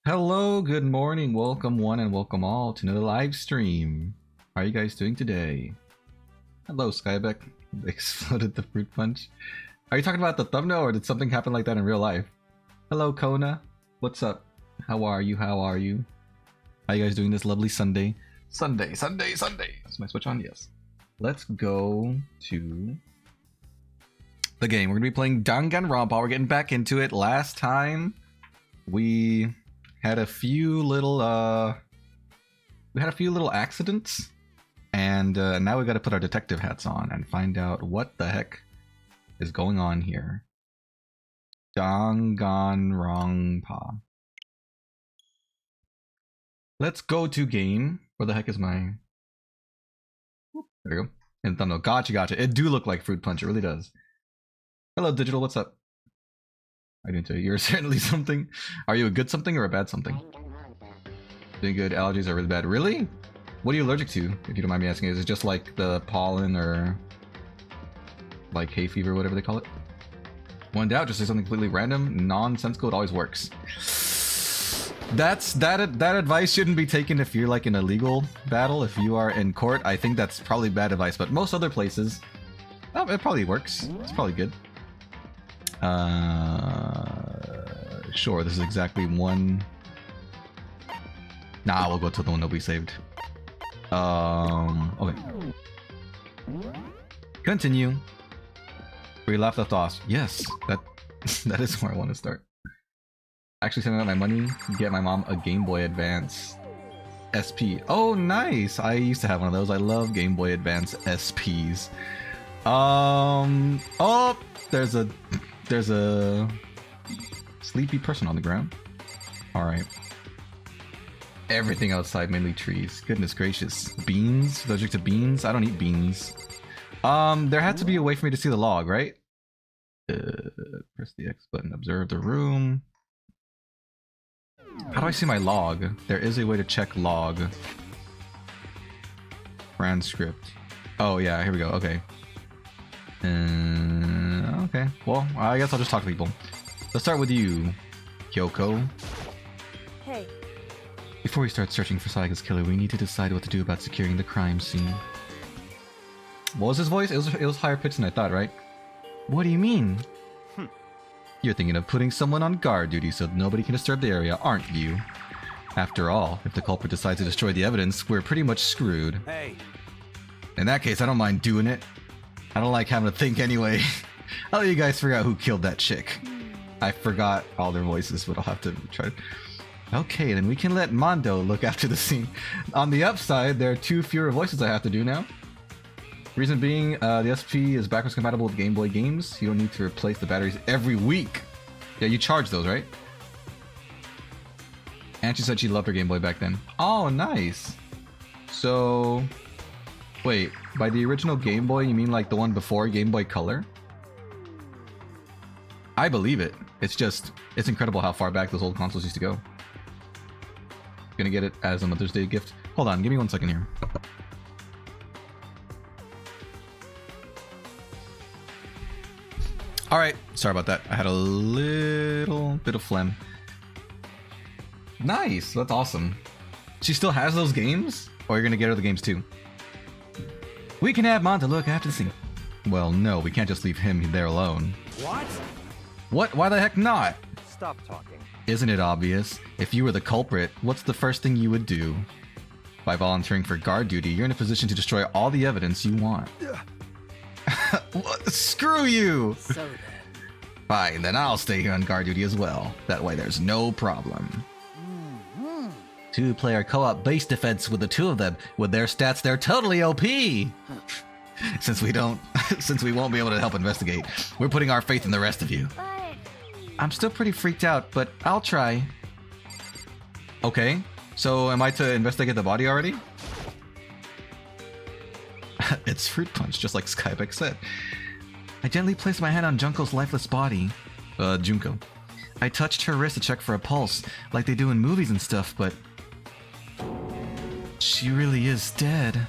Hello, good morning, welcome one and welcome all to another live stream. How are you guys doing today? Hello, Skybeck. They exploded the fruit punch. Are you talking about the thumbnail or did something happen like that in real life? Hello, Kona. What's up? How are you? How are you? How you guys doing this lovely Sunday? Sunday. Is my switch on? Yes. Let's go to the game. We're gonna be playing Danganronpa. We're getting back into it. Last time we had a few little accidents, and now we got to put our detective hats on and find out what the heck is going on here. Danganronpa. Let's go to game. Where the heck is my? There we go. And thumbnail. Gotcha. It do look like Fruit Punch. It really does. Hello, Digital. What's up? I didn't tell you. You're certainly something. Are you a good something or a bad something? Doing good. Allergies are really bad. Really? What are you allergic to, if you don't mind me asking? Is it just like the pollen or like hay fever, whatever they call it? When in doubt, just say something completely random, nonsensical. It always works. That advice shouldn't be taken if you're like in a legal battle. If you are in court, I think that's probably bad advice. But most other places, it probably works. It's probably good. Sure, this is exactly one. Nah, we'll go to the one that we saved. Okay. Continue. We left off. Yes, that is where I want to start. Actually, sending out my money to get my mom a Game Boy Advance SP. Oh, nice! I used to have one of those. I love Game Boy Advance SPs. Oh, there's a sleepy person on the ground. All right. Everything outside, mainly trees. Goodness gracious. Beans? Allergic to beans? I don't eat beans. There had to be a way for me to see the log, right? Press the X button. Observe the room. How do I see my log? There is a way to check log. Transcript. Oh yeah, here we go. Okay. Okay. Well, I guess I'll just talk to people. Let's start with you, Kyoko. Hey. Before we start searching for Saiga's killer, we need to decide what to do about securing the crime scene. What was his voice? It was higher pitched than I thought, right? What do you mean? You're thinking of putting someone on guard duty so nobody can disturb the area, aren't you? After all, if the culprit decides to destroy the evidence, we're pretty much screwed. Hey. In that case, I don't mind doing it. I don't like having to think anyway. I'll let you guys figure out who killed that chick. I forgot all their voices, but I'll have to try. Okay, then we can let Mondo look after the scene. On the upside, there are 2 fewer voices I have to do now. Reason being, the SP is backwards compatible with Game Boy games. You don't need to replace the batteries every week. Yeah, you charge those, right? And she said she loved her Game Boy back then. Oh, nice. So, wait, by the original Game Boy, you mean like the one before Game Boy Color? I believe it. It's incredible how far back those old consoles used to go. Gonna get it as a Mother's Day gift. Hold on, give me 1 second here. Alright, sorry about that. I had a little bit of phlegm. Nice, that's awesome. She still has those games? Or you're gonna get her the games too? We can have Monta look after the scene. Well, no, we can't just leave him there alone. What? What? Why the heck not? Stop talking. Isn't it obvious? If you were the culprit, what's the first thing you would do? By volunteering for guard duty, you're in a position to destroy all the evidence you want. Screw you! So then. Fine, then I'll stay here on guard duty as well. That way there's no problem. 2-player co-op base defense with the 2 of them. With their stats, they're totally OP! Since we won't be able to help investigate, we're putting our faith in the rest of you. But I'm still pretty freaked out, but I'll try. Okay, so am I to investigate the body already? It's Fruit Punch, just like Skybeck said. I gently placed my hand on Junko's lifeless body. Junko. I touched her wrist to check for a pulse, like they do in movies and stuff, but she really is dead.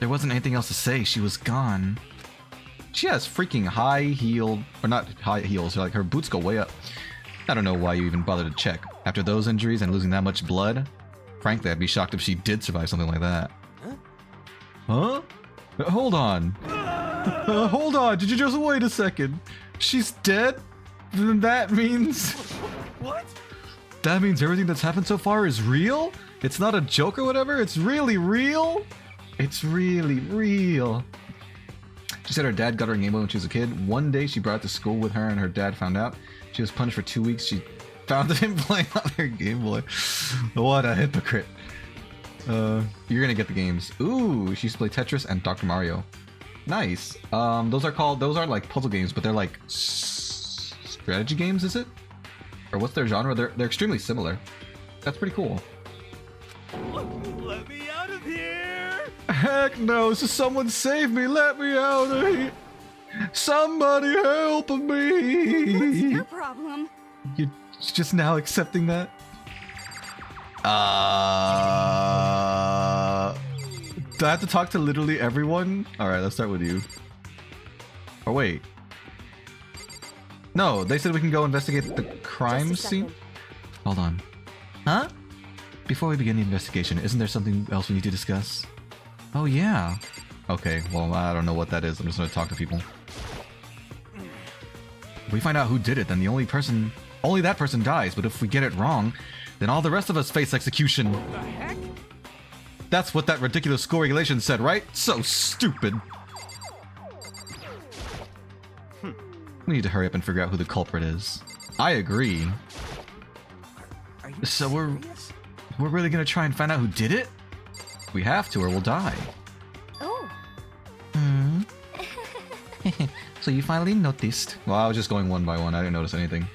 There wasn't anything else to say, she was gone. She has freaking high-heeled, or not high heels, like her boots go way up. I don't know why you even bothered to check. After those injuries and losing that much blood, frankly, I'd be shocked if she did survive something like that. Huh? Hold on. Hold on, did you just wait a second? She's dead? Then that means... What? That means everything that's happened so far is real? It's not a joke or whatever? It's really real? It's really real. She said her dad got her a Game Boy when she was a kid. One day she brought it to school with her and her dad found out. She was punished for 2 weeks. She found him playing on her Game Boy. What a hypocrite. You're gonna get the games. Ooh, she used to play Tetris and Dr. Mario. Nice. Those are like puzzle games, but they're like strategy games, is it? Or what's their genre? They're extremely similar. That's pretty cool. Let me out of here! Heck no, so someone save me, let me out of here. Somebody help me. What's your problem? You just now accepting that? Do I have to talk to literally everyone? Alright, let's start with you. Oh wait. No, they said we can go investigate the crime scene? Hold on. Huh? Before we begin the investigation, isn't there something else we need to discuss? Oh yeah. Okay, well I don't know what that is. I'm just gonna talk to people. If we find out who did it, then only that person dies. But if we get it wrong, then all the rest of us face execution. What the heck? That's what that ridiculous school regulation said, right? So stupid. We need to hurry up and figure out who the culprit is. I agree. Are you So serious? we're really gonna try and find out who did it? We have to or we'll die. Oh. Hmm. So you finally noticed. Well, I was just going one by one. I didn't notice anything.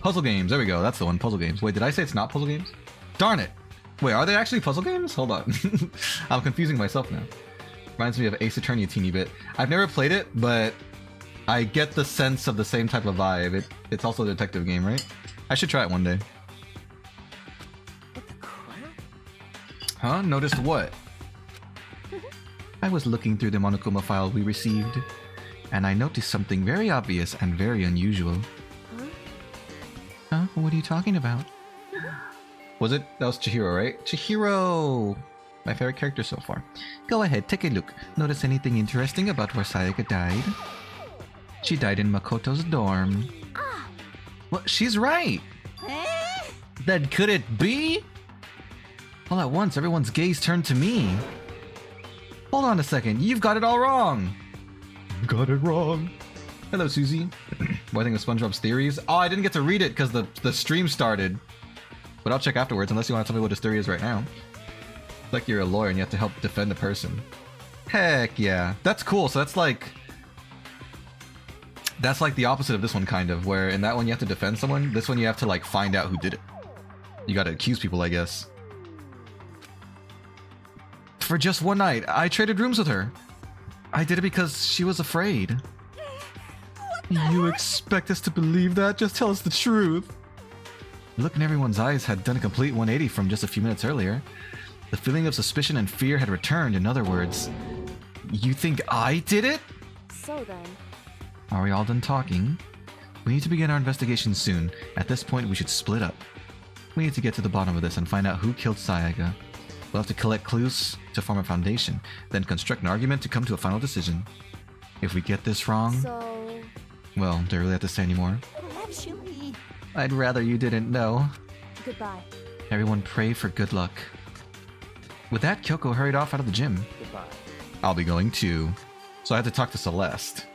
Puzzle games. There we go. That's the one. Puzzle games. Wait, did I say it's not puzzle games? Darn it. Wait, are they actually puzzle games? Hold on. I'm confusing myself now. Reminds me of Ace Attorney a teeny bit. I've never played it, but I get the sense of the same type of vibe. It's also a detective game, right? I should try it one day. What the crap? Huh? Noticed what? I was looking through the Monokuma file we received, and I noticed something very obvious and very unusual. Huh? What are you talking about? Was it? That was Chihiro, right? Chihiro! My favorite character so far. Go ahead, take a look. Notice anything interesting about where Sayaka died? She died in Makoto's dorm. Well, she's right! Then could it be? All at once, everyone's gaze turned to me. Hold on a second, you've got it all wrong! Got it wrong. Hello, Susie. What do you think of SpongeBob's theories? Oh, I didn't get to read it because the stream started. But I'll check afterwards, unless you want to tell me what his theory is right now. It's like you're a lawyer and you have to help defend a person. Heck yeah. That's cool, so that's like the opposite of this one, kind of, where in that one you have to defend someone. This one you have to like find out who did it. You gotta accuse people, I guess. For just one night, I traded rooms with her. I did it because she was afraid. You expect us to believe that? Just tell us the truth. The look in everyone's eyes had done a complete 180 from just a few minutes earlier. The feeling of suspicion and fear had returned, in other words. You think I did it? So then. Are we all done talking? We need to begin our investigation soon. At this point, we should split up. We need to get to the bottom of this and find out who killed Sayaka. We'll have to collect clues to form a foundation, then construct an argument to come to a final decision. If we get this wrong... So... Well, do I really have to say anymore? Actually... I'd rather you didn't know. Goodbye. Everyone pray for good luck. With that, Kyoko hurried off out of the gym. Goodbye. I'll be going too. So I had to talk to Celeste.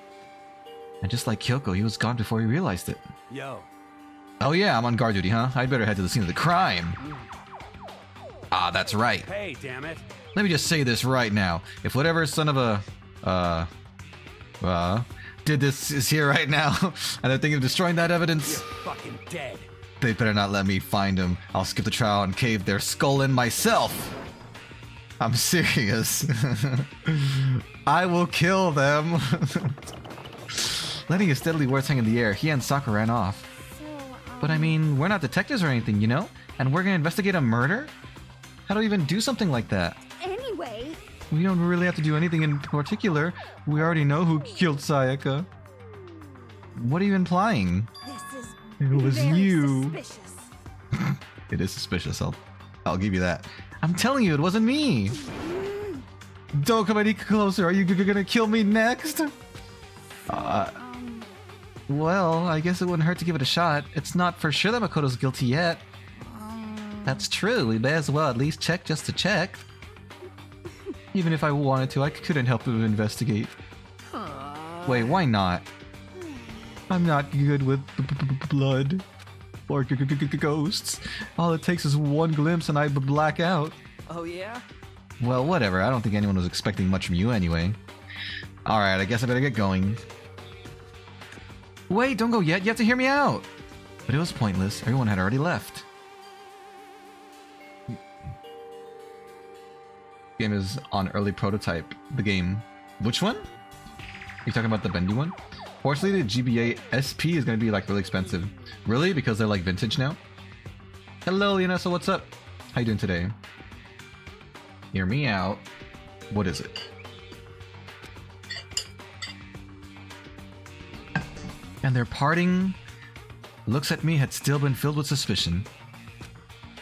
And just like Kyoko, he was gone before he realized it. Yo. Oh yeah, I'm on guard duty, huh? I'd better head to the scene of the crime. Ah, that's right. Hey, damn it. Let me just say this right now. If whatever son of a... did this is here right now, and they're thinking of destroying that evidence, You're fucking dead. they better not let me find him. I'll skip the trial and cave their skull in myself. I'm serious. I will kill them. Letting his steadily words hang in the air, he and Sakura ran off. So, But I mean, we're not detectives or anything, you know? And we're gonna investigate a murder? How do we even do something like that? Anyway... We don't really have to do anything in particular. We already know who killed Sayaka. What are you implying? This is It was Very you. Suspicious. It is suspicious. I'll give you that. I'm telling you, it wasn't me. Don't come any closer. Are you gonna kill me next? Well, I guess it wouldn't hurt to give it a shot. It's not for sure that Makoto's guilty yet. That's true. We may as well at least check just to check. Even if I wanted to, I couldn't help but investigate. Wait, why not? I'm not good with blood or ghosts. All it takes is one glimpse and I black out. Oh yeah? Well, whatever. I don't think anyone was expecting much from you anyway. Alright, I guess I better get going. Wait, don't go yet. You have to hear me out. But it was pointless. Everyone had already left. Game is on early prototype. The game. Which one? You talking about the bendy one? Fortunately, the GBA SP is going to be like really expensive. Really? Because they're like vintage now? Hello, Leonessa. What's up? How you doing today? Hear me out. What is it? And their parting looks at me had still been filled with suspicion.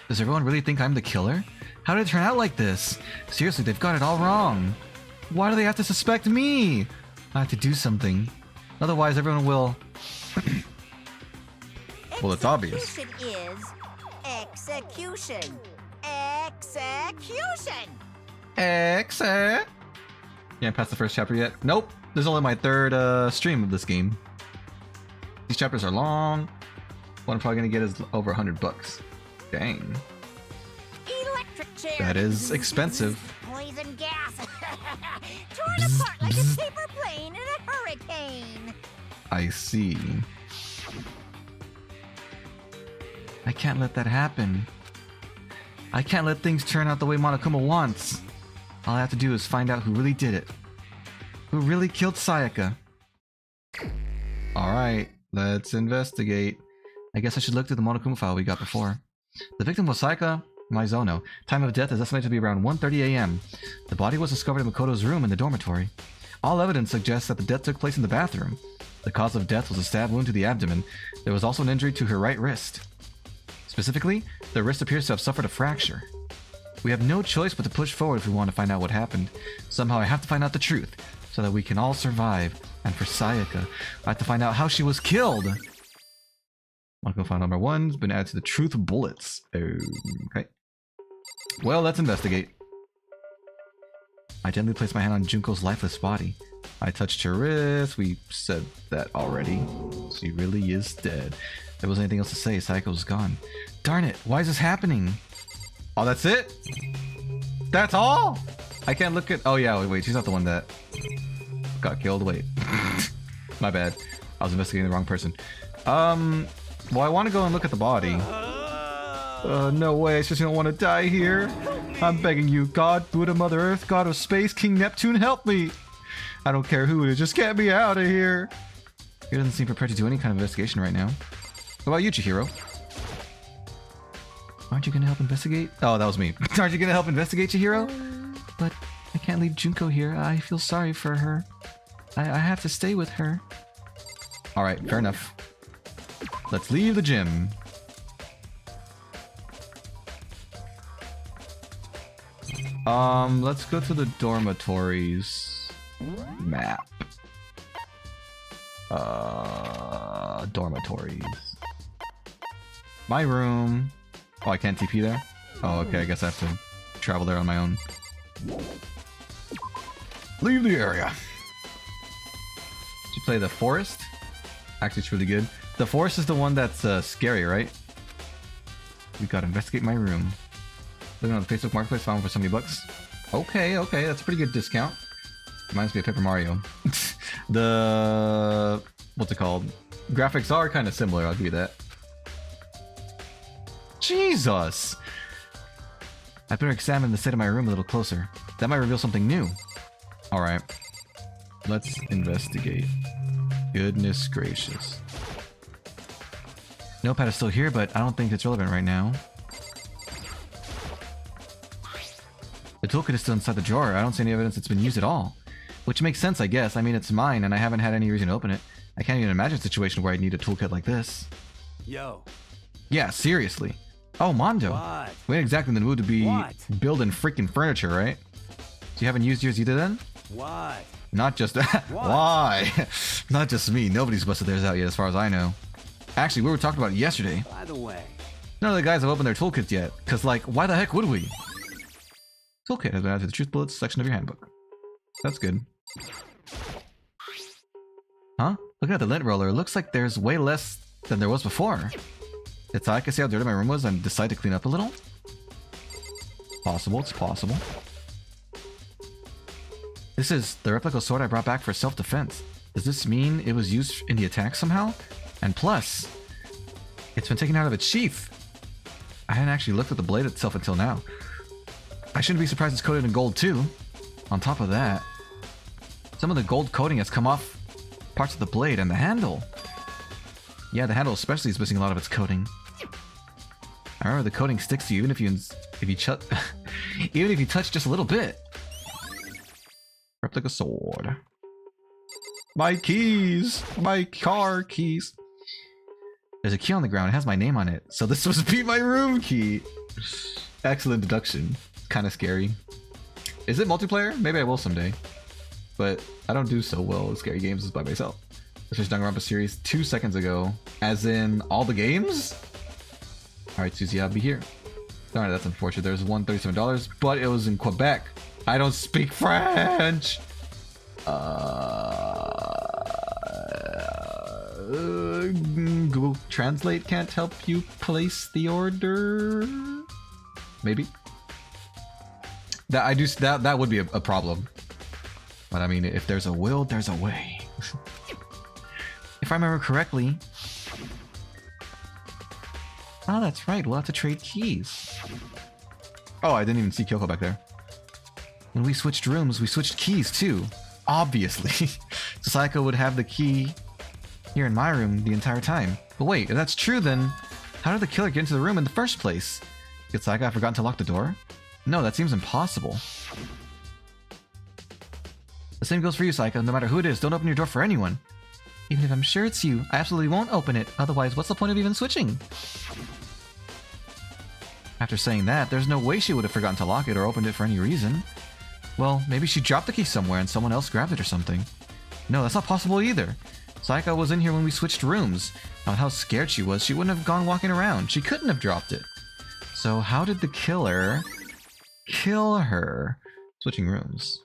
Does everyone really think I'm the killer? How did it turn out like this? Seriously, they've got it all wrong. Why do they have to suspect me? I have to do something. Otherwise, everyone will... Well, it's obvious. Execution is execution. Execution. You haven't passed the first chapter yet? Nope. This is only my third stream of this game. These chapters are long. What I'm probably gonna get is over $100. Dang. Electric chair. That is expensive. Poison gas. Torn apart like a paper plane in a hurricane. I see. I can't let that happen. I can't let things turn out the way Monokuma wants. All I have to do is find out who really did it. Who really killed Sayaka. Alright, let's investigate. I guess I should look through the Monokuma file we got before. The victim was Sayaka Maizono. Time of death is estimated to be around 1:30 a.m. The body was discovered in Makoto's room in the dormitory. All evidence suggests that the death took place in the bathroom. The cause of death was a stab wound to the abdomen. There was also an injury to her right wrist. Specifically, the wrist appears to have suffered a fracture. We have no choice but to push forward if we want to find out what happened. Somehow I have to find out the truth, so that we can all survive. And for Sayaka, I have to find out how she was killed. Monokuma file number 1's been added to the truth bullets. Okay. Well, let's investigate. I gently placed my hand on Junko's lifeless body. I touched her wrist. We said that already. She really is dead. If there wasn't anything else to say, Sayaka was gone. Darn it, why is this happening? Oh, that's it? That's all? I can't look at... Oh yeah, wait, she's not the one that got killed. Wait. My bad. I was investigating the wrong person. Well, I want to go and look at the body. No way, I just don't want to die here. I'm begging you, God, Buddha, Mother Earth, God of Space, King Neptune, help me! I don't care who it is, just get me out of here! He doesn't seem prepared to do any kind of investigation right now. What about you, Chihiro? Aren't you gonna help investigate? Oh, that was me. Aren't you gonna help investigate, Chihiro? But I can't leave Junko here. I feel sorry for her. I have to stay with her. Alright, fair enough. Let's leave the gym. Let's go to the dormitories map. Dormitories. My room. Oh, I can't TP there? Oh, okay, I guess I have to travel there on my own. Leave the area. Did you play the forest? Actually, it's really good. The forest is the one that's scary, right? We gotta investigate my room. Looking on the Facebook Marketplace, found one for $70. Okay, that's a pretty good discount. Reminds me of Paper Mario. The... what's it called? Graphics are kind of similar, I'll give you that. Jesus! I better examine the state of my room a little closer. That might reveal something new. Alright. Let's investigate. Goodness gracious. Notepad is still here, but I don't think it's relevant right now. The toolkit is still inside the drawer. I don't see any evidence it's been used at all. Which makes sense, I guess. I mean, it's mine, and I haven't had any reason to open it. I can't even imagine a situation where I'd need a toolkit like this. Yo. Yeah, seriously. Oh, Mondo. What? We ain't exactly in the mood to be What? building freaking furniture, right? So you haven't used yours either then? What? Not just that. Why? Not just me. Nobody's busted theirs out yet as far as I know. Actually, we were talking about it yesterday. By the way. None of the guys have opened their toolkits yet. Because, like, why the heck would we? Toolkit has been added to the Truth Bullets section of your handbook. That's good. Huh? Looking at the lint roller, it looks like there's way less than there was before. It's like I can see how dirty my room was and decide to clean up a little? Possible, it's possible. This is the replica sword I brought back for self-defense. Does this mean it was used in the attack somehow? And plus, it's been taken out of its sheath. I hadn't actually looked at the blade itself until now. I shouldn't be surprised it's coated in gold too. On top of that, some of the gold coating has come off parts of the blade and the handle. Yeah, the handle especially is missing a lot of its coating. I remember the coating sticks to you even if you even if you touch just a little bit. Replica sword. My keys! My car keys! There's a key on the ground, it has my name on it, so this must be my room key! Excellent deduction. Kinda scary. Is it multiplayer? Maybe I will someday. But I don't do so well with scary games by myself. This was Danganronpa series 2 seconds ago. As in, all the games? Alright, Susie, I'll be here. Darn it, that's unfortunate. There's one $37, but it was in Quebec. I don't speak French! Google Translate can't help you place the order? Maybe? That would be a problem. But I mean, if there's a will, there's a way. If I remember correctly... Oh, that's right. We'll have to trade keys. Oh, I didn't even see Kyoko back there. When we switched rooms, we switched keys too. Obviously. So Psycho would have the key here in my room the entire time. But wait, if that's true then, how did the killer get into the room in the first place? Did Psycho have forgotten to lock the door? No, that seems impossible. The same goes for you, Psycho. No matter who it is, don't open your door for anyone. Even if I'm sure it's you, I absolutely won't open it. Otherwise, what's the point of even switching? After saying that, there's no way she would have forgotten to lock it or opened it for any reason. Well, maybe she dropped the key somewhere and someone else grabbed it or something. No, that's not possible either. Psycho was in here when we switched rooms. Now, how scared she was, she wouldn't have gone walking around. She couldn't have dropped it. So how did the killer kill her? Switching rooms.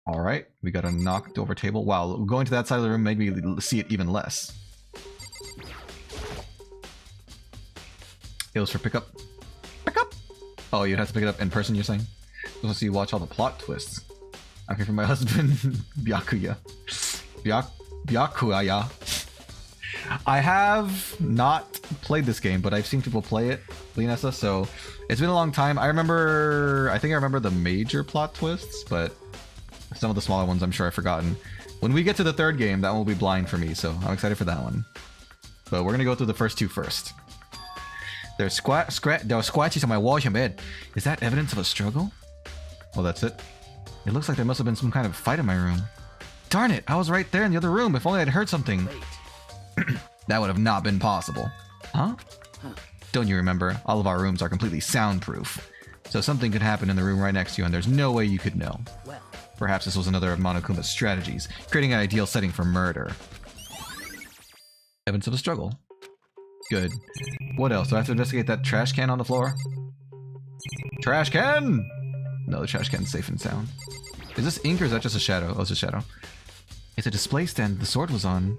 Alright, we got a knocked over table. Wow, going to that side of the room made me see it even less. It was for pickup. Pickup! Oh, you'd have to pick it up in person, you're saying? So you watch all the plot twists. Okay, from my husband, Byakuya. Byakuya. I have not played this game, but I've seen people play it, Leonessa, so it's been a long time. I think I remember the major plot twists, but some of the smaller ones I'm sure I've forgotten. When we get to the third game, that one will be blind for me, so I'm excited for that one. But we're gonna go through the first two first. There were scratches on my wall here, man. Is that evidence of a struggle? Well, that's it. It looks like there must have been some kind of fight in my room. Darn it, I was right there in the other room. If only I'd heard something. That would have not been possible. Huh? Don't you remember? All of our rooms are completely soundproof. So something could happen in the room right next to you and there's no way you could know. Well. Perhaps this was another of Monokuma's strategies, creating an ideal setting for murder. Evidence of a struggle. Good. What else? Do I have to investigate that trash can on the floor? Trash can! No, the trash can's safe and sound. Is this ink or is that just a shadow? Oh, it's a shadow. It's a display stand the sword was on.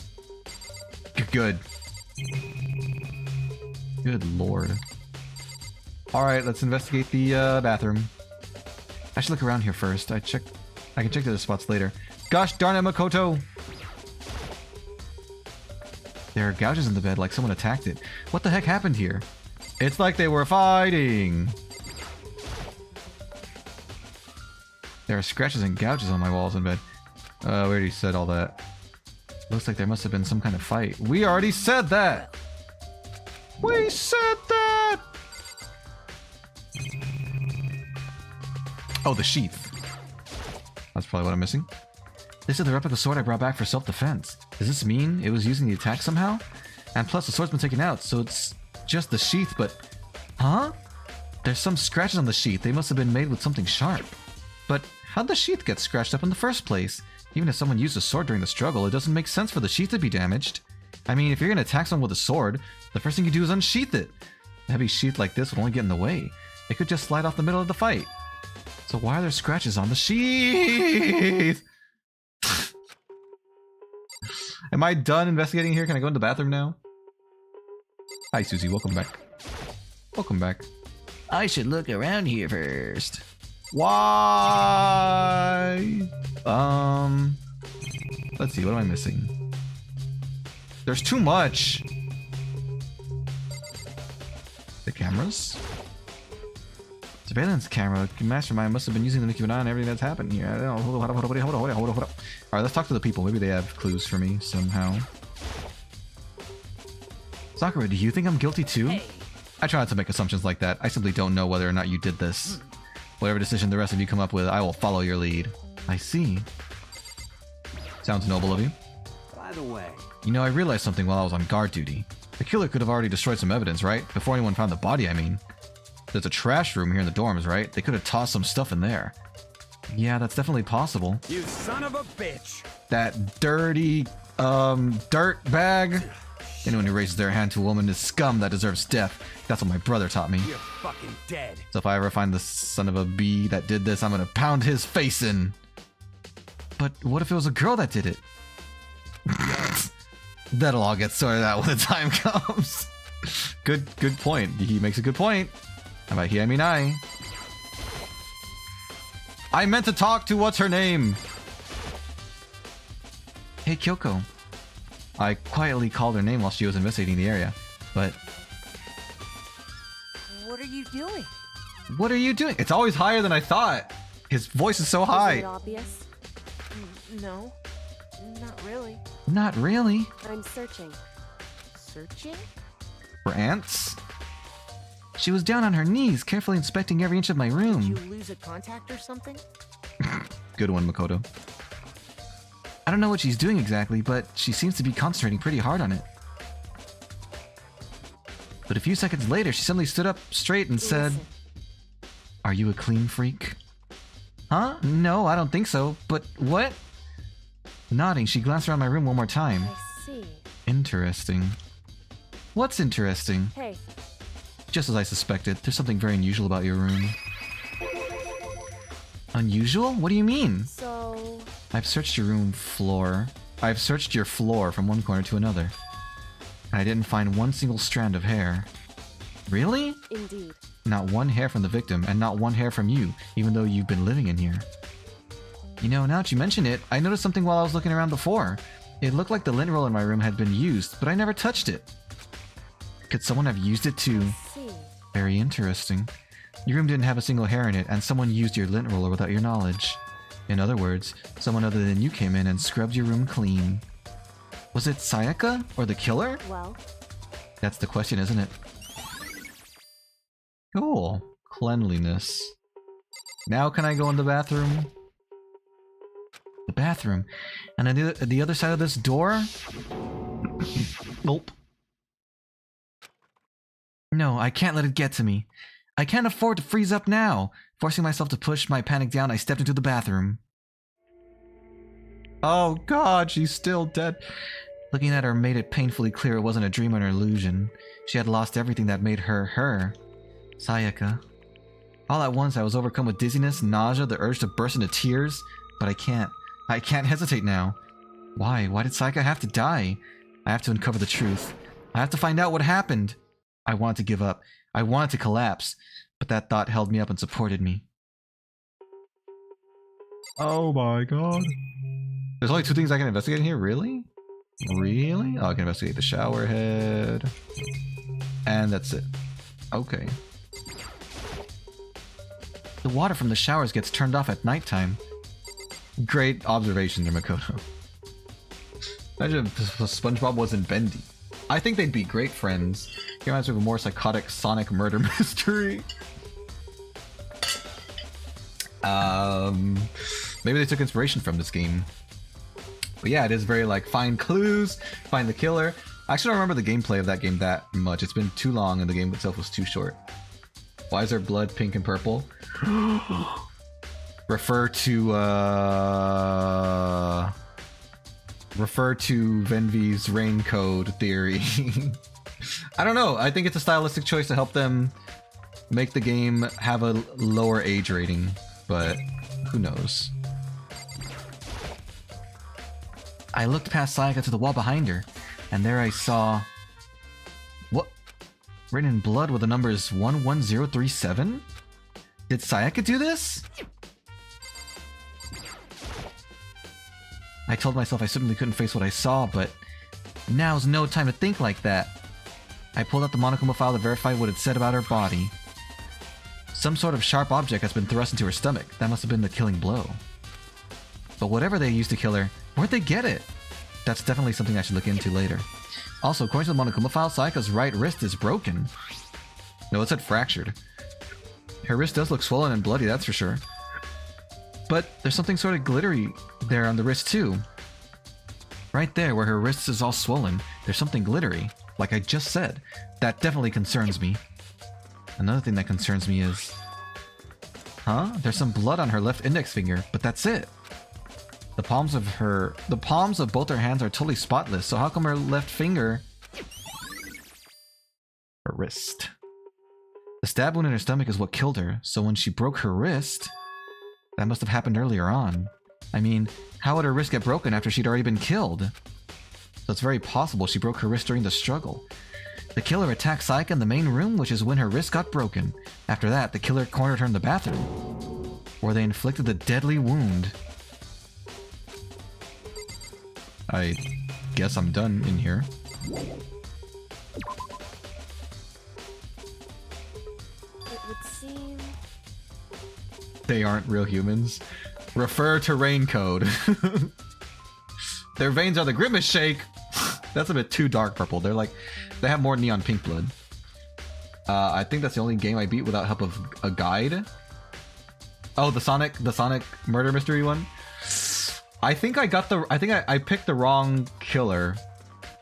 Good. Good lord. Alright, let's investigate the bathroom. I should look around here first. I can check the other spots later. Gosh darn it, Makoto! There are gouges in the bed like someone attacked it. What the heck happened here? It's like they were fighting! There are scratches and gouges on my walls in bed. We already said all that. Looks like there must have been some kind of fight. We already said that! We said that! Oh, the sheath. That's probably what I'm missing. This is the replica sword I brought back for self-defense. Does this mean it was using the attack somehow? And plus, the sword's been taken out, so it's just the sheath, but... Huh? There's some scratches on the sheath. They must have been made with something sharp. But how'd the sheath get scratched up in the first place? Even if someone used a sword during the struggle, it doesn't make sense for the sheath to be damaged. I mean, if you're gonna attack someone with a sword, the first thing you do is unsheath it. A heavy sheath like this would only get in the way. It could just slide off the middle of the fight. So why are there scratches on the sheath? Am I done investigating here? Can I go in the bathroom now? Hi, Susie. Welcome back. Welcome back. I should look around here first. Why? Let's see. What am I missing? There's too much. The cameras? Surveillance camera. Mastermind must have been using them to keep an eye on everything that's happened here. I don't know. Hold on. Alright, let's talk to the people. Maybe they have clues for me somehow. Sakura, do you think I'm guilty too? Hey. I try not to make assumptions like that. I simply don't know whether or not you did this. Whatever decision the rest of you come up with, I will follow your lead. I see. Sounds noble of you. By the way, You know, I realized something while I was on guard duty. The killer could have already destroyed some evidence, right? Before anyone found the body, I mean. There's a trash room here in the dorms, right? They could have tossed some stuff in there. Yeah, that's definitely possible. you son of a bitch. That dirty, dirt bag. Anyone who raises their hand to a woman is scum that deserves death. That's what my brother taught me. You're fucking dead. So if I ever find the son of a bee that did this, I'm gonna pound his face in. But what if it was a girl that did it? That'll all get sorted out when the time comes. Good point. He makes a good point. How about he, I mean I. I meant to talk to what's her name? Hey, Kyoko. I quietly called her name while she was investigating the area, but... What are you doing? What are you doing? It's always higher than I thought. His voice is so Isn't high. it obvious? No, not really. Not really. I'm searching. Searching? For ants? She was down on her knees, carefully inspecting every inch of my Did room. you lose a contact or something? Good one, Makoto. I don't know what she's doing exactly, but she seems to be concentrating pretty hard on it. But a few seconds later, she suddenly stood up straight and said, Listen. "Are you a clean freak?" Huh? No, I don't think so. But what? Nodding, she glanced around my room one more time. I see. Interesting. What's interesting? Hey, Just as I suspected, there's something very unusual about your room. Unusual? What do you mean? so... I've searched your room floor. I've searched your floor from one corner to another. And I didn't find one single strand of hair. Really? Indeed. Not one hair from the victim, and not one hair from you, even though you've been living in here. You know, now that you mention it, I noticed something while I was looking around before. It looked like the lint roll in my room had been used, but I never touched it. Could someone have used it to... See. Very interesting. Your room didn't have a single hair in it, and someone used your lint roller without your knowledge. In other words, someone other than you came in and scrubbed your room clean. Was it Sayaka, or the killer? Well, That's the question, isn't it? Cool. Cleanliness. Now can I go in the bathroom? The bathroom. And on the other side of this door? Nope. No, I can't let it get to me. I can't afford to freeze up now. Forcing myself to push my panic down, I stepped into the bathroom. Oh god, she's still dead. Looking at her made it painfully clear it wasn't a dream or an illusion. She had lost everything that made her her. Sayaka. All at once I was overcome with dizziness, nausea, the urge to burst into tears. But I can't. I can't hesitate now. Why? Why did Sayaka have to die? I have to uncover the truth. I have to find out what happened. I wanted to give up. I wanted to collapse. But that thought held me up and supported me. Oh my god. There's only 2 things I can investigate in here? Really? Really? Oh, I can investigate the shower head. And that's it. Okay. The water from the showers gets turned off at nighttime. Great observation there, Makoto. Imagine if SpongeBob wasn't bendy. I think they'd be great friends. He reminds me of a more psychotic Sonic murder mystery. Maybe they took inspiration from this game. But yeah, it is very like, find clues, find the killer, I actually don't remember the gameplay of that game that much. It's been too long and the game itself was too short. Why is there blood pink and purple? Refer to Venvy's rain code theory. I don't know. I think it's a stylistic choice to help them make the game have a lower age rating, but who knows? I looked past Sayaka to the wall behind her, and there I saw... What? Written in blood with the numbers 11037? Did Sayaka do this? I told myself I simply couldn't face what I saw, but now's no time to think like that. I pulled out the Monokuma file to verify what it said about her body. Some sort of sharp object has been thrust into her stomach. That must have been the killing blow. But whatever they used to kill her, where'd they get it? That's definitely something I should look into later. Also, according to the Monokuma file, Sayaka's right wrist is broken. No, it said fractured. Her wrist does look swollen and bloody, that's for sure. But there's something sort of glittery there on the wrist too. Right there where her wrist is all swollen, there's something glittery. Like I just said. That definitely concerns me. Another thing that concerns me is... Huh? There's some blood on her left index finger, but that's it. The palms of both her hands are totally spotless, so how come her left finger... Her wrist. The stab wound in her stomach is what killed her, so when she broke her wrist... That must have happened earlier on. I mean, how would her wrist get broken after she'd already been killed? So it's very possible she broke her wrist during the struggle. The killer attacked Sayaka in the main room, which is when her wrist got broken. After that, the killer cornered her in the bathroom, where they inflicted the deadly wound. I guess I'm done in here. It would seem... They aren't real humans. Refer to rain code. Their veins are the grimace shake. That's a bit too dark purple. They have more neon pink blood. I think that's the only game I beat without help of a guide. Oh, the Sonic murder mystery one. I think I picked the wrong killer,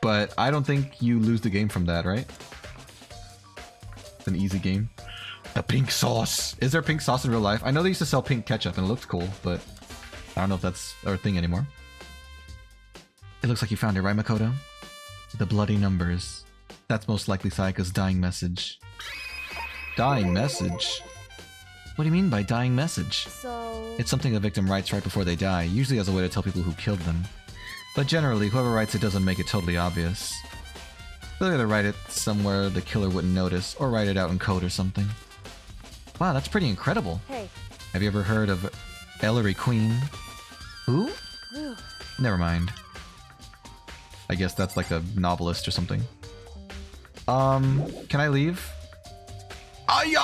but I don't think you lose the game from that, right? It's an easy game. The pink sauce. Is there pink sauce in real life? I know they used to sell pink ketchup and it looked cool, but I don't know if that's our thing anymore. It looks like you found it, right, Makoto? The bloody numbers. That's most likely Sayaka's dying message. Dying message? What do you mean by dying message? So... It's something the victim writes right before they die, usually as a way to tell people who killed them. But generally, whoever writes it doesn't make it totally obvious. They'll either write it somewhere the killer wouldn't notice, or write it out in code or something. Wow, that's pretty incredible. Hey. Have you ever heard of Ellery Queen? Who? Whew. Never mind. I guess that's like a novelist or something. Can I leave? Aya!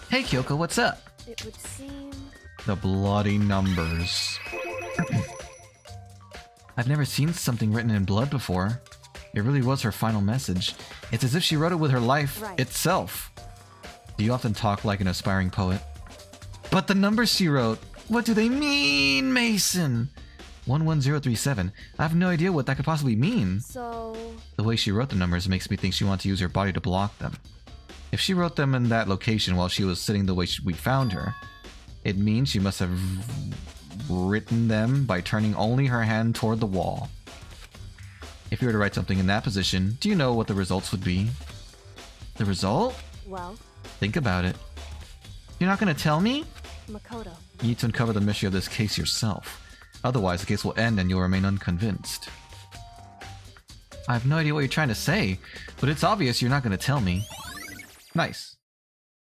Hey Kyoko, what's up? It would seem... The bloody numbers. I've never seen something written in blood before. It really was her final message. It's as if she wrote it with her life itself. Do you often talk like an aspiring poet? But the numbers she wrote, what do they mean, Mason? 11037. I have no idea what that could possibly mean. So... The way she wrote the numbers makes me think she wanted to use her body to block them. If she wrote them in that location while she was sitting the way we found her, it means she must have written them by turning only her hand toward the wall. If you were to write something in that position, do you know what the results would be? The result? Well... Think about it. You're not gonna tell me? Makoto. You need to uncover the mystery of this case yourself. Otherwise, the case will end and you'll remain unconvinced. I have no idea what you're trying to say, but it's obvious you're not gonna tell me. Nice.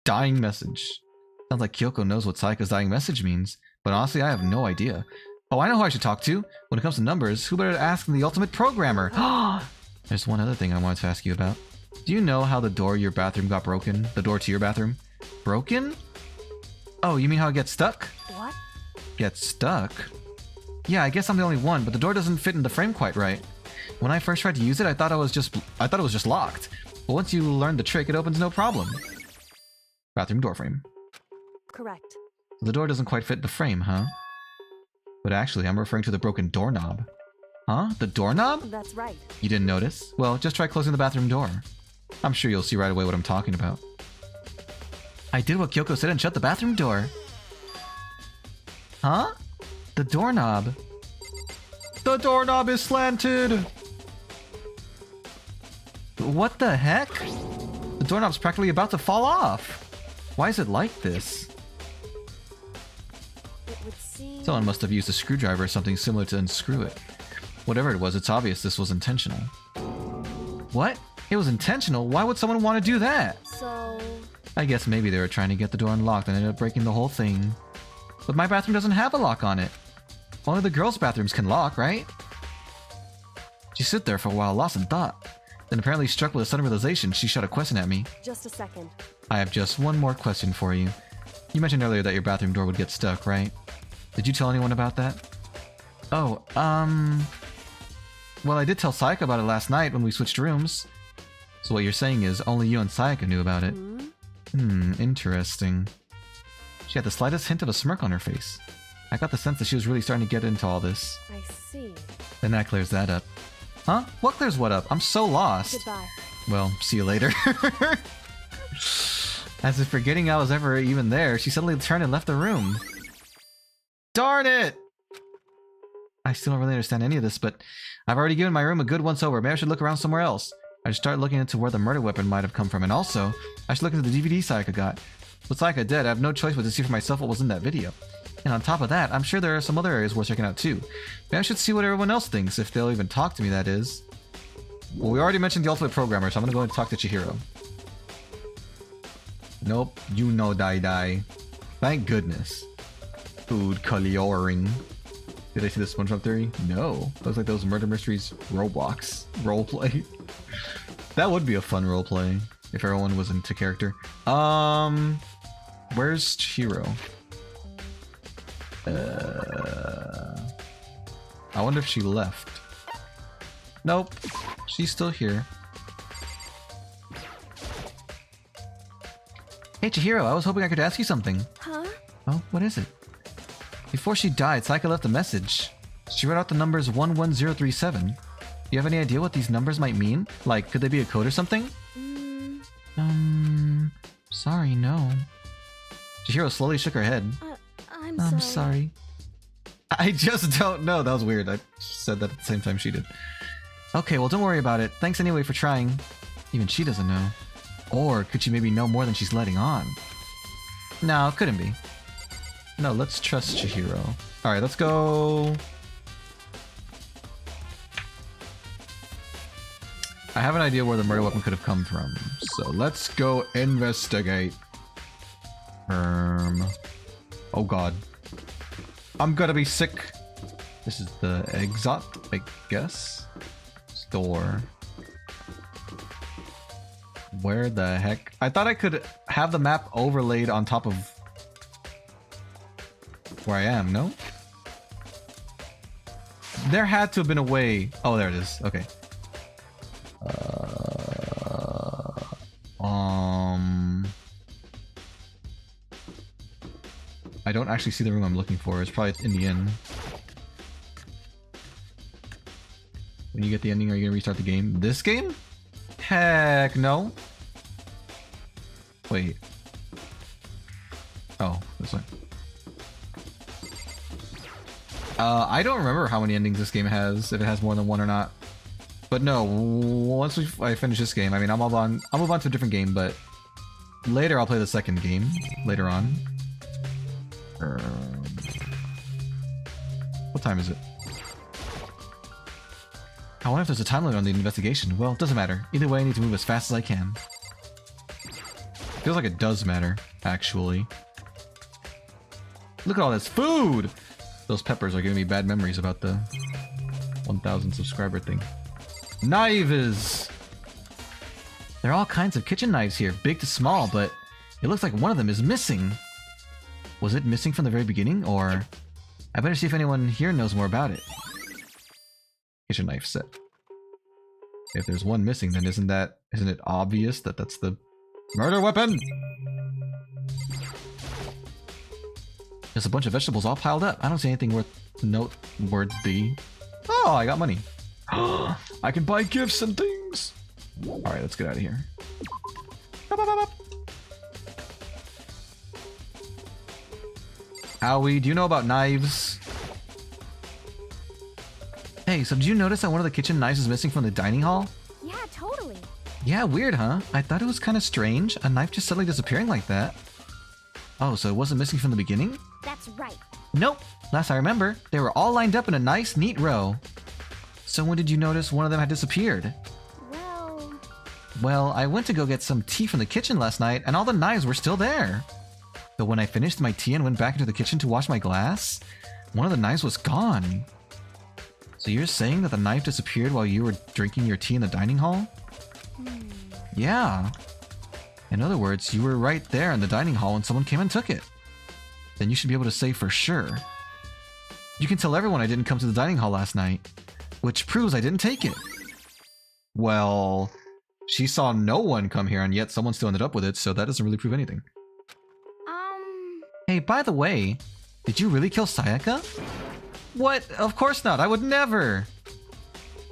Dying message. Sounds like Kyoko knows what Sayaka's dying message means, but honestly, I have no idea. Oh, I know who I should talk to. When it comes to numbers, who better to ask than the ultimate programmer? There's one other thing I wanted to ask you about. Do you know how the door to your bathroom got broken? The door to your bathroom? Broken? Oh, you mean how it gets stuck? What? Gets stuck? Yeah, I guess I'm the only one, but the door doesn't fit in the frame quite right. When I first tried to use it, I thought it was just locked. But once you learn the trick, it opens no problem. Bathroom door frame. Correct. The door doesn't quite fit the frame, huh? But actually, I'm referring to the broken doorknob. Huh? The doorknob? That's right. You didn't notice? Well, just try closing the bathroom door. I'm sure you'll see right away what I'm talking about. I did what Kyoko said and shut the bathroom door. Huh? The doorknob. The doorknob is slanted! What the heck? The doorknob's practically about to fall off. Why is it like this? It would seem... Someone must have used a screwdriver or something similar to unscrew it. Whatever it was, it's obvious this was intentional. What? It was intentional? Why would someone want to do that? So... I guess maybe they were trying to get the door unlocked and ended up breaking the whole thing. But my bathroom doesn't have a lock on it. Only the girls' bathrooms can lock, right? She stood there for a while, lost in thought. Then apparently struck with a sudden realization, she shot a question at me. Just a second. I have just one more question for you. You mentioned earlier that your bathroom door would get stuck, right? Did you tell anyone about that? Oh, well, I did tell Sayaka about it last night when we switched rooms. So what you're saying is only you and Sayaka knew about it. Interesting. She had the slightest hint of a smirk on her face. I got the sense that she was really starting to get into all this. I see. Then that clears that up. Huh? What clears what up? I'm so lost. Goodbye. Well, see you later. As if forgetting I was ever even there, she suddenly turned and left the room. Darn it! I still don't really understand any of this, but I've already given my room a good once over. Maybe I should look around somewhere else. I should start looking into where the murder weapon might have come from, and also, I should look into the DVD Sayaka got. With Sayaka dead, I have no choice but to see for myself what was in that video. And on top of that, I'm sure there are some other areas worth checking out too. Maybe I should see what everyone else thinks, if they'll even talk to me, that is. Well, we already mentioned the Ultimate Programmer, so I'm gonna go and talk to Chihiro. Nope, you know die. Thank goodness. Food coloring. Did I see the SpongeBob theory? No. Looks like those Murder Mysteries Roblox roleplay. That would be a fun roleplay if everyone was into character. Where's Chihiro? I wonder if she left. Nope. She's still here. Hey Chihiro, I was hoping I could ask you something. Huh? Oh, what is it? Before she died, Sayaka left a message. She wrote out the numbers 11037. Do you have any idea what these numbers might mean? Like, could they be a code or something? Sorry, no. Chihiro slowly shook her head. I'm sorry. I just don't know. That was weird. I said that at the same time she did. Okay, well, don't worry about it. Thanks anyway for trying. Even she doesn't know. Or could she maybe know more than she's letting on? No, couldn't be. No, let's trust Chihiro. Alright, let's go... I have an idea where the murder weapon could have come from. So let's go investigate. Oh god. I'm gonna be sick. This is the exit, I guess. Store. Where the heck? I thought I could have the map overlaid on top of where I am, no? There had to have been a way. Oh, there it is. Okay. I don't actually see the room I'm looking for. It's probably in the inn. When you get the ending, are you gonna restart the game? This game? Heck no. Wait. Oh, this one. I don't remember how many endings this game has, if it has more than one or not. But no, once I finish this game, I mean, I'll move on to a different game, but later I'll play the second game, later on. What time is it? I wonder if there's a time limit on the investigation. Well, it doesn't matter. Either way, I need to move as fast as I can. Feels like it does matter, actually. Look at all this food! Those peppers are giving me bad memories about the 1,000 subscriber thing. Knives! There are all kinds of kitchen knives here, big to small, but it looks like one of them is missing. Was it missing from the very beginning, or... I better see if anyone here knows more about it. Kitchen knife set. If there's one missing, then isn't it obvious that that's the murder weapon? There's a bunch of vegetables all piled up. I don't see anything worth noteworthy. Oh, I got money. I can buy gifts and things. Alright, let's get out of here. Up, up, up, up. Howie, do you know about knives? Hey, so did you notice that one of the kitchen knives is missing from the dining hall? Yeah, totally. Yeah, weird, huh? I thought it was kind of strange. A knife just suddenly disappearing like that. Oh, so it wasn't missing from the beginning? That's right. Nope. Last I remember, they were all lined up in a nice, neat row. So when did you notice one of them had disappeared? Well, I went to go get some tea from the kitchen last night, and all the knives were still there. But when I finished my tea and went back into the kitchen to wash my glass, one of the knives was gone. So you're saying that the knife disappeared while you were drinking your tea in the dining hall? Yeah. In other words, you were right there in the dining hall when someone came and took it. Then you should be able to say for sure. You can tell everyone I didn't come to the dining hall last night, which proves I didn't take it. Well, she saw no one come here and yet someone still ended up with it, so that doesn't really prove anything. Hey, by the way, did you really kill Sayaka? What? Of course not, I would never!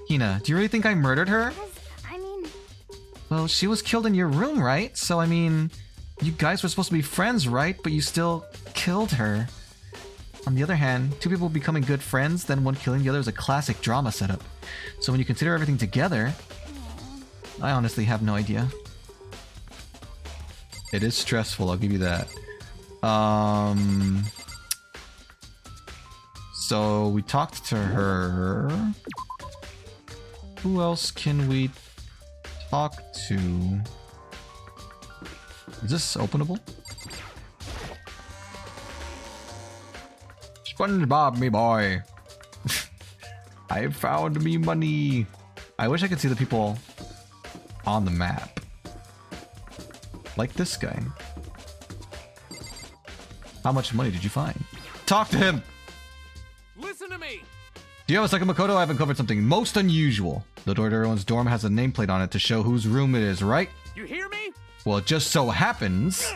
Hina, do you really think I murdered her? I mean... Well, she was killed in your room, right? So, I mean, you guys were supposed to be friends, right? But you still killed her. On the other hand, two people becoming good friends, then one killing the other is a classic drama setup. So when you consider everything together, I honestly have no idea. It is stressful, I'll give you that. So we talked to her. Who else can we talk to? Is this openable? SpongeBob, me boy. I found me money. I wish I could see the people on the map. Like this guy. How much money did you find? Talk to him! Listen to me! Do you have a second, Makoto? I haven't covered something most unusual. The door to everyone's dorm has a nameplate on it to show whose room it is, right? You hear me? Well, it just so happens...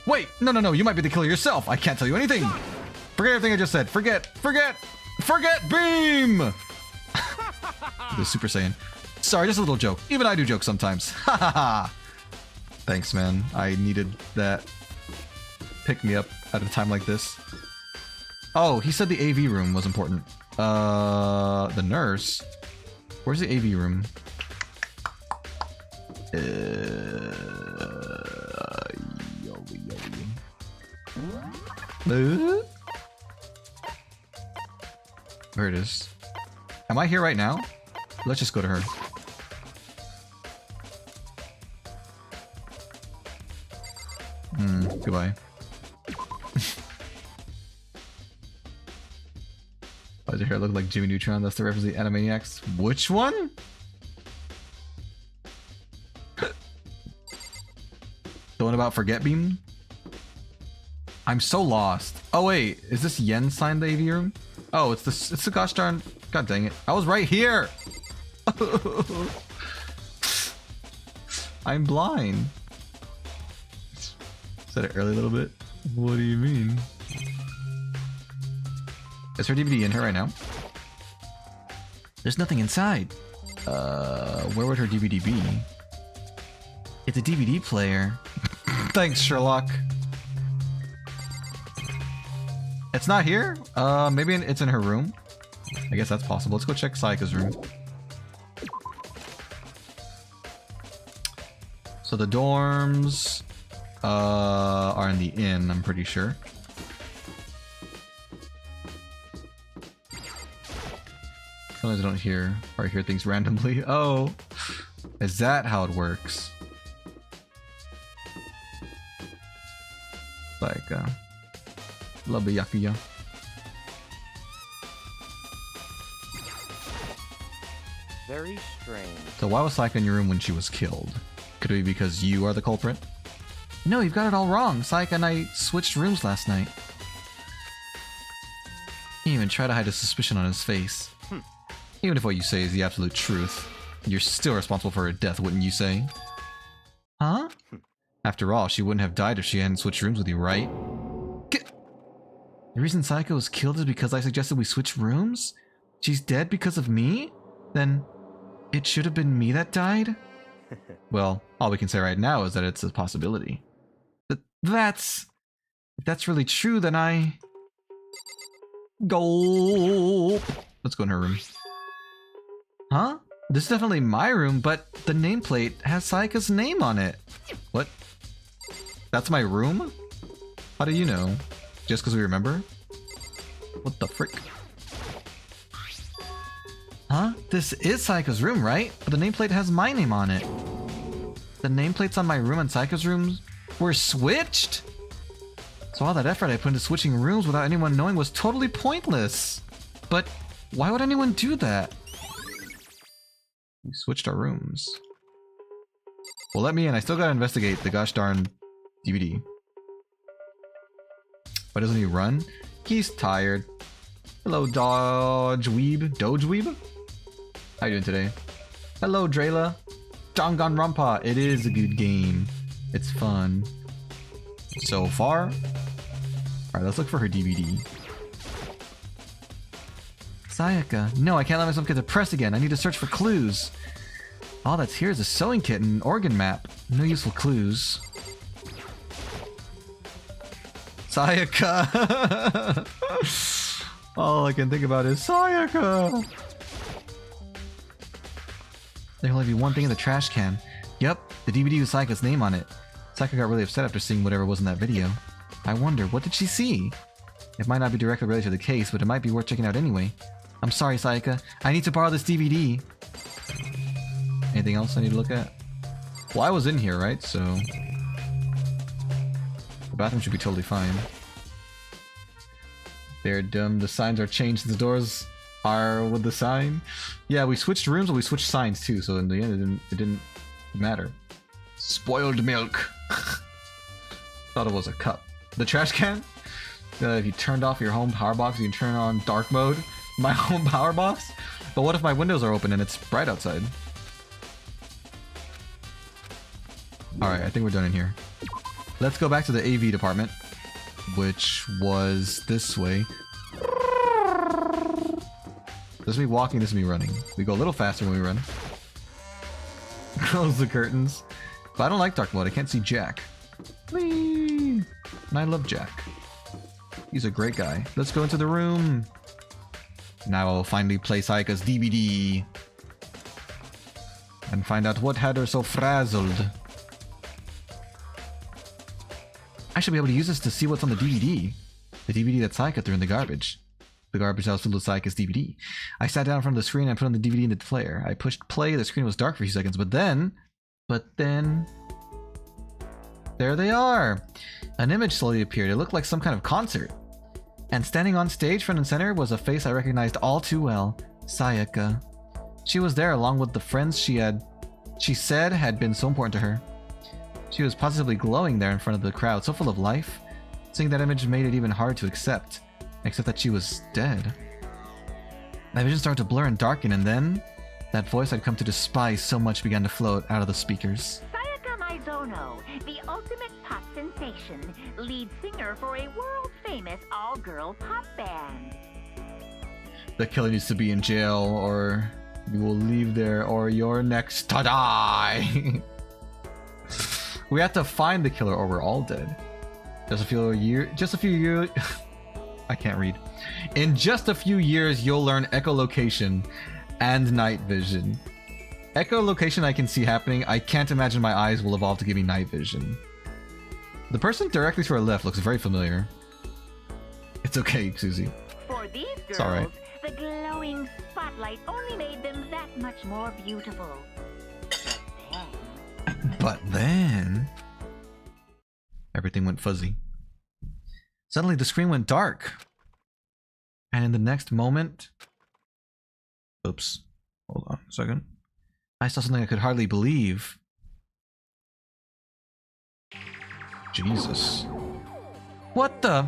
Wait! No, you might be the killer yourself. I can't tell you anything. Forget everything I just said. Forget beam! The Super Saiyan. Sorry, just a little joke. Even I do jokes sometimes. Ha ha ha! Thanks, man. I needed that pick me up at a time like this. Oh, he said the AV room was important. The nurse? Where's the AV room? There it is. Am I here right now? Let's just go to her. Goodbye. Why does your hair look like Jimmy Neutron? That's the reference to the Animaniacs. Which one? The one about Forget Beam? I'm so lost. Oh wait, is this Yen signed the AV room? Oh, it's the gosh darn... God dang it. I was right here! I'm blind. Said it early a little bit. What do you mean? Is her DVD in her right now? There's nothing inside. Where would her DVD be? It's a DVD player. Thanks, Sherlock. It's not here? Maybe it's in her room? I guess that's possible. Let's go check Sayaka's room. So the dorms are in the inn, I'm pretty sure. Sometimes I don't hear or I hear things randomly. Oh, is that how it works? Like, love the Yakuya. Very strange. So why was Sayaka in your room when she was killed? Could it be because you are the culprit? No, you've got it all wrong. Sayaka and I switched rooms last night. He didn't even try to hide a suspicion on his face. Even if what you say is the absolute truth, you're still responsible for her death, wouldn't you say? Huh? After all, she wouldn't have died if she hadn't switched rooms with you, right? The reason Sayaka was killed is because I suggested we switch rooms? She's dead because of me? Then it should have been me that died? Well, all we can say right now is that it's a possibility. But if that's really true, then I... Go. Let's go in her room. Huh? This is definitely my room, but the nameplate has Sayaka's name on it. What? That's my room? How do you know? Just because we remember? What the frick? Huh? This is Sayaka's room, right? But the nameplate has my name on it. The nameplates on my room and Sayaka's rooms were switched? So all that effort I put into switching rooms without anyone knowing was totally pointless. But why would anyone do that? We switched our rooms. Well, let me in. I still gotta investigate the gosh darn DVD. Why doesn't he run? He's tired. Hello, Doge Weeb. How you doing today? Hello, Drayla. Danganronpa. It is a good game. It's fun. So far. Alright, let's look for her DVD. Sayaka. No, I can't let myself get depressed again. I need to search for clues. All that's here is a sewing kit and an organ map. No useful clues. Sayaka! All I can think about is Sayaka! There can only be one thing in the trash can. Yup, the DVD with Sayaka's name on it. Sayaka got really upset after seeing whatever was in that video. I wonder, what did she see? It might not be directly related to the case, but it might be worth checking out anyway. I'm sorry, Sayaka. I need to borrow this DVD. Anything else I need to look at? Well, I was in here, right? So... the bathroom should be totally fine. They're dumb. The signs are changed. The doors are with the sign. Yeah, we switched rooms, but we switched signs too, so in the end it didn't matter. Spoiled milk. Thought it was a cup. The trash can? If you turned off your home power box, you can turn on dark mode. My home power box? But what if my windows are open and it's bright outside? Alright, I think we're done in here. Let's go back to the AV department, which was this way. This is me walking, this is me running. We go a little faster when we run. Close the curtains. But I don't like dark mode, I can't see Jack. Whee! And I love Jack. He's a great guy. Let's go into the room. Now I'll finally play Sayaka's DVD. And find out what had her so frazzled. I should be able to use this to see what's on the DVD. The DVD that Sayaka threw in the garbage. The garbage house filled with Sayaka's DVD. I sat down in front of the screen and put on the DVD into the player. I pushed play, the screen was dark for a few seconds, but then... there they are! An image slowly appeared. It looked like some kind of concert. And standing on stage front and center was a face I recognized all too well. Sayaka. She was there along with the friends she said had been so important to her. She was positively glowing there in front of the crowd, so full of life. Seeing that image made it even hard to accept that she was dead. My vision started to blur and darken, and then that voice I'd come to despise so much began to float out of the speakers. Sayaka Maizono, the ultimate pop sensation, lead singer for a world-famous all-girl pop band. The killer needs to be in jail, or you will leave there, or you're next to die. We have to find the killer, or we're all dead. Just a few years. I can't read. In just a few years, you'll learn echolocation and night vision. Echolocation I can see happening. I can't imagine my eyes will evolve to give me night vision. The person directly to our left looks very familiar. It's okay, Susie. For these girls, It's all right. the glowing spotlight only made them that much more beautiful. But then... everything went fuzzy. Suddenly the screen went dark. And in the next moment... oops. Hold on a second. I saw something I could hardly believe. Jesus. What the...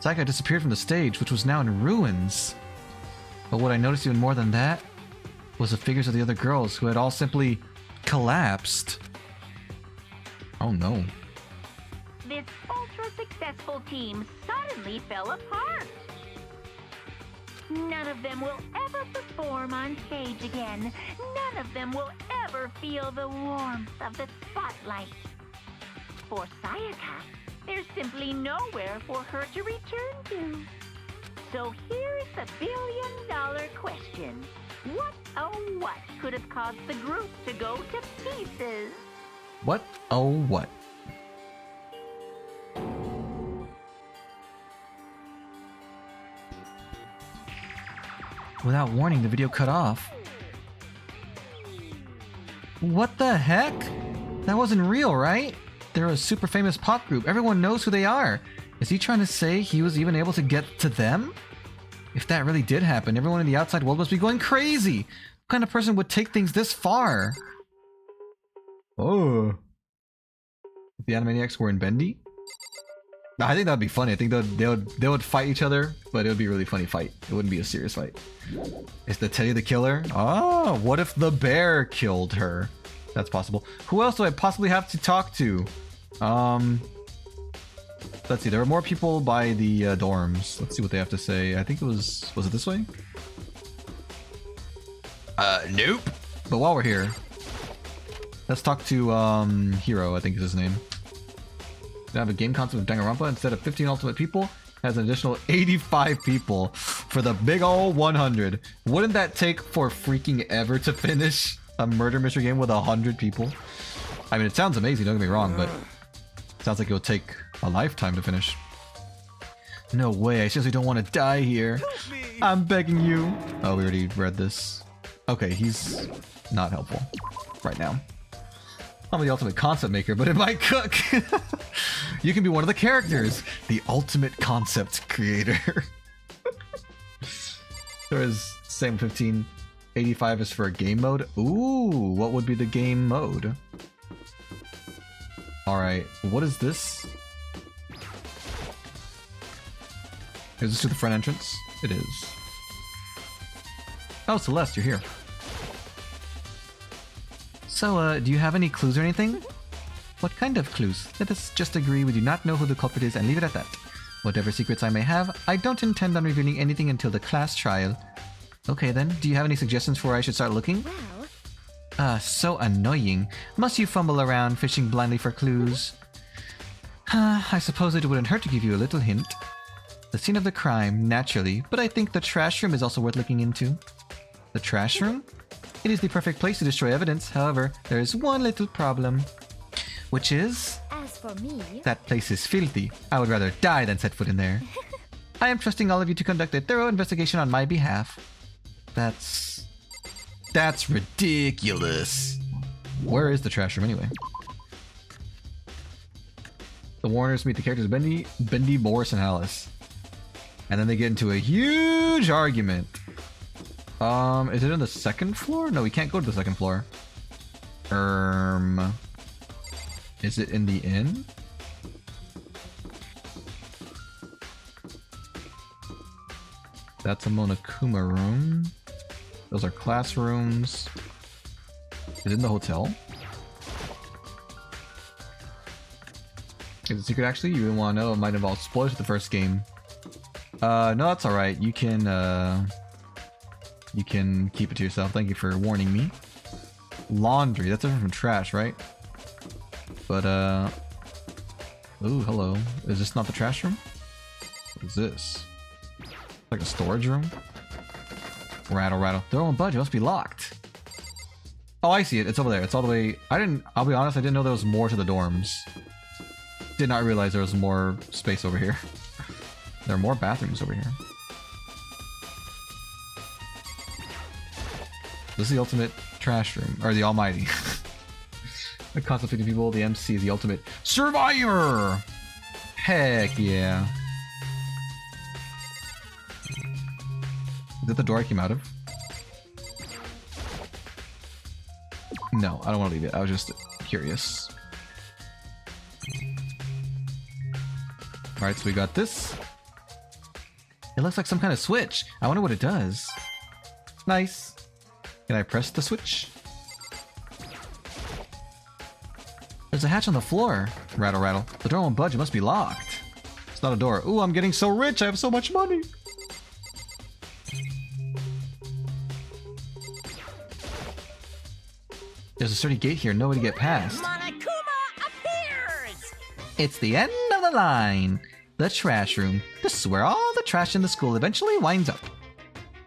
Sayaka disappeared from the stage, which was now in ruins. But what I noticed even more than that was the figures of the other girls, who had all simply collapsed. Oh no. This ultra-successful team suddenly fell apart. None of them will ever perform on stage again. None of them will ever feel the warmth of the spotlight. For Sayaka, there's simply nowhere for her to return to. So here's the billion-dollar question. What, oh what, could have caused the group to go to pieces? What? Oh, what? Without warning, the video cut off. What the heck? That wasn't real, right? They're a super famous pop group. Everyone knows who they are. Is he trying to say he was even able to get to them? If that really did happen, everyone in the outside world must be going crazy. What kind of person would take things this far? Oh. If the Animaniacs were in Bendy? I think that'd be funny. I think they would fight each other, but it would be a really funny fight. It wouldn't be a serious fight. Is the Teddy the killer? Oh, what if the bear killed her? That's possible. Who else do I possibly have to talk to? Let's see. There were more people by the dorms. Let's see what they have to say. I think it was it this way? Nope. But while we're here, let's talk to Hiro, I think is his name. We have a game concept of Danganronpa. Instead of 15 ultimate people, has an additional 85 people for the big ol' 100. Wouldn't that take for freaking ever to finish a murder mystery game with 100 people? I mean, it sounds amazing, don't get me wrong, but it sounds like it would take a lifetime to finish. No way, I seriously don't want to die here. I'm begging you. Oh, we already read this. Okay, he's not helpful right now. I'm the ultimate concept maker, but it might cook. You can be one of the characters. The ultimate concept creator. There is same 15. 85 is for a game mode. Ooh, what would be the game mode? Alright, what is this? Is this to the front entrance? It is. Oh, Celeste, you're here. So, do you have any clues or anything? What kind of clues? Let us just agree we do not know who the culprit is and leave it at that. Whatever secrets I may have, I don't intend on revealing anything until the class trial. Okay then, do you have any suggestions for where I should start looking? Well, So annoying. Must you fumble around fishing blindly for clues? I suppose it wouldn't hurt to give you a little hint. The scene of the crime, naturally, but I think the trash room is also worth looking into. The trash room? It is the perfect place to destroy evidence. However, there is one little problem. Which is? as for me, That place is filthy. I would rather die than set foot in there. I am trusting all of you to conduct a thorough investigation on my behalf. That's ridiculous. Where is the trash room anyway? The Warners meet the characters Bendy, Boris, and Alice. And then they get into a huge argument. Is it on the second floor? No, we can't go to the second floor. Is it in the inn? That's a Monokuma room. Those are classrooms. Is it in the hotel? Is it secret actually? You want to know? It might involve spoilers for the first game. No, that's alright. You can keep it to yourself. Thank you for warning me. Laundry. That's different from trash, right? But, ooh, hello. Is this not the trash room? What is this? Like a storage room? Rattle, rattle. They won't budge. It must be locked. Oh, I see it. It's over there. It's all the way... I'll be honest, I didn't know there was more to the dorms. Did not realize there was more space over here. There are more bathrooms over here. This is the ultimate trash room. Or the almighty. The concept 50 people, the MC is the ultimate survivor! Heck yeah. Is that the door I came out of? No, I don't want to leave it. I was just curious. Alright, so we got this. It looks like some kind of switch. I wonder what it does. Nice. Can I press the switch? There's a hatch on the floor. Rattle, rattle. The door won't budge. It must be locked. It's not a door. Ooh, I'm getting so rich. I have so much money. there's a sturdy gate here, no way to get past. Monokuma appears! It's the end of the line. The trash room. This is where all the trash in the school eventually winds up.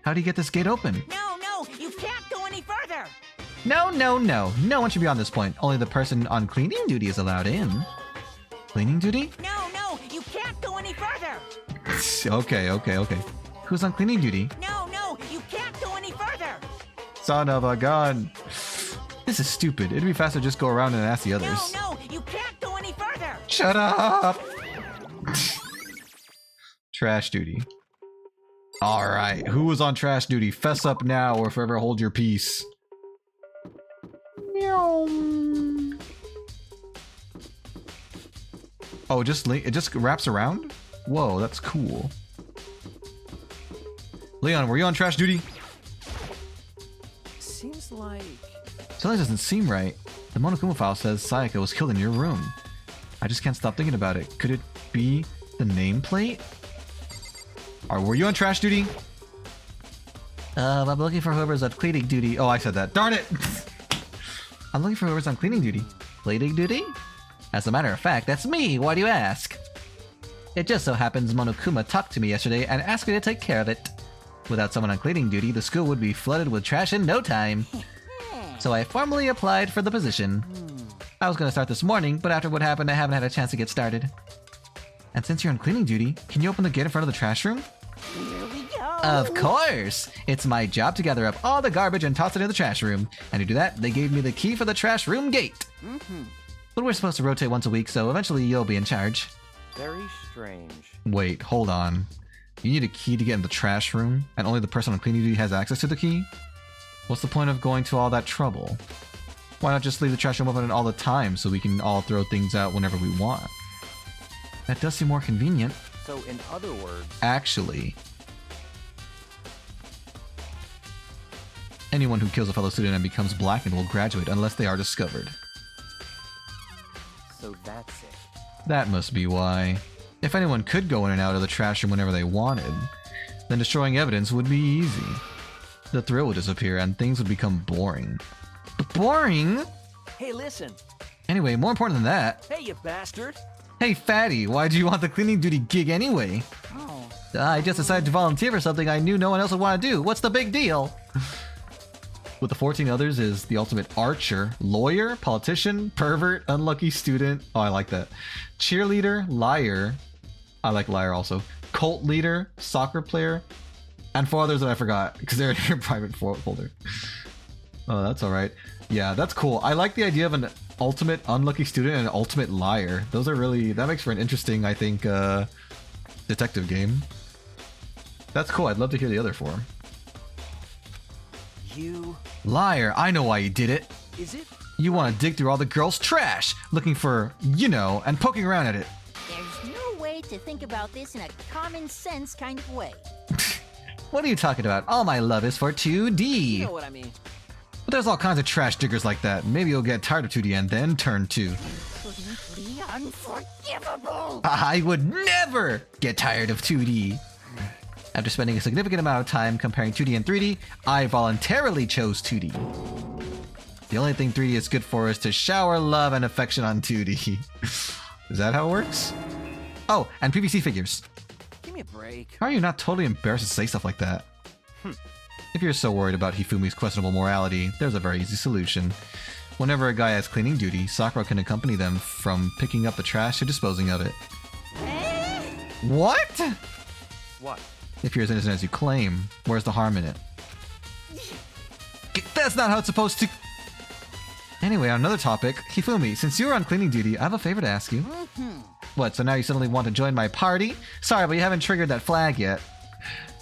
How do you get this gate open? No, you can't go any further! No. No one should be on this point. Only the person on cleaning duty is allowed in. Cleaning duty? No, you can't go any further! Okay. Who's on cleaning duty? No, you can't go any further! Son of a gun. This is stupid. It'd be faster to just go around and ask the others. No, you can't go any further! Shut up! Trash duty. Alright, who was on trash duty? Fess up now or forever hold your peace. Oh, it just wraps around? Whoa, that's cool. Leon, were you on trash duty? Seems like... Something doesn't seem right. The Monokuma file says Sayaka was killed in your room. I just can't stop thinking about it. Could it be the nameplate? Or were you on trash duty? I'm looking for whoever's on cleaning duty. Oh, I said that. Darn it! I'm looking for whoever's on cleaning duty. Cleaning duty? As a matter of fact, that's me. Why do you ask? It just so happens Monokuma talked to me yesterday and asked me to take care of it. Without someone on cleaning duty, the school would be flooded with trash in no time. So I formally applied for the position. I was going to start this morning, but after what happened, I haven't had a chance to get started. And since you're on cleaning duty, can you open the gate in front of the trash room? Here we go! Of course! It's my job to gather up all the garbage and toss it in the trash room. And to do that, they gave me the key for the trash room gate. But we're supposed to rotate once a week, so eventually you'll be in charge. Very strange. Wait, hold on. You need a key to get in the trash room, and only the person on cleaning duty has access to the key? What's the point of going to all that trouble? Why not just leave the trash room open all the time so we can all throw things out whenever we want? That does seem more convenient. So in other words... Actually, anyone who kills a fellow student and becomes blackened will graduate unless they are discovered. So that's it. That must be why. If anyone could go in and out of the trash room whenever they wanted, then destroying evidence would be easy. The thrill would disappear and things would become boring. Boring? Hey, listen. Anyway, more important than that. Hey, you bastard. Hey, fatty, why do you want the cleaning duty gig anyway? Oh. I just decided to volunteer for something I knew no one else would want to do. What's the big deal? With the 14 others is the ultimate archer, lawyer, politician, pervert, unlucky student. Oh, I like that. Cheerleader, liar. I like liar also. Cult leader, soccer player, and 4 others that I forgot because they're in your private folder. Oh, that's all right. Yeah, that's cool. I like the idea of an ultimate unlucky student and an ultimate liar. Those are really, that makes for an interesting, I think, detective game. That's cool. I'd love to hear the other 4. You... Liar, I know why you did it. Is it? You want to dig through all the girls' trash, looking for, you know, and poking around at it. There's no way to think about this in a common sense kind of way. What are you talking about? All my love is for 2D. You know what I mean. But there's all kinds of trash diggers like that. Maybe you'll get tired of 2D and then turn to. Completely unforgivable! I would never get tired of 2D. After spending a significant amount of time comparing 2D and 3D, I voluntarily chose 2D. The only thing 3D is good for is to shower love and affection on 2D. Is that how it works? Oh, and PVC figures. Give me a break. How are you not totally embarrassed to say stuff like that? If you're so worried about Hifumi's questionable morality, there's a very easy solution. Whenever a guy has cleaning duty, Sakura can accompany them from picking up the trash to disposing of it. What? What? If you're as innocent as you claim, where's the harm in it? That's not how it's supposed to... Anyway, on another topic, Hifumi, since you were on cleaning duty, I have a favor to ask you. What, so now you suddenly want to join my party? Sorry, but you haven't triggered that flag yet.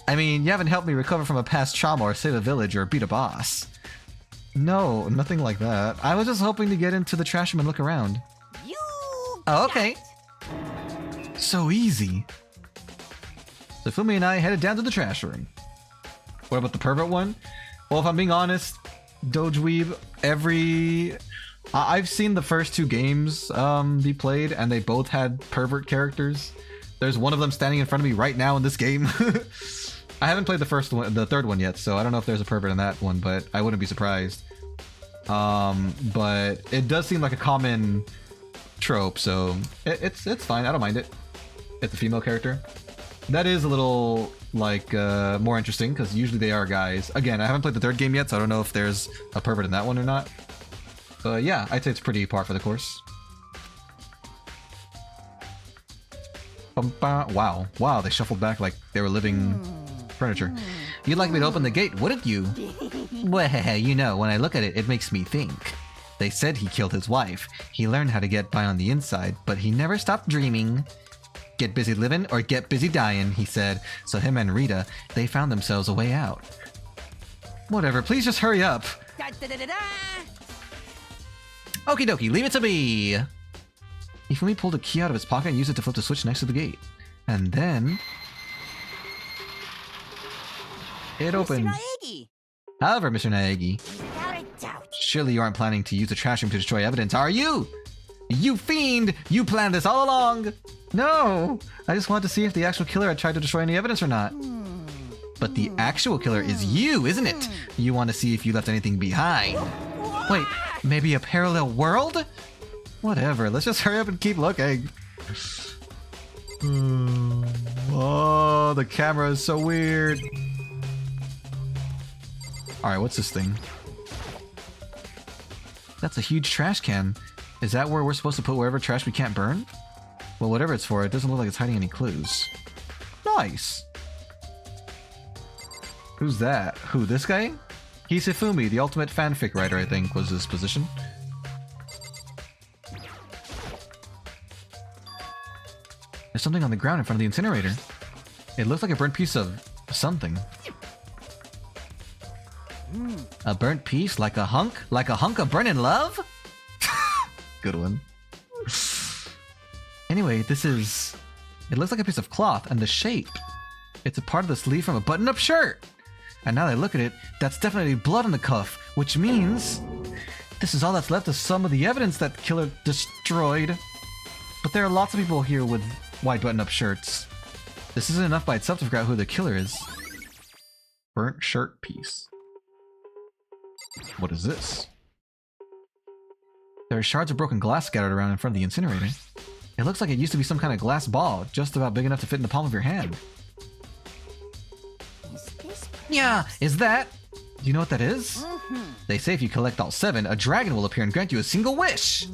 I mean, you haven't helped me recover from a past trauma or save a village or beat a boss. No, nothing like that. I was just hoping to get into the trash room and look around. You... Oh, okay. So easy. So Fumi and I headed down to the trash room. What about the pervert one? Well, if I'm being honest, Dojweeb, I've seen the first 2 games be played, and they both had pervert characters. There's one of them standing in front of me right now in this game. I haven't played the 3rd one yet, so I don't know if there's a pervert in that one, but I wouldn't be surprised. But it does seem like a common trope, so it's fine. I don't mind it. It's a female character. That is a little like more interesting because usually they are guys. Again, I haven't played the third game yet, so I don't know if there's a pervert in that one or not. But yeah, I'd say it's pretty par for the course. Wow, wow, they shuffled back like they were living furniture. You'd like me to open the gate, wouldn't you? Well, you know, when I look at it, it makes me think. They said he killed his wife. He learned how to get by on the inside, but he never stopped dreaming. Get busy living or get busy dying, he said. So him and Rita, they found themselves a way out. Whatever, please just hurry up. Da, da, da, da, da. Okie dokie, leave it to me. Ifumi pulled a key out of his pocket and used it to flip the switch next to the gate. And then... it opened. Mr. Naegi. However, Mr. Naegi, Without a doubt. surely you aren't planning to use the trash room to destroy evidence, are you? You fiend! You planned this all along! No! I just wanted to see if the actual killer had tried to destroy any evidence or not. But the actual killer is you, isn't it? You want to see if you left anything behind. Wait, maybe a parallel world? Whatever, let's just hurry up and keep looking. Oh, the camera is so weird. Alright, what's this thing? That's a huge trash can. Is that where we're supposed to put wherever trash we can't burn? Well, whatever it's for, it doesn't look like it's hiding any clues. Nice! Who's that? Who, this guy? He's Hifumi, the ultimate fanfic writer, I think, was his position. There's something on the ground in front of the incinerator. It looks like a burnt piece of something. A burnt piece? Like a hunk? Like a hunk of burning love? Good one. Anyway, this is... it looks like a piece of cloth, and the shape. It's a part of the sleeve from a button-up shirt! And now that I look at it, that's definitely blood on the cuff, which means... this is all that's left of some of the evidence that killer destroyed. But there are lots of people here with white button-up shirts. This isn't enough by itself to figure out who the killer is. Burnt shirt piece. What is this? There are shards of broken glass scattered around in front of the incinerator. It looks like it used to be some kind of glass ball, just about big enough to fit in the palm of your hand. Is this... Yeah, is that? Do you know what that is? They say if you collect all 7, a dragon will appear and grant you a single wish!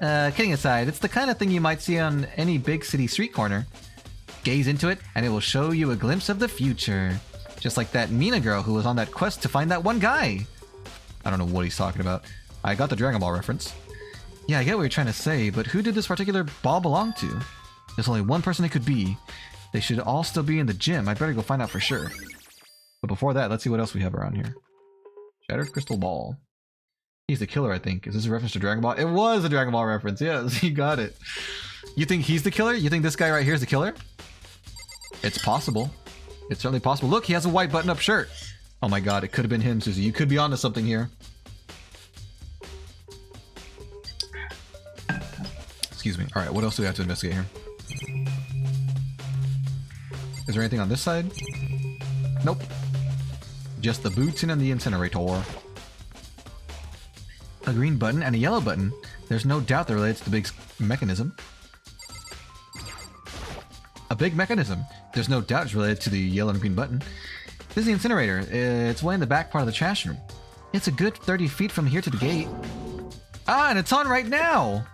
Kidding aside, it's the kind of thing you might see on any big city street corner. Gaze into it, and it will show you a glimpse of the future. Just like that Mina girl who was on that quest to find that one guy. I don't know what he's talking about. I got the Dragon Ball reference. Yeah, I get what you're trying to say, but who did this particular ball belong to? There's only one person it could be. They should all still be in the gym. I'd better go find out for sure. But before that, let's see what else we have around here. Shattered crystal ball. He's the killer, I think. Is this a reference to Dragon Ball? It was a Dragon Ball reference. Yes, you got it. You think he's the killer? You think this guy right here is the killer? It's possible. It's certainly possible. Look, he has a white button-up shirt. Oh my god, it could have been him, Susie. You could be onto something here. Excuse me. Alright, what else do we have to investigate here? Is there anything on this side? Nope. Just the boots and the incinerator. A green button and a yellow button. There's no doubt they're related to the big mechanism. A big mechanism. There's no doubt it's related to the yellow and green button. This is the incinerator. It's way in the back part of the trash room. It's a good 30 feet from here to the gate. Ah, and it's on right now!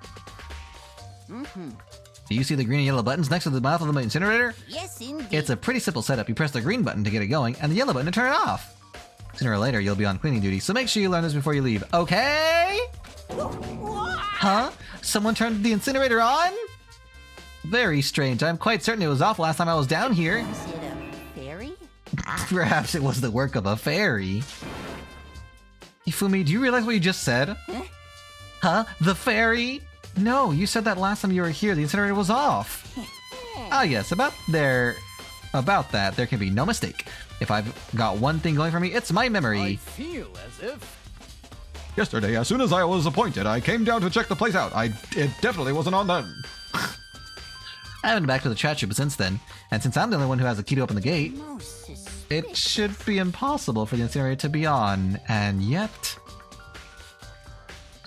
Do you see the green and yellow buttons next to the mouth of the incinerator? Yes, indeed. It's a pretty simple setup. You press the green button to get it going, and the yellow button to turn it off. Sooner or later, you'll be on cleaning duty, so make sure you learn this before you leave, okay? Huh? Someone turned the incinerator on? Very strange. I'm quite certain it was off last time I was down here. Is it a fairy? Perhaps it was the work of a fairy. Ifumi, do you realize what you just said? Huh? The fairy? No, you said that last time you were here, the incinerator was off. Ah yes, about that, there can be no mistake. If I've got one thing going for me, it's my memory. I feel as if... Yesterday, as soon as I was appointed, I came down to check the place out. It definitely wasn't on then. I haven't been back to the chat room since then, and since I'm the only one who has the key to open the gate, Most suspicious. it should be impossible for the incinerator to be on, and yet...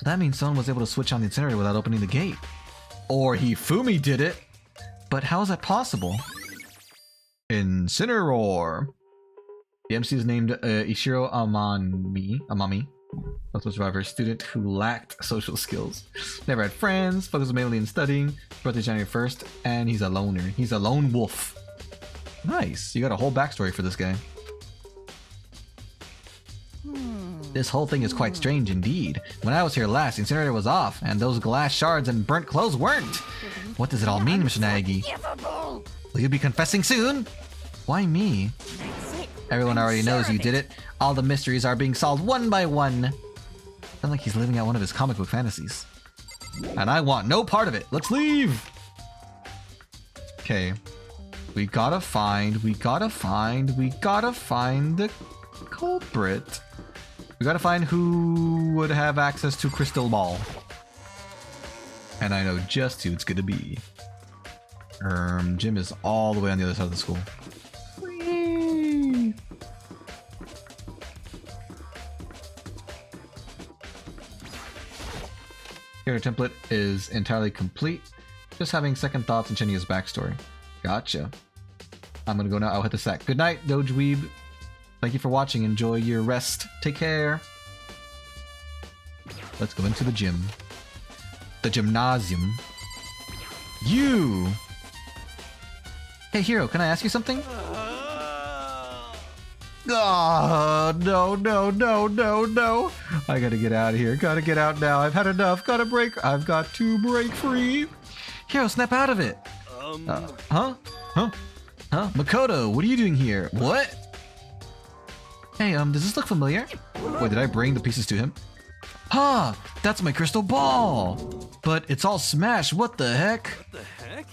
So that means someone was able to switch on the incinerator without opening the gate. Or Hifumi did it. But how is that possible? Incineroar. The MC is named Ishiro Amami. Also a survivor, student who lacked social skills. Never had friends, focused mainly in studying. Birthday January 1st, and he's a loner. He's a lone wolf. Nice. You got a whole backstory for this guy. This whole thing is quite strange indeed. When I was here last, the incinerator was off, and those glass shards and burnt clothes weren't. What does it all mean, Mr. Naegi? Will you be confessing soon? Why me? Everyone already knows you did it. All the mysteries are being solved one by one. Sounds like he's living out one of his comic book fantasies. And I want no part of it. Let's leave! Okay. We gotta find the culprit. We gotta find who would have access to Crystal Ball. And I know just who it's gonna be. Jim is all the way on the other side of the school. Whee! Character template is entirely complete. Just having second thoughts on Chenia's backstory. Gotcha. I'm gonna go now. I'll hit the sack. Good night, Dojweeb. Thank you for watching. Enjoy your rest. Take care. Let's go into the gym. The gymnasium. You! Hey, Hero, can I ask you something? Oh, no. I gotta get out of here. Gotta get out now. I've had enough. Gotta break. I've got to break free. Hero, snap out of it. Huh? Makoto, what are you doing here? What? Hey, does this look familiar? Wait, did I bring the pieces to him? Huh, that's my crystal ball. But it's all smashed. What the heck? What the heck?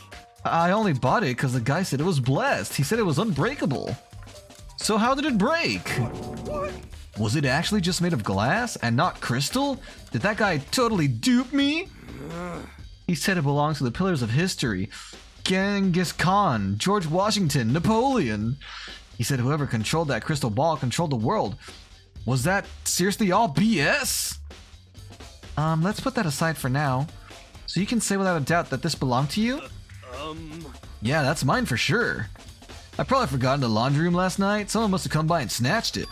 I only bought it because the guy said it was blessed. He said it was unbreakable. So how did it break? What? Was it actually just made of glass and not crystal? Did that guy totally dupe me? He said it belongs to the pillars of history. Genghis Khan, George Washington, Napoleon. He said whoever controlled that crystal ball controlled the world. Was that seriously all BS? Let's put that aside for now. So you can say without a doubt that this belonged to you? Yeah, that's mine for sure. I probably forgot in the laundry room last night. Someone must have come by and snatched it.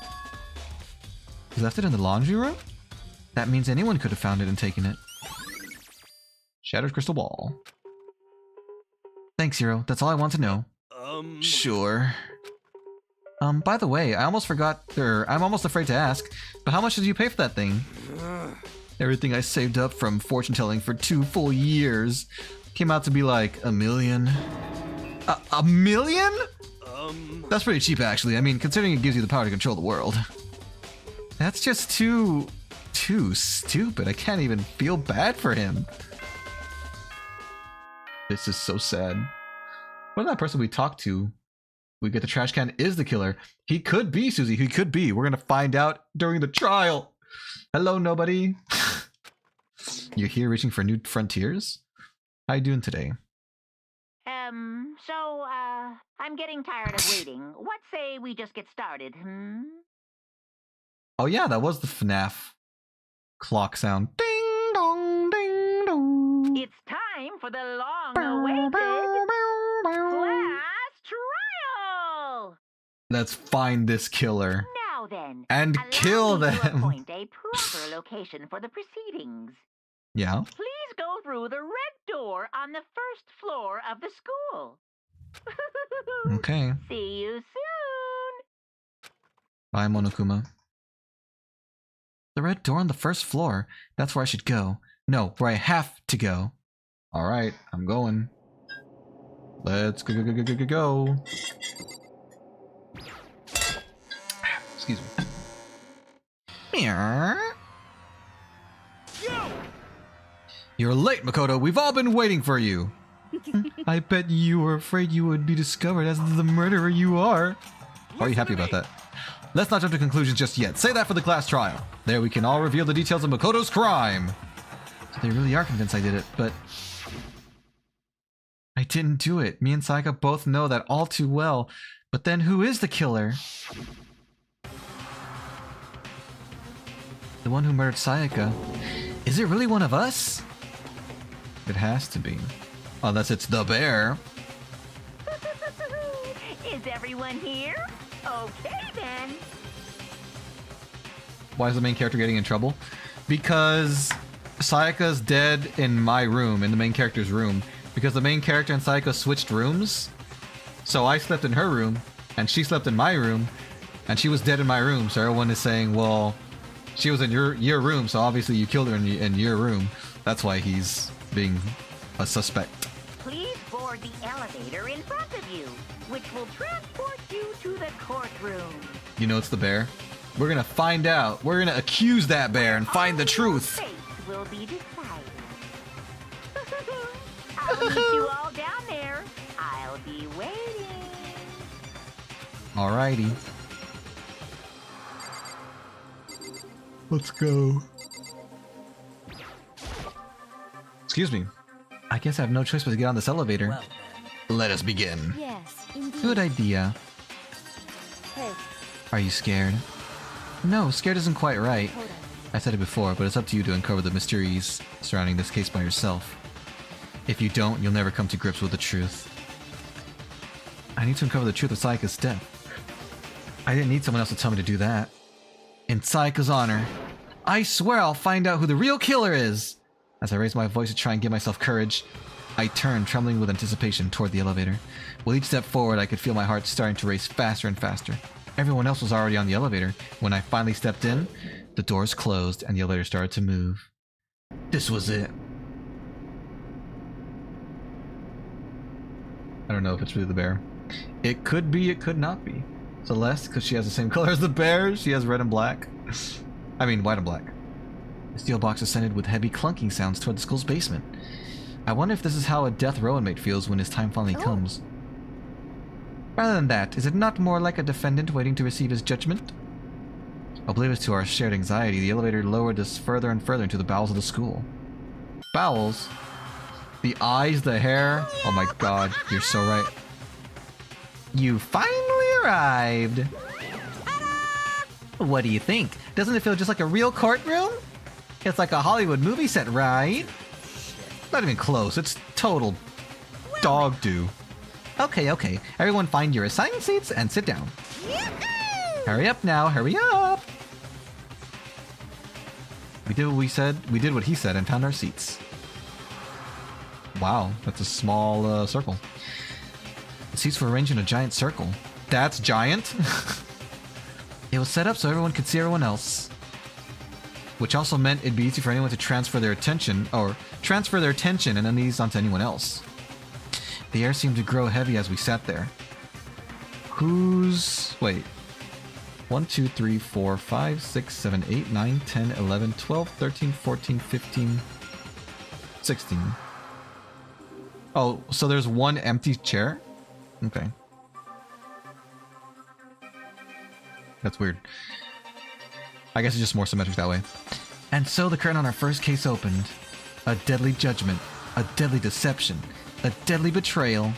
You left it in the laundry room? That means anyone could have found it and taken it. Shattered crystal ball. Thanks, Hero. That's all I want to know. Sure. By the way, I almost forgot, I'm almost afraid to ask, but how much did you pay for that thing? Everything I saved up from fortune telling for 2 full years came out to be like $1 million. A million? That's pretty cheap, actually. I mean, considering it gives you the power to control the world. That's just too stupid. I can't even feel bad for him. This is so sad. What if that person we talked to, we get the trash can, is the killer? He could be, Susie. He could be. We're gonna find out during the trial. Hello, nobody. You're here reaching for new frontiers? How you doing today? I'm getting tired of waiting. What say we just get started, Oh yeah, that was the FNAF clock sound. Ding dong, ding dong. It's time for the long-awaited class trial! Let's find this killer. Now then, And allow kill me to them. appoint a proper location for the proceedings. Yeah? Please go through the red door on the first floor of the school. Okay. See you soon. Bye, Monokuma. The red door on the first floor. That's where I should go. No, where I have to go. Alright, I'm going. Let's go. Excuse me. Meow. You're late, Makoto. We've all been waiting for you. I bet you were afraid you would be discovered as the murderer you are. Are you happy about that? Let's not jump to conclusions just yet. Say that for the class trial. There we can all reveal the details of Makoto's crime. So they really are convinced I did it, but I didn't do it. Me and Sayaka both know that all too well. But then who is the killer? The one who murdered Sayaka. Is it really one of us? It has to be. Unless it's the bear. Is everyone here? Okay then. Why is the main character getting in trouble? Because Sayaka's dead in my room, in the main character's room. Because the main character and Sayaka switched rooms. So I slept in her room, and she slept in my room, and she was dead in my room. So everyone is saying, well, she was in your room, so obviously you killed her in your room. That's why he's being a suspect. Please board the elevator in front of you, which will transport you to the courtroom. You know it's the bear? We're gonna find out. We're gonna accuse that bear and find the truth. Fate will be decided. I'll meet you all down there. I'll be waiting. Alrighty. Let's go. Excuse me. I guess I have no choice but to get on this elevator. Well, Let us begin. Yes, indeed. Good idea. Hey, Are you scared? No, scared isn't quite right. hold on. I said it before, but it's up to you to uncover the mysteries surrounding this case by yourself. If you don't, you'll never come to grips with the truth. I need to uncover the truth of Sayaka's death. I didn't need someone else to tell me to do that. In Sayaka's honor, I swear I'll find out who the real killer is! As I raise my voice to try and give myself courage, I turn, trembling with anticipation, toward the elevator. With each step forward, I could feel my heart starting to race faster and faster. Everyone else was already on the elevator. When I finally stepped in, the doors closed and the elevator started to move. This was it. I don't know if it's really the bear. It could be, it could not be. Celeste, because she has the same color as the bear, she has red and black. I mean, white and black. The steel box ascended with heavy clunking sounds toward the school's basement. I wonder if this is how a death row inmate feels when his time finally comes. Rather than that, is it not more like a defendant waiting to receive his judgment? Oblivious to our shared anxiety, the elevator lowered us further and further into the bowels of the school. Bowels? The eyes, the hair. Oh my god, you're so right. You finally arrived! What do you think? Doesn't it feel just like a real courtroom? It's like a Hollywood movie set, right? Not even close, it's total dog do. Okay, okay. Everyone find your assigned seats and sit down. Hurry up now, hurry up! We did what we said, we did what he said and found our seats. Wow, that's a small circle. The seats were arranged in a giant circle. That's giant? It was set up so everyone could see everyone else. Which also meant it'd be easy for anyone to transfer their attention and unease onto anyone else. The air seemed to grow heavy as we sat there. Wait. 1, 2, 3, 4, 5, 6, 7, 8, 9, 10, 11, 12, 13, 14, 15, 16. Oh, so there's one empty chair? Okay. That's weird. I guess it's just more symmetric that way. And so the curtain on our first case opened. A deadly judgment, a deadly deception, a deadly betrayal,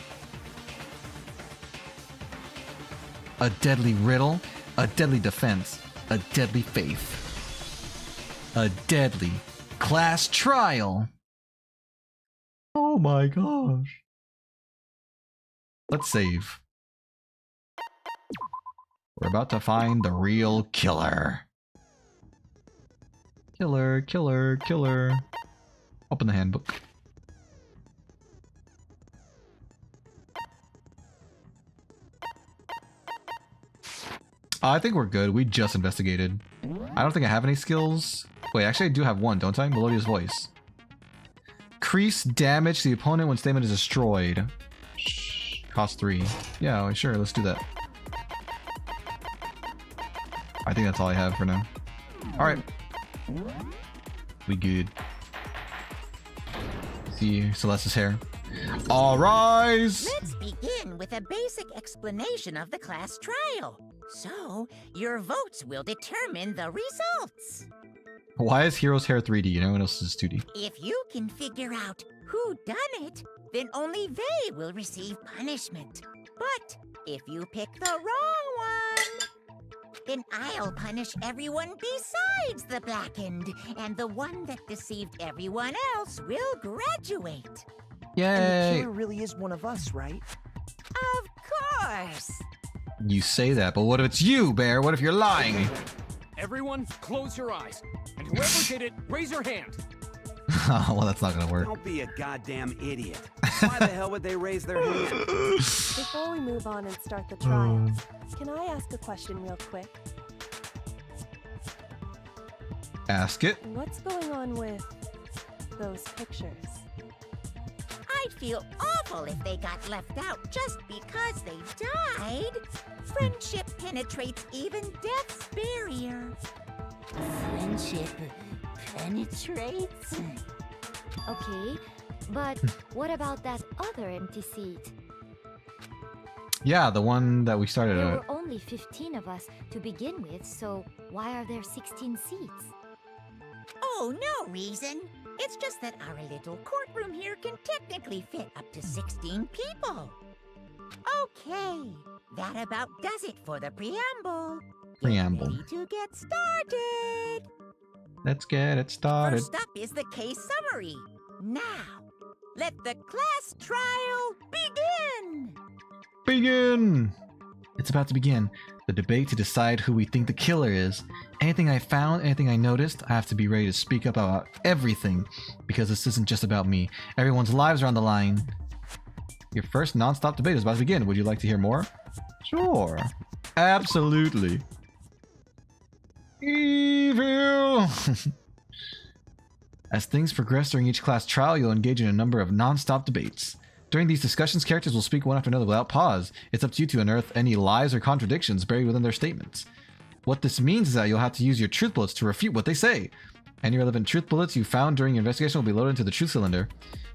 a deadly riddle, a deadly defense, a deadly faith, a deadly class trial. Oh my gosh. Let's save. We're about to find the real killer. Killer, killer, killer. Open the handbook. I think we're good. We just investigated. I don't think I have any skills. Wait, actually I do have one, don't I? Melodious voice. Increase damage to the opponent when statement is destroyed. Cost 3. Yeah, sure, let's do that. I think that's all I have for now. Alright. We good. See Celeste's hair. All rise! Let's begin with a basic explanation of the class trial. So, your votes will determine the results. Why is Hero's hair 3D and everyone else's is 2D? If you can figure out who done it, then only they will receive punishment. But if you pick the wrong one, Then I'll punish everyone besides the blackened, and the one that deceived everyone else will graduate. And the Yay! killer really is one of us, right? Of course. You say that, but what if it's you, Bear? What if you're lying? Everyone, close your eyes. And whoever did it, raise your hand. Oh, well, that's not gonna work. Don't be a goddamn idiot. Why the hell would they raise their hand? Before we move on and start the trials, can I ask a question real quick? Ask it. What's going on with those pictures? I'd feel awful if they got left out just because they died. Friendship penetrates even death's barrier. Friendship penetrates? Okay, but what about that other empty seat? Yeah, the one that we started There at. were only 15 of us to begin with, so why are there 16 seats? Oh, no reason. It's just that our little courtroom here can technically fit up to 16 people. Okay, that about does it for the preamble. Preamble. Get ready to get started. Let's get it started. First up is the case summary. Now, let the class trial begin. Begin! It's about to begin. The debate to decide who we think the killer is. Anything I found, anything I noticed, I have to be ready to speak up about everything. Because this isn't just about me. Everyone's lives are on the line. Your first non-stop debate is about to begin. Would you like to hear more? Sure. Absolutely. Evil! As things progress during each class trial, you'll engage in a number of non-stop debates. During these discussions, characters will speak one after another without pause. It's up to you to unearth any lies or contradictions buried within their statements. What this means is that you'll have to use your truth bullets to refute what they say. Any relevant truth bullets you found during your investigation will be loaded into the truth cylinder.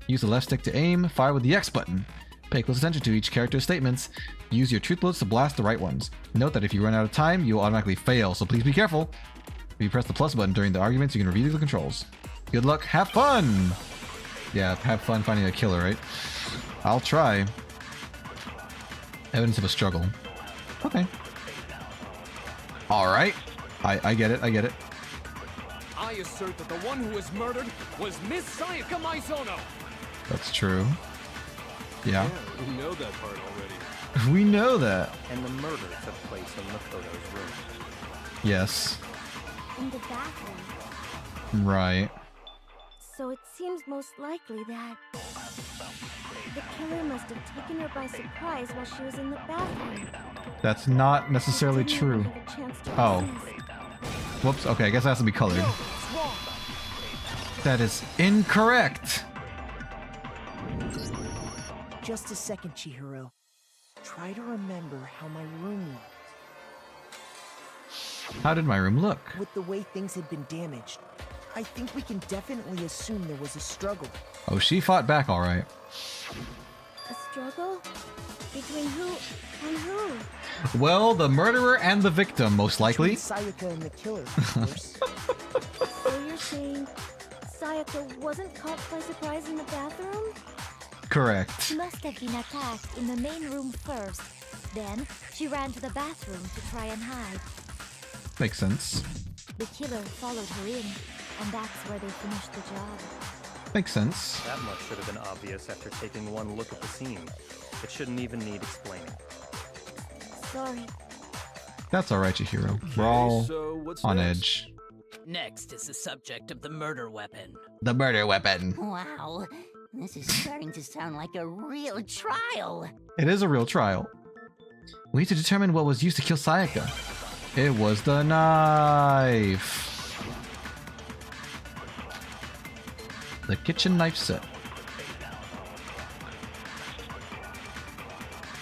Use the left stick to aim, fire with the X button. Pay close attention to each character's statements. Use your truth bullets to blast the right ones. Note that if you run out of time, you will automatically fail, so please be careful. If you press the plus button during the arguments, you can review the controls. Good luck, have fun! Yeah, have fun finding a killer, right? I'll try. Evidence of a struggle. Okay. Alright. I get it, I get it. I assert that the one who was murdered was Miss Sayaka Maizono. That's true. Yeah. We know that part already. We know that. And the murder took place in the photo's room. Yes. In the bathroom. Right. So it seems most likely that the killer must have taken her by surprise while she was in the bathroom. That's not necessarily Didn't true. even have a chance to Oh. resist. Whoops, okay, I guess it has to be colored. That is incorrect! Just a second, Chihiro. Try to remember how my room looked. How did my room look? With the way things had been damaged, I think we can definitely assume there was a struggle. Oh, she fought back alright. A struggle? Between who and who? Well, the murderer and the victim, most likely. Between Sayaka and the killer, of course. So you're saying Sayaka wasn't caught by surprise in the bathroom? Correct. She must have been attacked in the main room first. Then, she ran to the bathroom to try and hide. Makes sense. The killer followed her in, and that's where they finished the job. Makes sense. That much should have been obvious after taking one look at the scene. It shouldn't even need explaining. Sorry. That's alright, Chihiro. We're all So what's on next? edge. Next is the subject of the murder weapon. The murder weapon. Wow, this is starting to sound like a real trial. It is a real trial. We need to determine what was used to kill Sayaka. It was the knife. The kitchen knife set.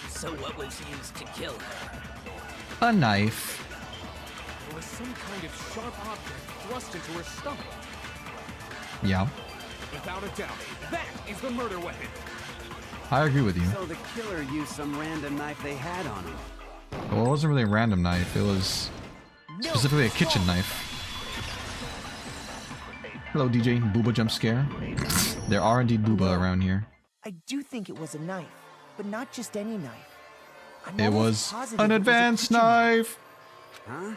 So what was used to kill her? A knife. There was some kind of sharp object thrust into her stomach. Yeah, Without a doubt, that is the murder weapon. I agree with you. So the killer used some random knife they had on him. Well, it wasn't really a random knife. It was specifically a kitchen knife. Hello, DJ. Booba jump scare. There are indeed booba around here. I do think it was a knife, but not just any knife. I'm It almost was positive an it a advanced kitchen knife. Huh?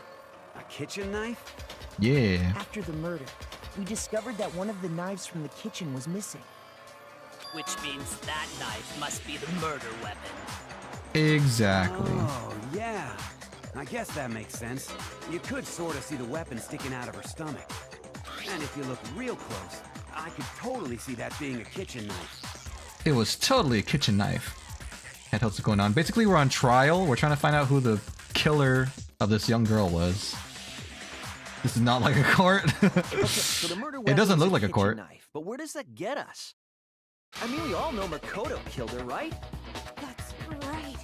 A kitchen knife? Yeah. After the murder, we discovered that one of the knives from the kitchen was missing. Which means that knife must be the murder weapon. Exactly. Oh, yeah. I guess that makes sense. You could sort of see the weapon sticking out of her stomach. And if you look real close, I could totally see that being a kitchen knife. It was totally a kitchen knife. What else is going on? Basically, we're on trial. We're trying to find out who the killer of this young girl was. This is not like a court. Okay, so the murder It doesn't weapon look is like a kitchen court. Knife, but where does that get us? I mean, we all know Makoto killed her, right? That's right.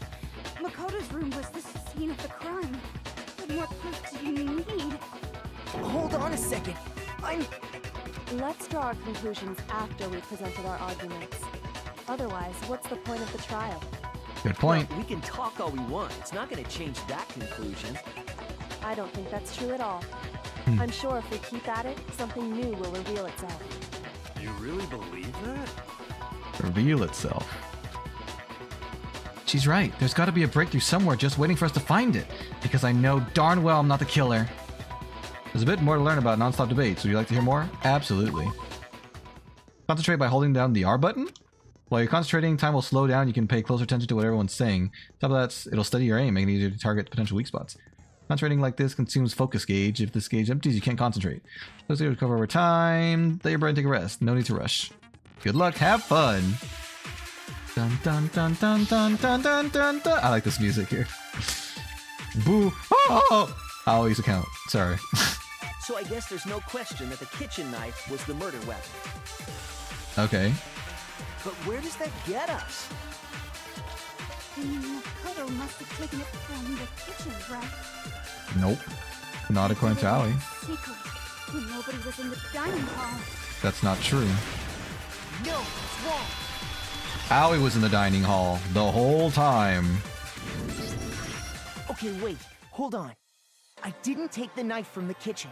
Makoto's room was the scene of the crime. What more proof do you need? Hold on a second. Let's draw our conclusions after we've presented our arguments. Otherwise, what's the point of the trial? Good point. Well, we can talk all we want. It's not going to change that conclusion. I don't think that's true at all. I'm sure if we keep at it, something new will reveal itself. You really believe that? Reveal itself. She's right. There's got to be a breakthrough somewhere just waiting for us to find it. Because I know darn well I'm not the killer. There's a bit more to learn about non-stop debates. Would you like to hear more? Absolutely. Concentrate by holding down the R button. While you're concentrating, time will slow down. You can pay closer attention to what everyone's saying. Top of that, it'll steady your aim, making it easier to target potential weak spots. Concentrating like this consumes focus gauge. If this gauge empties, you can't concentrate. Let's recover over time. Let your brain take a rest. No need to rush. Good luck. Have fun. Dun dun dun dun dun dun dun dun dun. I like this music here. Boo. Oh! I'll always account. Sorry. So I guess there's no question that the kitchen knife was the murder weapon. Okay. But where does that get us? Makoto must have taken it from the kitchen, right? Nope. Not according to Allie. Secret. When nobody was in the dining hall. That's not true. No, it's wrong. Allie was in the dining hall the whole time. Okay, wait. Hold on. I didn't take the knife from the kitchen.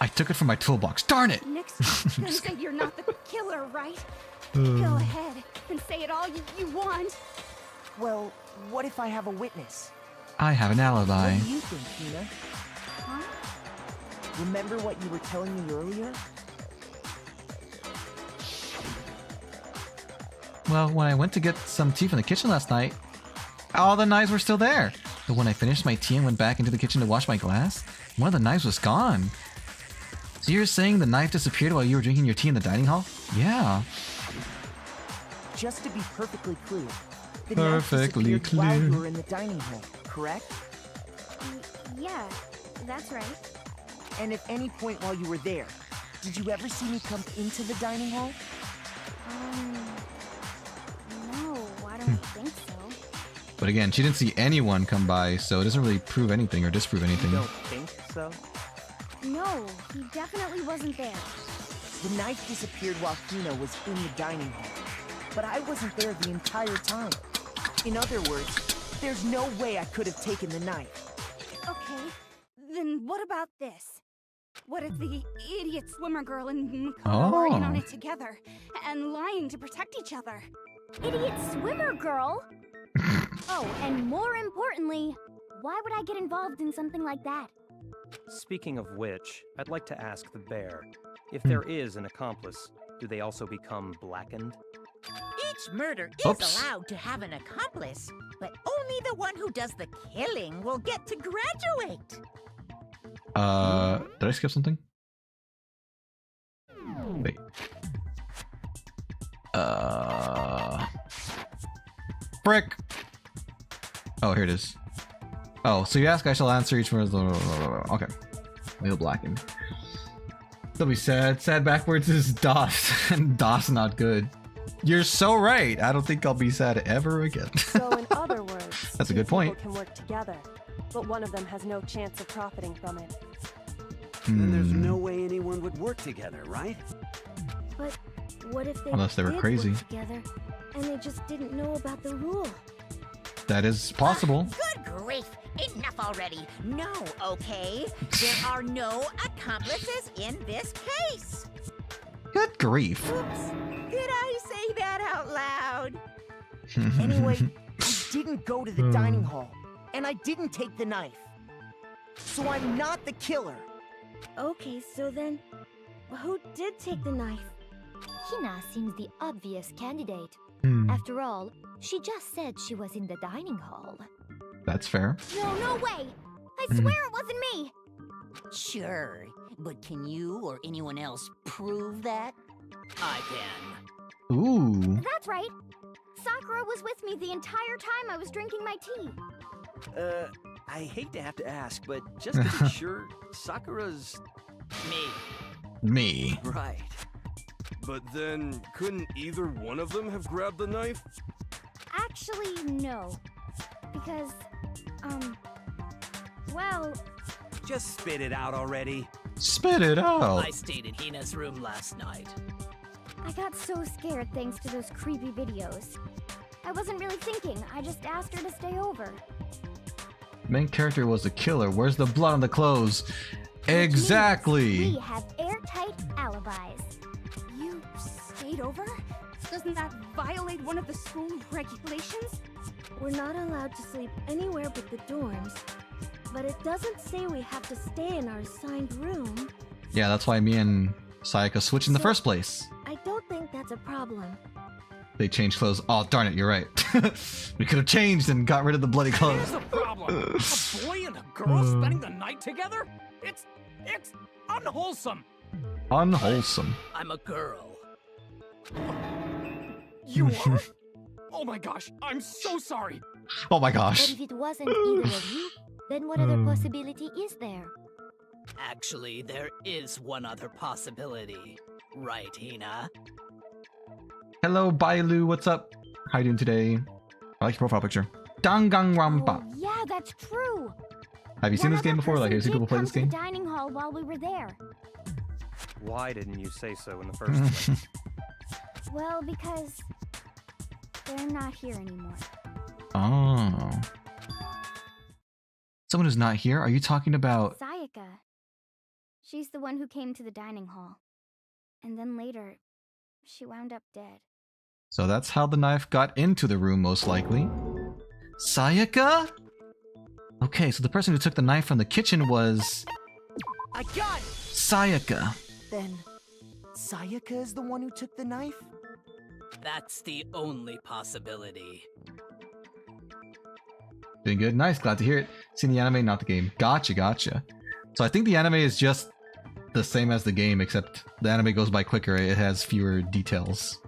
I took it from my toolbox. Darn it! Next time, then say you're not the killer, right? Go ahead and say it all you want. Well, what if I have a witness? I have an alibi. What do you think, Tina? Huh? Remember what you were telling me earlier? Well, when I went to get some tea from the kitchen last night, all the knives were still there. But when I finished my tea and went back into the kitchen to wash my glass, one of the knives was gone. So you're saying the knife disappeared while you were drinking your tea in the dining hall? Yeah. Just to be perfectly clear, the Perfectly knife disappeared while clear. you were in the dining hall, correct? Yeah, that's right. And at any point while you were there, did you ever see me come into the dining hall? No, I don't think so. But again, she didn't see anyone come by, so it doesn't really prove anything or disprove anything. You don't think so? No, he definitely wasn't there. The knife disappeared while Hina was in the dining hall, but I wasn't there the entire time. In other words, there's no way I could have taken the knife. Okay, then what about this? What if the idiot swimmer girl and Makoto were in on it together, and lying to protect each other? Idiot swimmer girl? Oh, and more importantly, why would I get involved in something like that? Speaking of which, I'd like to ask the bear, if there is an accomplice, do they also become blackened? Each murder is allowed to have an accomplice, but only the one who does the killing will get to graduate. Did I skip something? Wait. Frick! Oh, here it is. Oh, so you ask, I shall answer each one. Okay. Wheel blackened. They'll be sad. Sad backwards is DOS, and DOS not good. You're so right. I don't think I'll be sad ever again. So in other words, That's a good point. People can work together, but one of them has no chance of profiting from it. Then there's no way anyone would work together, right? But what if they Unless they were did crazy. work together and they just didn't know about the rule? That is possible. Good grief! Enough already. No, okay? There are no accomplices in this case. Good grief. Oops. Did I say that out loud? Anyway, I didn't go to the dining hall, and I didn't take the knife. so I'm not the killer. Okay, so then, who did take the knife? Hina seems the obvious candidate. After all, she just said she was in the dining hall. That's fair. No way! I swear it wasn't me! Sure, but can you or anyone else prove that? I can. Ooh. That's right! Sakura was with me the entire time I was drinking my tea. I hate to have to ask, but just to be sure, Sakura's... Me. Right. But then, couldn't either one of them have grabbed the knife? Actually, no. Because, well... Just spit it out already. Spit it out. I stayed in Hina's room last night. I got so scared thanks to those creepy videos. I wasn't really thinking, I just asked her to stay over. Main character was the killer. Where's the blood on the clothes? Exactly. We have airtight alibis. You stayed over? Doesn't that violate one of the school regulations? We're not allowed to sleep anywhere but the dorms. But it doesn't say we have to stay in our assigned room. Yeah, that's why me and Sayaka switched in the first place. I don't think that's a problem. They changed clothes. Oh, darn it, you're right. We could have changed and got rid of the bloody clothes. Here's the problem. A boy and a girl spending the night together? It's unwholesome. Unwholesome. I'm a girl. You are? Oh my gosh, I'm so sorry. Oh my gosh. But if it wasn't either of you, then what other possibility is there? Actually, there is one other possibility. Right, Hina? Hello, Bailu. What's up? How you doing today? I like your profile picture. Danganronpa. Oh, yeah, that's true. Have you seen this game before? Like, have you seen people play this game? The dining hall while we were there. Why didn't you say so in the first place? Well, because they're not here anymore. Oh. Someone who's not here? Are you talking about... Sayaka. She's the one who came to the dining hall. And then later, she wound up dead. So that's how the knife got into the room, most likely. Sayaka? Okay, so the person who took the knife from the kitchen was... I got it! Sayaka. Then, Sayaka is the one who took the knife? That's the only possibility. Doing good? Nice, glad to hear it. Seen the anime, not the game. Gotcha. So I think the anime is just the same as the game, except the anime goes by quicker. It has fewer details.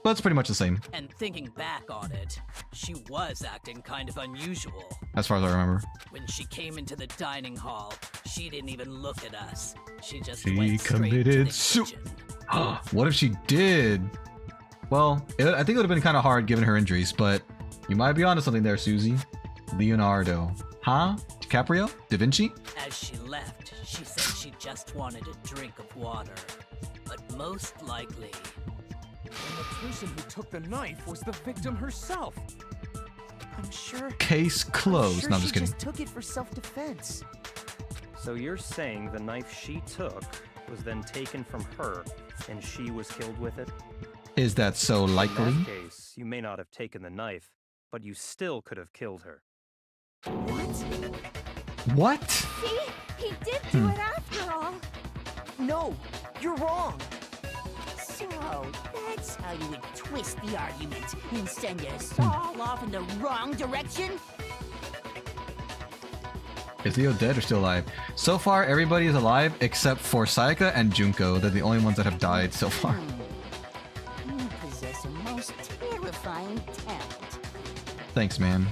But it's pretty much the same. And thinking back on it, she was acting kind of unusual. As far as I remember. When she came into the dining hall, she didn't even look at us. She just She went straight committed to the kitchen. What if she did? Well, I think it would have been kind of hard given her injuries, but you might be onto something there, Susie. Leonardo. Huh? DiCaprio? Da Vinci? As she left, she said she just wanted a drink of water. But most likely... And the person who took the knife was the victim herself. I'm sure... Case closed. Sure No, I'm just she kidding. just took it for self-defense. So you're saying the knife she took was then taken from her, and she was killed with it? Is that so likely? In that case, you may not have taken the knife, but you still could have killed her. What? See? He did do it after all. No, you're wrong. So, that's how you would twist the argument and send us all off in the wrong direction? Is Leo dead or still alive? So far, everybody is alive except for Sayaka and Junko. They're the only ones that have died so far. You possess a most terrifying talent. Thanks, man.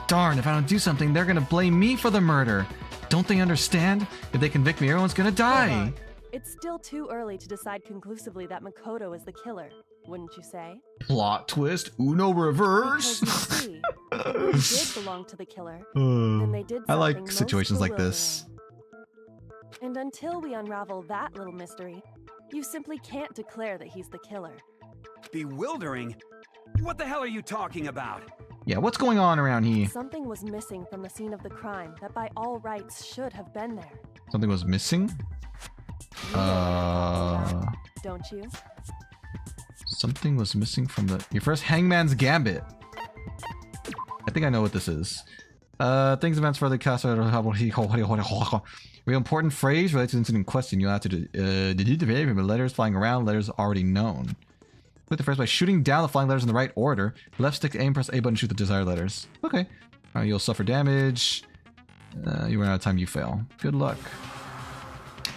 Darn, if I don't do something, they're gonna blame me for the murder. Don't they understand? If they convict me, everyone's gonna die. It's still too early to decide conclusively that Makoto is the killer, wouldn't you say? Plot twist, Uno reverse. Because you see, if it really did belong to the killer, then they did I like something most situations like this. bewildering. And until we unravel that little mystery, you simply can't declare that he's the killer. Bewildering? What the hell are you talking about? Yeah, what's going on around here? Something was missing from the scene of the crime that by all rights should have been there. Something was missing? Don't you? Something was missing from the... Your first Hangman's Gambit. I think I know what this is. Things events for the cast. Real important phrase related to the incident in question. You have to do letters flying around, letters already known. Click the phrase by shooting down the flying letters in the right order. Left stick to aim, press A button, shoot the desired letters. Okay. You'll suffer damage. You run out of time, you fail. Good luck.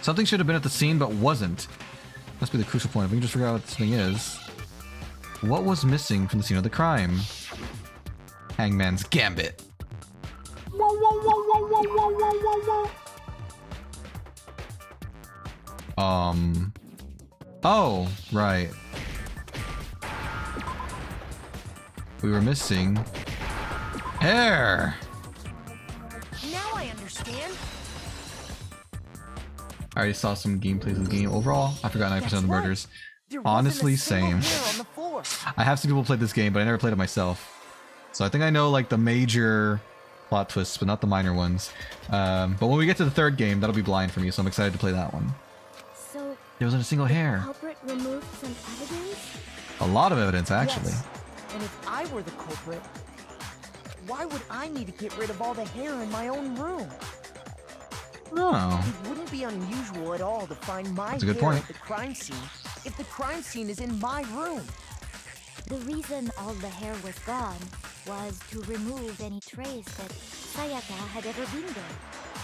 Something should have been at the scene, but wasn't. Must be the crucial point. If we can just figure out what this thing is. What was missing from the scene of the crime? Hangman's Gambit. Oh, right. We were missing hair. Now I understand. I already saw some gameplays of the game. Overall, I forgot 90% of the murders. Honestly, same. I have seen people play this game, but I never played it myself. So I think I know like the major plot twists, but not the minor ones. But when we get to the third game, that'll be blind for me, so I'm excited to play that one. So there wasn't a single hair. The culprit removed some evidence? A lot of evidence, actually. Yes. And if I were the culprit, why would I need to get rid of all the hair in my own room? No. It wouldn't be unusual at all to find my That's a good hair point. at the crime scene if the crime scene is in my room. The reason all the hair was gone was to remove any trace that Sayaka had ever been there.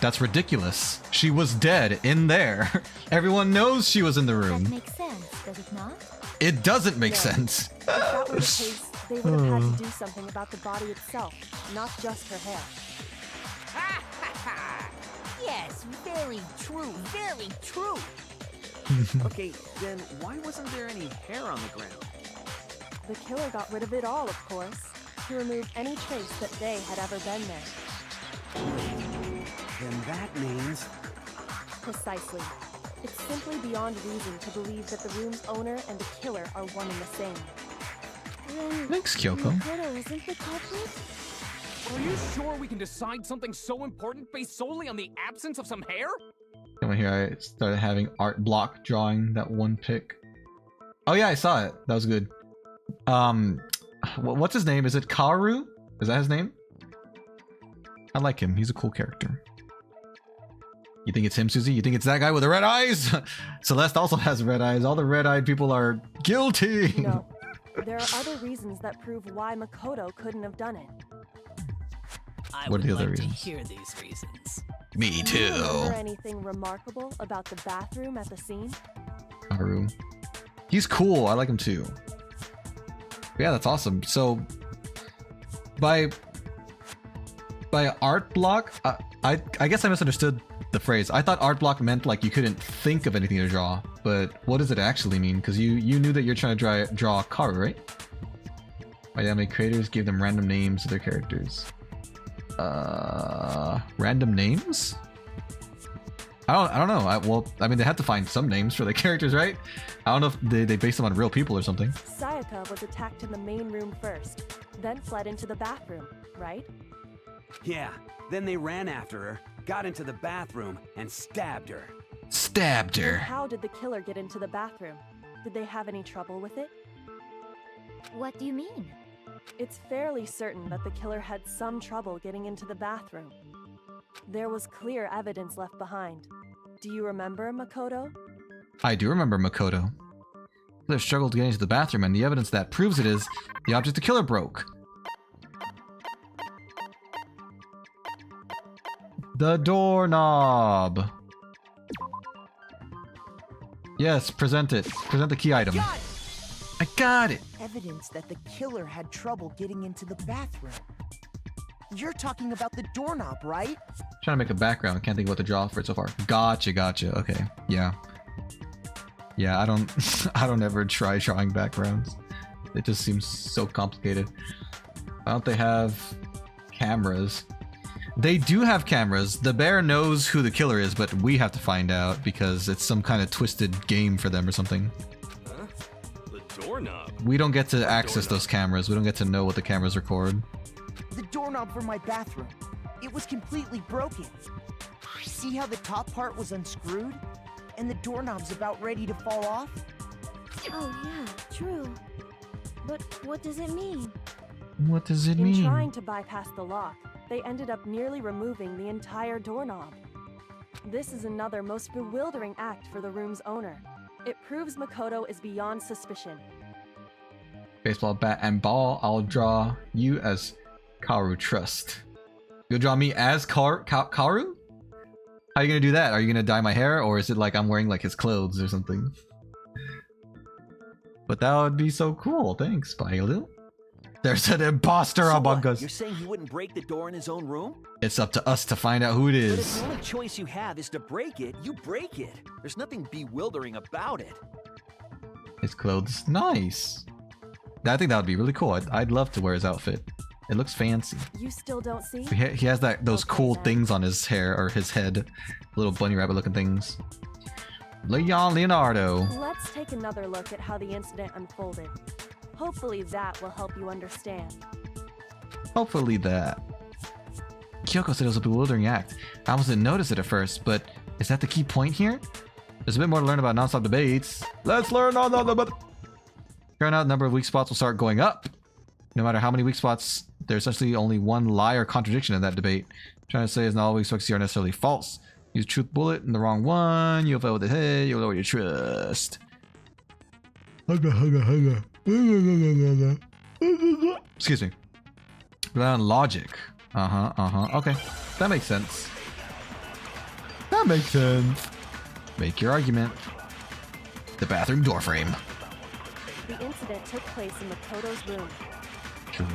That's ridiculous. She was dead in there. Everyone knows she was in the room. That makes sense, does it not? It doesn't make sense. If that were the case, they would have had to do something about the body itself, not just her hair. Yes, very true, very true. Okay, then why wasn't there any hair on the ground? The killer got rid of it all, of course, to remove any trace that they had ever been there. Then that means... Precisely. It's simply beyond reason to believe that the room's owner and the killer are one and the same. Then Thanks, Kyoko. Makoto isn't the culprit? Are you sure we can decide something so important based solely on the absence of some hair? Over here, I started having art block drawing that one pic. Oh yeah, I saw it. That was good. What's his name? Is it Kaoru? Is that his name? I like him. He's a cool character. You think it's him, Susie? You think it's that guy with the red eyes? Celeste also has red eyes. All the red-eyed people are guilty. No. There are other reasons that prove why Makoto couldn't have done it. I What are would the other like reasons? to hear these reasons. Me Do you too. remember anything remarkable about the bathroom at the scene? Kaoru. He's cool. I like him too. Yeah, that's awesome. So, by art block, I guess I misunderstood the phrase. I thought art block meant like you couldn't think of anything to draw, but what does it actually mean? Because you knew that you're trying to draw Kaoru, right? Miami creators gave them random names to their characters. Random names? I don't know. Well, I mean, they had to find some names for the characters, right? I don't know if they based them on real people or something. Sayaka was attacked in the main room first, then fled into the bathroom, right? Yeah, then they ran after her, got into the bathroom, and stabbed her. Stabbed her. How did the killer get into the bathroom? Did they have any trouble with it? What do you mean? It's fairly certain that the killer had some trouble getting into the bathroom. There was clear evidence left behind. Do you remember, Makoto? I do remember Makoto. Killer struggled to get into the bathroom, and the evidence that proves it is the object the killer broke. The doorknob. Yes, present it. Present the key item. I got it. Evidence that the killer had trouble getting into the bathroom. You're talking about the doorknob, right? Trying to make a background. Can't think what to draw for it so far. Gotcha. Okay. Yeah. Yeah, I don't ever try drawing backgrounds. It just seems so complicated. Why don't they have cameras? They do have cameras. The bear knows who the killer is, but we have to find out because it's some kind of twisted game for them or something. Huh? The doorknob? We don't get to access those cameras. We don't get to know what the cameras record. The doorknob for my bathroom. It was completely broken. See how the top part was unscrewed? And the doorknob's about ready to fall off? Oh yeah, true. But what does it mean? What does it In mean? trying to bypass the lock, they ended up nearly removing the entire doorknob. This is another most bewildering act for the room's owner. It proves Makoto is beyond suspicion. Baseball bat and ball. I'll draw you as Kaoru Trust. You'll draw me as Kaoru? How are you gonna do that? Are you gonna dye my hair, or is it like I'm wearing like his clothes or something? But that would be so cool. Thanks, Bailu. There's an imposter among us. You're saying he wouldn't break the door in his own room? It's up to us to find out who it But if is. the only choice you have is to break it, you break it. There's nothing bewildering about it. His clothes, nice. I think that would be really cool. I'd love to wear his outfit. It looks fancy. You still don't see? He has those cool things on his hair or his head, little bunny rabbit looking things. Leonardo. Let's take another look at how the incident unfolded. Hopefully that will help you understand. Hopefully that. Kyoko said it was a bewildering act. I almost didn't notice it at first, but is that the key point here? There's a bit more to learn about non-stop debates. Let's learn on the debate. Turn out, the number of weak spots will start going up. No matter how many weak spots, there's essentially only one lie or contradiction in that debate. Trying to say is not all weak spots are necessarily false. Use truth bullet in the wrong one, you'll fail with the head, you'll lower your trust. Excuse me. Rely on logic. Okay. That makes sense. That makes sense. Make your argument. The bathroom door frame. The incident took place in Makoto's room. True.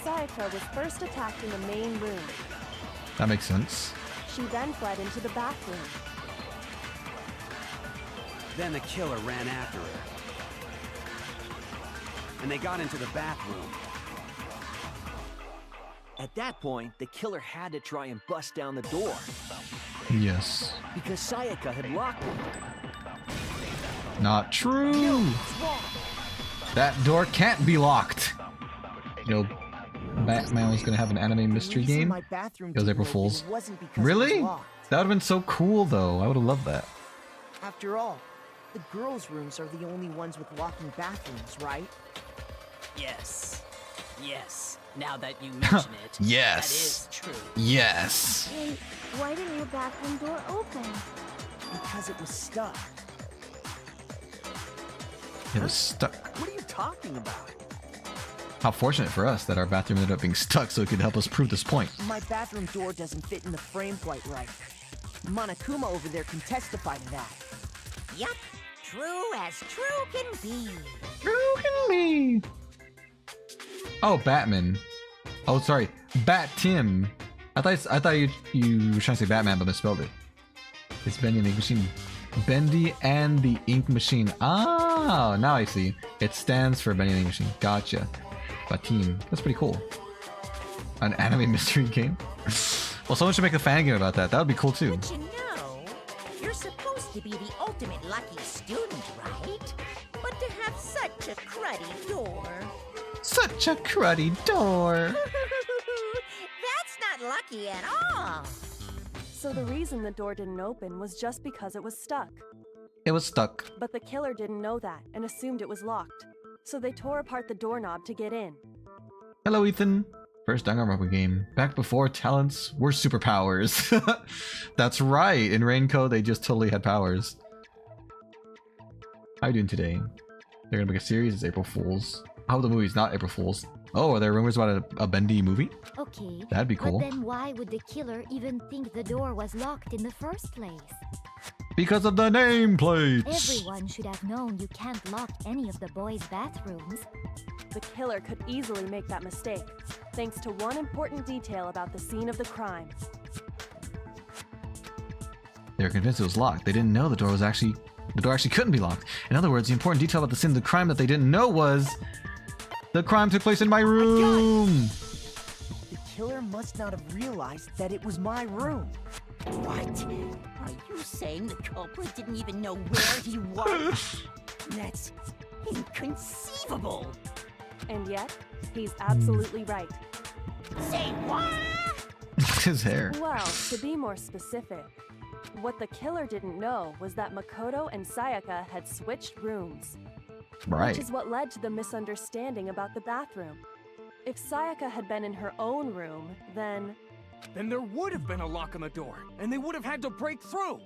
Sayaka was first attacked in the main room. That makes sense. She then fled into the bathroom. Then the killer ran after her. And they got into the bathroom. At that point, the killer had to try and bust down the door. Yes. Because Sayaka had locked it. Not true. That door can't be locked. You know, Batman was gonna have an anime mystery game. It was April Fool's. Really? That would have been so cool, though. I would have loved that. After all, the girls' rooms are the only ones with walking bathrooms, right? Yes. Yes. Now that you mention it, Yes. that is true. Yes. Then why didn't your bathroom door open? Because it was stuck. It was stuck. What are you talking about? How fortunate for us that our bathroom ended up being stuck so it could help us prove this point. My bathroom door doesn't fit in the frame quite right. Monokuma over there can testify to that. Yup, true as true can be. True can be. Oh, Batman. Oh, sorry, Bat Tim. I thought you were trying to say Batman, but misspelled it. It's Bendy and the Ink Machine. Bendy and the Ink Machine. Ah, now I see. It stands for Bendy and the Ink Machine. Gotcha. Batim. That's pretty cool. An anime mystery game. Well, someone should make a fan game about that. That would be cool too. But you know, you're supposed to be the ultimate lucky student, right? But to have such a cruddy door. Such a cruddy door. That's not lucky at all. So the reason the door didn't open was just because it was stuck. It was stuck. But the killer didn't know that and assumed it was locked. So they tore apart the doorknob to get in. Hello, Ethan. First Danganronpa game. Back before talents were superpowers. That's right. In Raincoat, they just totally had powers. How are you doing today? They're gonna make a series. It's April Fool's. I hope the movie's not April Fool's. Oh, are there rumors about a Bendy movie? Okay. That'd be cool. But then why would the killer even think the door was locked in the first place? Because of the nameplates! Everyone should have known you can't lock any of the boys' bathrooms. The killer could easily make that mistake, thanks to one important detail about the scene of the crime. They were convinced it was locked. They didn't know the door actually couldn't be locked. In other words, the important detail about the scene of the crime that they didn't know was the crime took place in my room. The killer must not have realized that it was my room. What? Are you saying the culprit didn't even know where he was? That's inconceivable. And yet, he's absolutely right. Say what? His hair. Well, to be more specific, what the killer didn't know was that Makoto and Sayaka had switched rooms. Right. Which is what led to the misunderstanding about the bathroom. If Sayaka had been in her own room, then there would have been a lock on the door, and they would have had to break through.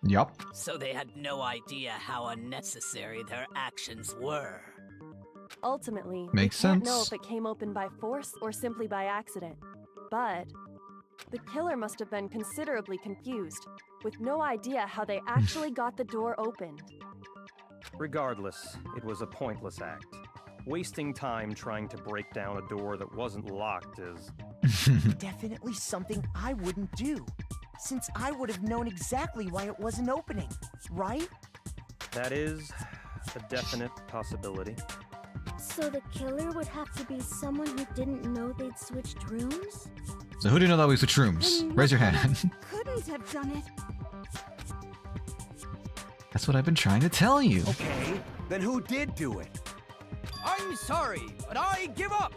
Yup. So they had no idea how unnecessary their actions were. ultimately, Makes we can't know sense. if it came open by force or simply by accident. But the killer must have been considerably confused, with no idea how they actually got the door opened. Regardless, it was a pointless act. Wasting time trying to break down a door that wasn't locked is... Definitely something I wouldn't do, since I would have known exactly why it wasn't opening, right? That is a definite possibility. So the killer would have to be someone who didn't know they'd switched rooms? So who didn't know that we switched rooms? Then Raise your what hand. Couldn't have done it. That's what I've been trying to tell you. Okay, then who did do it? I'm sorry, but I give up.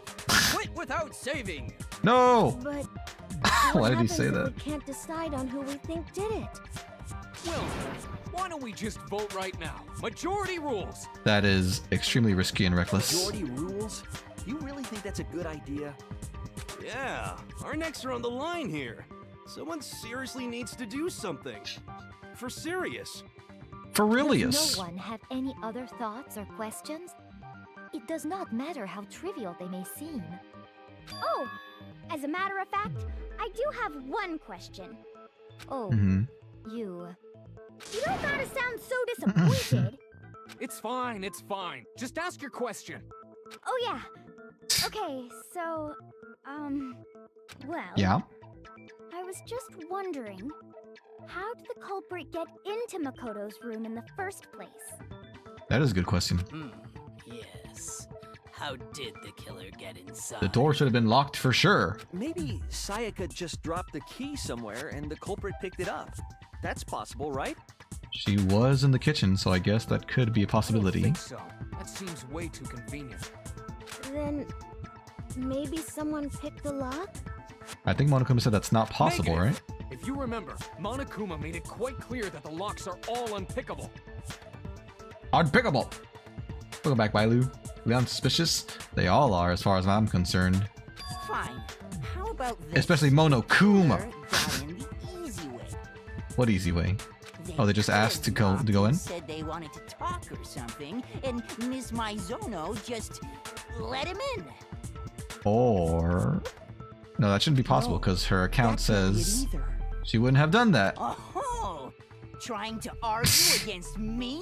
Quit without saving. No! But Why did he happens say if that? we can't decide on who we think did it? Well, why don't we just vote right now? Majority rules. That is extremely risky and reckless. Majority rules? You really think that's a good idea? Yeah, our necks are on the line here. Someone seriously needs to do something. For serious. For realius. Does no one have any other thoughts or questions? It does not matter how trivial they may seem. Oh, as a matter of fact, I do have one question. Oh, You don't gotta sound so disappointed. It's fine, it's fine. Just ask your question. Oh yeah. Okay, so, well... Yeah? I was just wondering, how did the culprit get into Makoto's room in the first place? That is a good question. Yes. How did the killer get inside? The door should have been locked for sure. Maybe Sayaka just dropped the key somewhere and the culprit picked it up. That's possible, right? She was in the kitchen, so I guess that could be a I possibility. don't think so. That seems way too convenient. Then maybe someone picked the lock? I think Monokuma said that's not possible, Negative. right? If you remember, Monokuma made it quite clear that the locks are all unpickable. Unpickable! Welcome back, Bailu. We aren't suspicious? They all are, as far as I'm concerned. Fine. How about this? Especially Monokuma. Got in the easy way. What easy way? Oh, they just asked to go in? Said they wanted to talk or something, and Miss Maizono just let him in. Or... No, that shouldn't be possible, because her account That can't be it says either. she wouldn't have done that. Oh, trying to argue against me?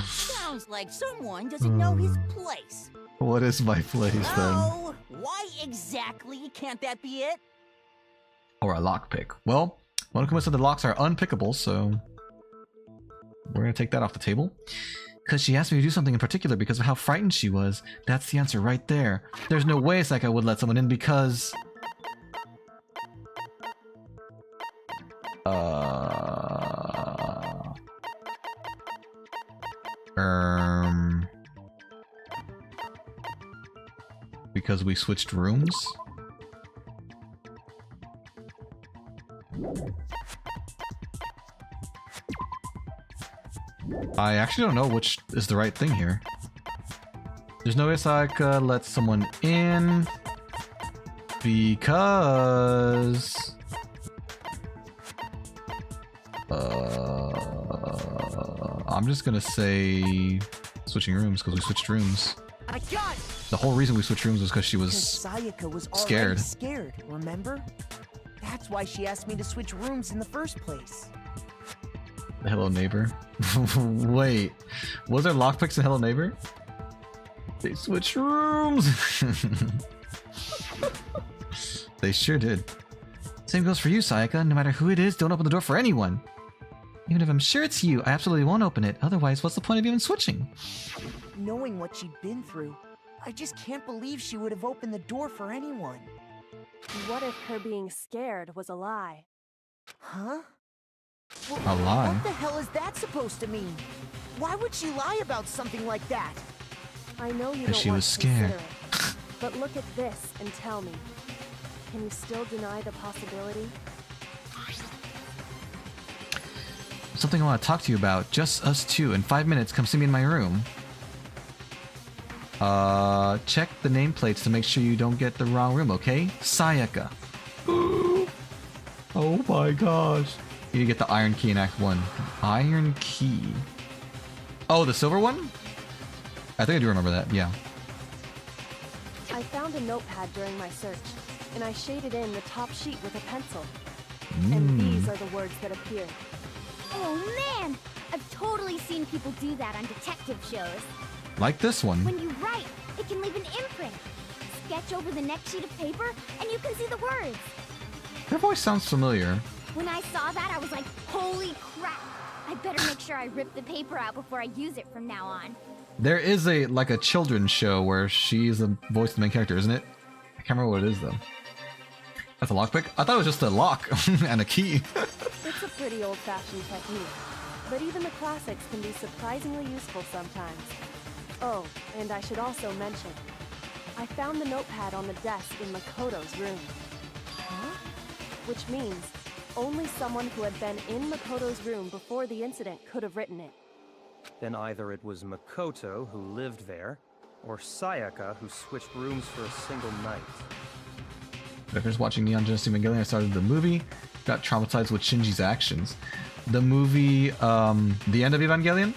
Sounds like someone doesn't know his place. What is my place, then? Oh, why exactly can't that be it? Or a lockpick. Well, Monokuma said the locks are unpickable, so... we're gonna take that off the table. Because she asked me to do something in particular because of how frightened she was. That's the answer right there. There's no way Sayaka would let someone in because... Because we switched rooms? I actually don't know which is the right thing here. There's no way Sayaka lets someone in because... I'm just gonna say switching rooms because we switched rooms. I got it! The whole reason we switched rooms was because she was Sayaka was already scared. scared, remember? That's why she asked me to switch rooms in the first place. The Hello Neighbor. Wait, was there lockpicks in Hello Neighbor? They switched rooms! They sure did. Same goes for you, Sayaka. No matter who it is, don't open the door for anyone. Even if I'm sure it's you, I absolutely won't open it. Otherwise, what's the point of even switching? Knowing what she'd been through, I just can't believe she would have opened the door for anyone. What if her being scared was a lie? Huh? A lie? What the hell is that supposed to mean? Why would she lie about something like that? I know you And don't she want was to consider scared. it, but look at this and tell me. Can you still deny the possibility? Something I want to talk to you about. Just us two. In 5 minutes, come see me in my room. Check the nameplates to make sure you don't get the wrong room, okay? Sayaka. Oh my gosh. You need to get the iron key in Act 1. Iron key. Oh, the silver one? I think I do remember that, yeah. I found a notepad during my search, and I shaded in the top sheet with a pencil. Mm. And these are the words that appeared. Oh man! I've totally seen people do that on detective shows. Like this one. When you write, it can leave an imprint. Sketch over the next sheet of paper, and you can see the words. Her voice sounds familiar. When I saw that, I was like, holy crap! I better make sure I rip the paper out before I use it from now on. There is a children's show where she's the voice of the main character, isn't it? I can't remember what it is though. That's a lockpick? I thought it was just a lock and a key. It's a pretty old-fashioned technique, but even the classics can be surprisingly useful sometimes. Oh, and I should also mention, I found the notepad on the desk in Makoto's room. Huh? Which means only someone who had been in Makoto's room before the incident could have written it. Then either it was Makoto who lived there, or Sayaka who switched rooms for a single night. If you're watching Neon Genesis Evangelion, I started the movie, got traumatized with Shinji's actions. The movie, the end of Evangelion?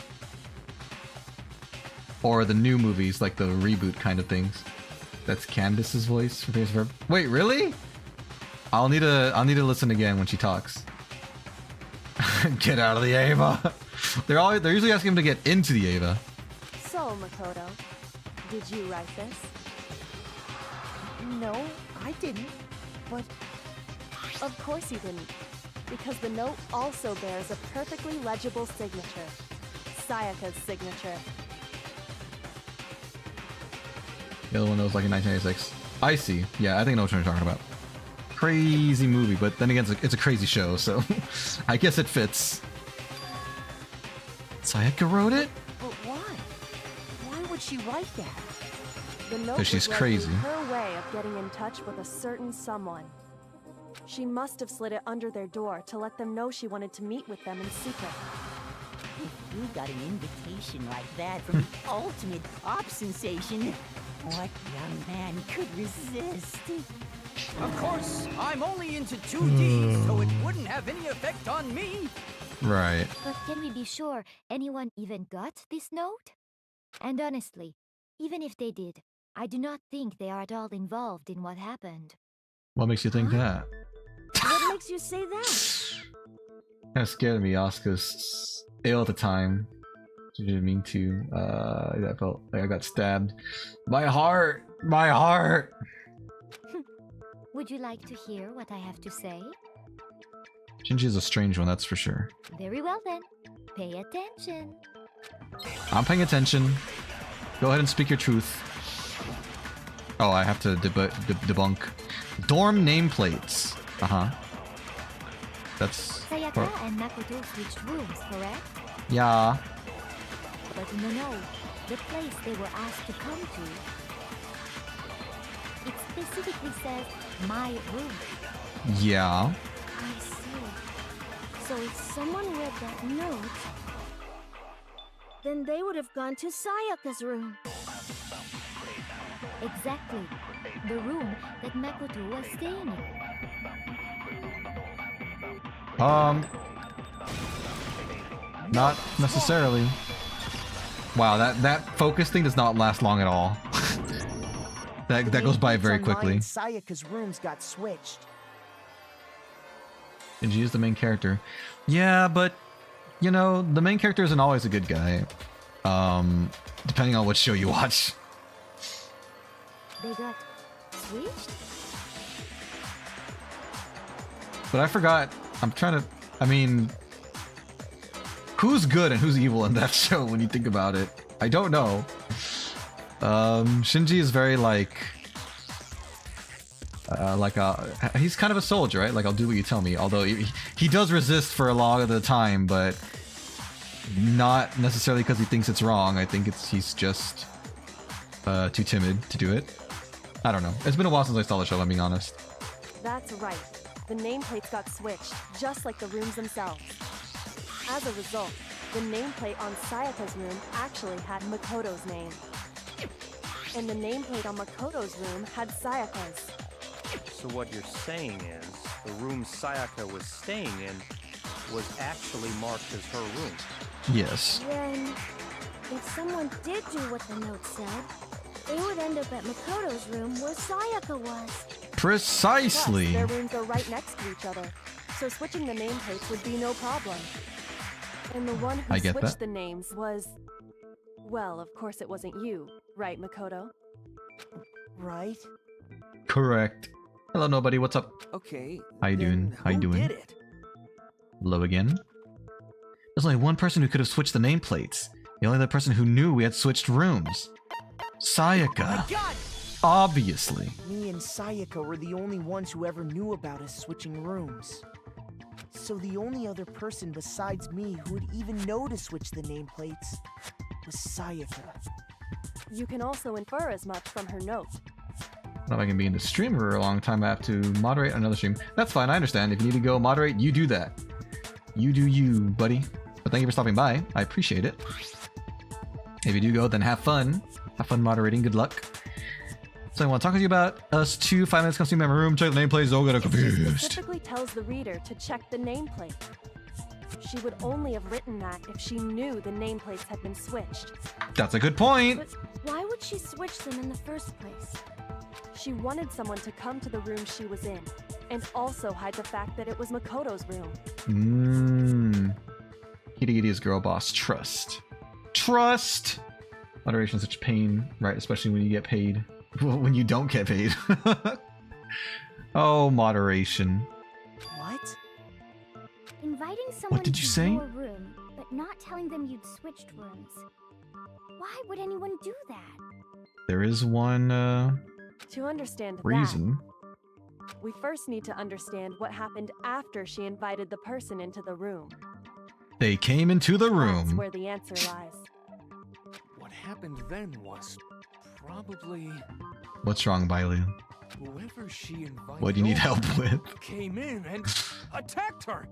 Or the new movies, like the reboot kind of things. That's Candace's voice for Face Verb. Wait, really? I'll need to listen again when she talks. Get out of the Ava. They're usually asking him to get into the Ava. So, Makoto, did you write this? No, I didn't. But of course you didn't, because the note also bears a perfectly legible signature. Sayaka's signature. The other one that was like in 1996. I see. Yeah, I think I know what you're talking about. Crazy movie, but then again, it's a crazy show, so I guess it fits. Sayaka wrote it? But why? Why would she write that? The note Because she's was crazy. likely her way of getting in touch with a certain someone. She must have slid it under their door to let them know she wanted to meet with them in secret. If you got an invitation like that from the ultimate pop sensation, what young man could resist? Of course, I'm only into 2D, so it wouldn't have any effect on me. Right. But can we be sure anyone even got this note? And honestly, even if they did, I do not think they are at all involved in what happened. What makes you think that? What makes you say that? Kind of scared me. Asuka's ill at the time. She didn't mean to. I felt like I got stabbed. My heart! My heart! Would you like to hear what I have to say? Shinji is a strange one, that's for sure. Very well then. Pay attention. I'm paying attention. Go ahead and speak your truth. Oh, I have to debunk. Dorm nameplates. Uh-huh. That's... Sayaka and Makoto switched rooms, correct? Yeah. But no, the place they were asked to come to, it specifically says, my room. Yeah. I see. So if someone read that note, then they would have gone to Sayaka's room. Exactly. The room that Makoto was staying in. Not necessarily. Wow, that focus thing does not last long at all. that goes by very quickly. Sayaka's rooms got switched. Shinji is the main character. Yeah, but you know, the main character isn't always a good guy. Depending on what show you watch. They got switched? But I forgot. I'm trying to... I mean... Who's good and who's evil in that show when you think about it? I don't know. Shinji is very like he's kind of a soldier, right? Like, I'll do what you tell me. Although he does resist for a lot of the time, but not necessarily because he thinks it's wrong. I think he's just too timid to do it. I don't know. It's been a while since I saw the show, if I'm being honest. That's right. The nameplates got switched, just like the rooms themselves. As a result, the nameplate on Sayaka's room actually had Makoto's name. And the nameplate on Makoto's room had Sayaka's. So what you're saying is, the room Sayaka was staying in was actually marked as her room. Yes. Then, if someone did do what the note said, they would end up at Makoto's room where Sayaka was. Precisely. Plus, their rooms are right next to each other, so switching the nameplates would be no problem. And the one who switched the names was... Well, of course it wasn't you, right, Makoto? Right? Correct. Hello, nobody. What's up? Okay. How you doing? How you doing? Did it? Hello again. There's only one person who could have switched the nameplates. The only other person who knew we had switched rooms. Sayaka. Oh my God! Obviously. Me and Sayaka were the only ones who ever knew about us switching rooms. So the only other person besides me who would even know to switch the nameplates was Sayaka. You can also infer as much from her note. I don't know if I can be in the stream for a long time. I have to moderate another stream. That's fine, I understand. If you need to go moderate, you do that. You do you, buddy. But thank you for stopping by. I appreciate it. If you do go, then have fun. Have fun moderating. Good luck. So I want to talk to you about us 2 5 minutes. Come see me in my room. Check the nameplates. Don't get confused. It specifically tells the reader to check the nameplate. She would only have written that if she knew the nameplates had been switched. That's a good point. But why would she switch them in the first place? She wanted someone to come to the room she was in, and also hide the fact that it was Makoto's room. Kitty is girl boss. Trust. Trust! Moderation is such pain, right? Especially when you get paid. When you don't get paid. Oh, moderation. What? Inviting someone did you to say? your room, but not telling them you'd switched rooms. Why would anyone do that? There is one, To understand reason. that, we first need to understand what happened after she invited the person into the room. They came into the That's room. where the answer lies. What happened then was probably What's wrong, Bailu? whoever she invited What do you need over help with? came in and attacked her.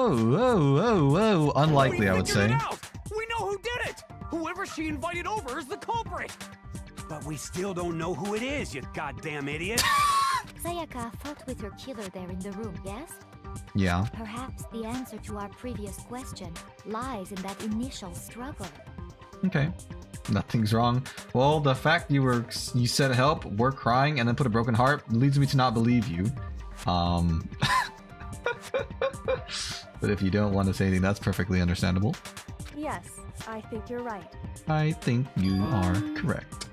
Oh, unlikely, I would figured say. it out! We know who did it! Whoever she invited over is the culprit! But we still don't know who it is, you goddamn idiot! Sayaka fought with her killer there in the room, yes? Yeah. Perhaps the answer to our previous question lies in that initial struggle. Okay. Nothing's wrong. Well, the fact you said help, were crying, and then put a broken heart leads me to not believe you. But if you don't want to say anything, that's perfectly understandable. Yes, I think you're right. I think you are correct.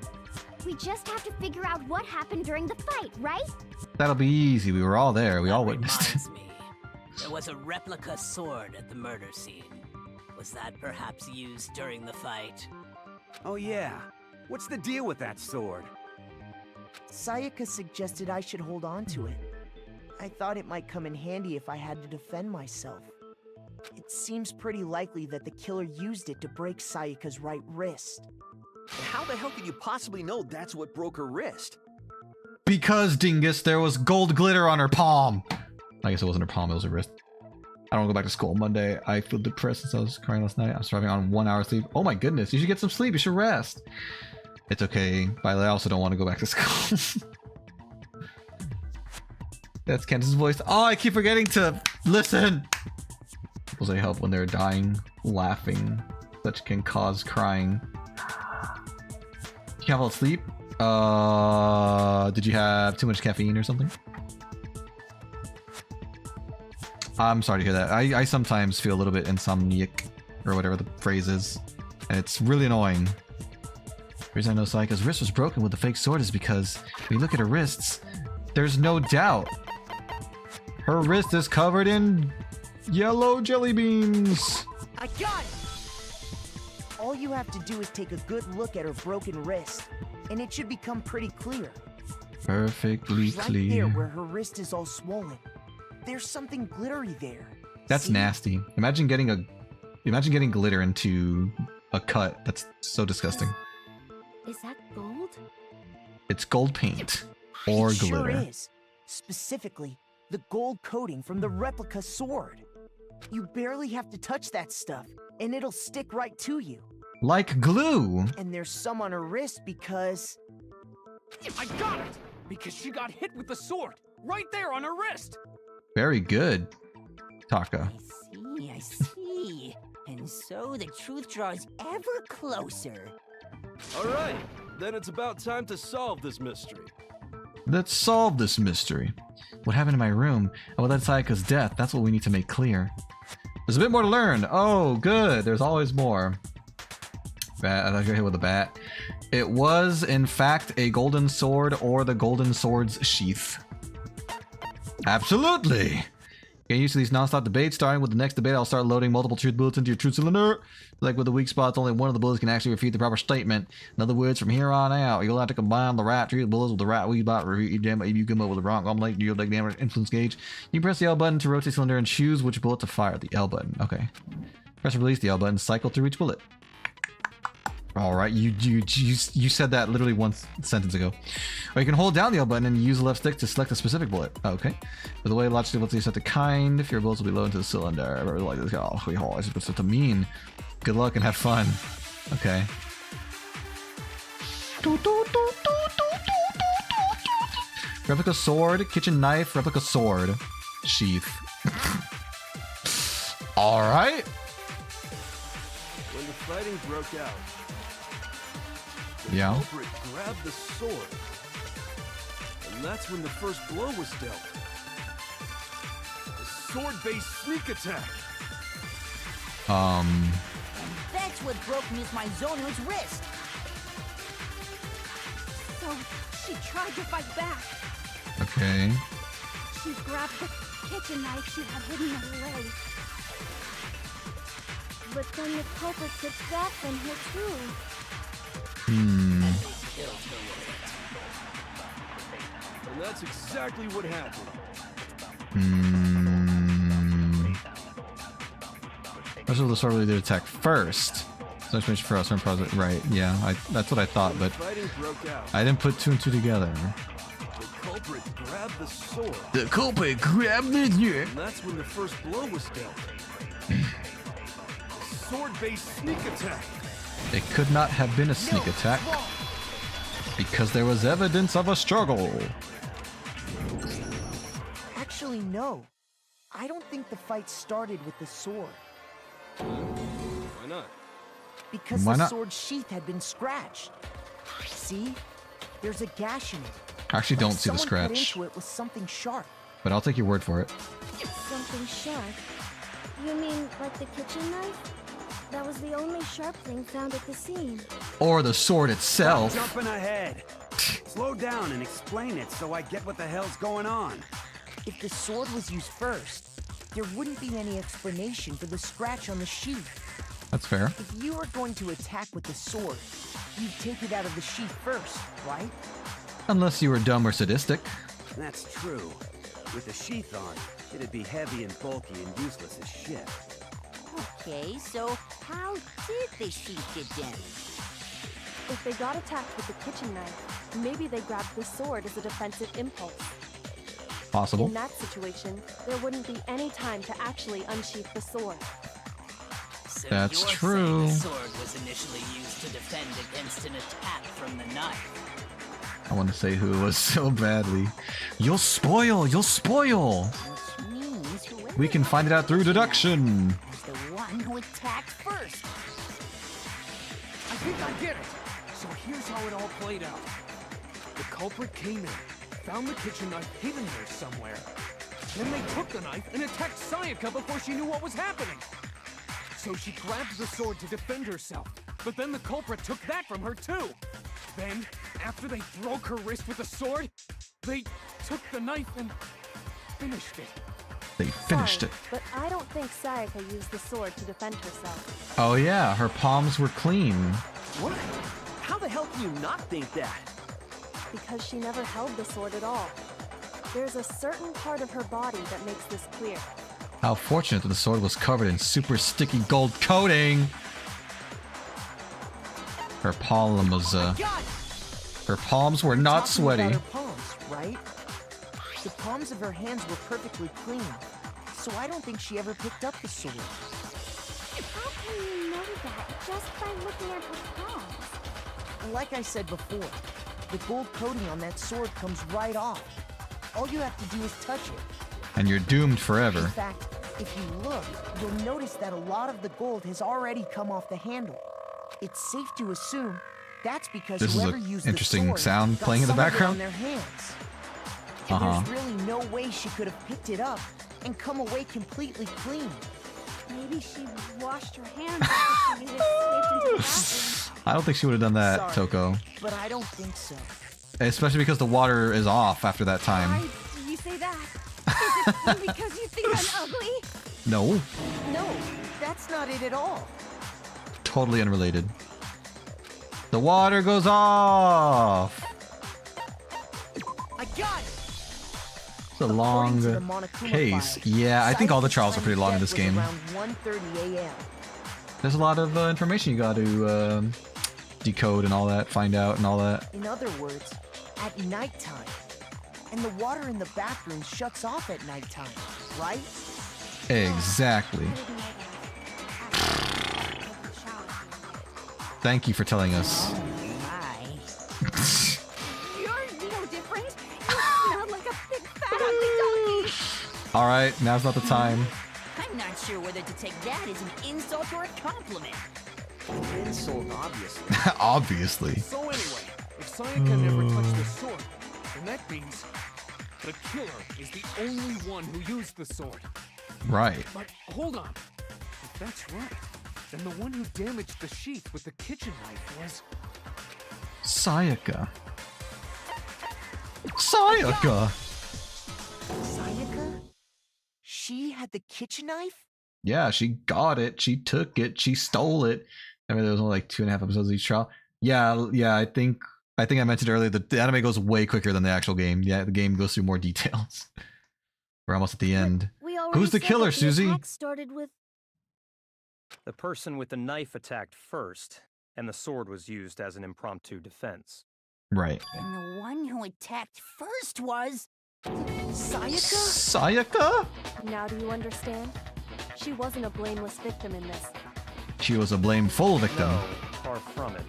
We just have to figure out what happened during the fight, right? That'll be easy. We were all there. We all witnessed it. Reminds me, there was a replica sword at the murder scene. Was that perhaps used during the fight? Oh yeah. What's the deal with that sword? Sayaka suggested I should hold on to it. I thought it might come in handy if I had to defend myself. It seems pretty likely that the killer used it to break Sayaka's right wrist. How the hell could you possibly know that's what broke her wrist? Because, dingus, there was gold glitter on her palm. I guess it wasn't her palm, it was her wrist. I don't want to go back to school Monday. I feel depressed since I was crying last night. I'm surviving on 1 hour sleep. Oh my goodness, you should get some sleep. You should rest. It's okay. But I also don't want to go back to school. That's Candace's voice. Oh, I keep forgetting to listen. People say help when they're dying, laughing. Such can cause crying. You can't fall asleep? Did you have too much caffeine or something? I'm sorry to hear that. I sometimes feel a little bit insomniac, or whatever the phrase is, and it's really annoying. The reason I know Sayaka's wrist was broken with the fake sword is because when you look at her wrists, there's no doubt. Her wrist is covered in yellow jelly beans. I got it! All you have to do is take a good look at her broken wrist, and it should become pretty clear. Perfectly Right clear. there where her wrist is all swollen. There's something glittery there. That's See? nasty. Imagine getting glitter into a cut. That's so disgusting. Is that gold? It's gold paint or It glitter. sure is. Specifically, the gold coating from the replica sword. You barely have to touch that stuff, and it'll stick right to you. Like glue. And there's some on her wrist because... I got it! Because she got hit with the sword, right there on her wrist! Very good, Taka. I see. And so the truth draws ever closer. Alright, then it's about time to solve this mystery. Let's solve this mystery. What happened in my room? And what led to Sayaka's death? That's what we need to make clear. There's a bit more to learn. Oh, good. There's always more. Bat. I thought you got hit with a bat. It was, in fact, a golden sword or the golden sword's sheath. Absolutely. Getting used to these non-stop debates. Starting with the next debate, I'll start loading multiple truth bullets into your truth cylinder. Like with the weak spots, only one of the bullets can actually refute the proper statement. In other words, from here on out, you'll have to combine the right truth bullets with the right weak spot. If you come up with the wrong omelette, you'll take damage influence gauge. You press the L button to rotate the cylinder and choose which bullet to fire. The L button. Okay. Press release the L button. Cycle through each bullet. All right, you said that literally one sentence ago. Or you can hold down the L button and use the left stick to select a specific bullet. Okay. By the way, logically, let's set the kind. If your bullets will be low into the cylinder. I really like this. Oh, I supposed to mean. Good luck and have fun. Okay. Replica sword, kitchen knife, replica sword, sheath. All right. When the fighting broke out, the Yeah. culprit grabbed the sword, and that's when the first blow was dealt. A sword-based sneak attack. That's what broke Miss Mizono's wrist. So she tried to fight back. Okay. She grabbed the kitchen knife she had hidden in her leg. But then the culprit took that from her too. And that's exactly what happened. That's what the sword really did attack first. So explanation for us, right? Yeah, that's what I thought, but Fighting broke out. I didn't put two and two together. The culprit grabbed the sword. The culprit grabbed it. And that's when the first blow was dealt. A sword-based sneak attack. It could not have been a sneak attack because there was evidence of a struggle. Actually, no. I don't think the fight started with the sword. Why not? Because Why the not? sword's sheath had been scratched. See? There's a gash in it. I actually don't see the Someone cut scratch, into it with something sharp. but I'll take your word for it. Something sharp. You mean like the kitchen knife? That was the only sharp thing found at the scene. Or the sword itself. Stop jumping ahead. Slow down and explain it so I get what the hell's going on. If the sword was used first, there wouldn't be any explanation for the scratch on the sheath. That's fair. If you were going to attack with the sword, you'd take it out of the sheath first, right? Unless you were dumb or sadistic. That's true. With the sheath on, it'd be heavy and bulky and useless as shit. Okay, so how did the sheath get damaged? If they got attacked with the kitchen knife, maybe they grabbed the sword as a defensive impulse. Possible. In that situation, there wouldn't be any time to actually unsheath the sword. So That's you're true. saying the sword was initially used to defend against an attack from the knife. I want to say who it was so badly. You'll spoil! You'll spoil! Which means whoever We can find it out through deduction. was the one who attacked first. I think I get it. So here's how it all played out. The culprit came in, found the kitchen knife hidden there somewhere. Then they took the knife and attacked Sayaka before she knew what was happening. So she grabbed the sword to defend herself, but then the culprit took that from her too. Then, after they broke her wrist with the sword, they took the knife and finished it. They finished it. But I don't think Sayaka used the sword to defend herself. Oh yeah, her palms were clean. What? How the hell can you not think that? Because she never held the sword at all. There's a certain part of her body that makes this clear. How fortunate that the sword was covered in super sticky gold coating. Her palms, her palms were not Talking about sweaty. her palms, right? The palms of her hands were perfectly clean, so I don't think she ever picked up the sword. How can you know that just by looking at her palms. Like I said before, the gold coating on that sword comes right off. All you have to do is touch it. And you're doomed In forever. fact, if you look, you'll notice that a lot of the gold has already come off the handle. It's safe to assume that's because This is whoever an used interesting the sword sound got playing in the some of it background. on their hands. And there's really no way she could have picked it up and come away completely clean. Maybe she washed her hands after she escaped into the bathroom. I don't think she would have done that, Sorry, Toko. but I don't think so. Especially because the water is off after that time. Why do you say that? Is it because you think I'm ugly? No, No, that's not it at all. totally unrelated. The water goes off. I got it. It's a long According to the Monokuma case. file, Yeah, I think all the Sayaka's trials are time pretty of long in death this game. was around 1:30 a.m. There's a lot of information you got to decode and all that, find out and all that. In other words, at nighttime. And the water in the bathroom shuts off at nighttime, right? Exactly. Thank you for telling us. You're no different. You smell like a big fat ugly donkey. All right, now's not the time. I'm not sure whether to take that as an insult or a compliment. An insult, obviously. Obviously. So anyway, if Sayaka never touched the sword, then that means the killer is the only one who used the sword. Right. But hold on. If that's right, then the one who damaged the sheath with the kitchen knife was... Sayaka. Sayaka. Sayaka? She had the kitchen knife? Yeah, she got it. She took it. She stole it. I mean, there was only like 2.5 episodes of each trial. Yeah. I think I mentioned earlier that the anime goes way quicker than the actual game. Yeah, the game goes through more details. We're almost at the end. Who's the killer, Susie? Started with The person with the knife attacked first, and the sword was used as an impromptu defense. Right. And the one who attacked first was... Sayaka? Sayaka? Now do you understand? She wasn't a blameless victim in this. She was a blameful victim. No, far from it.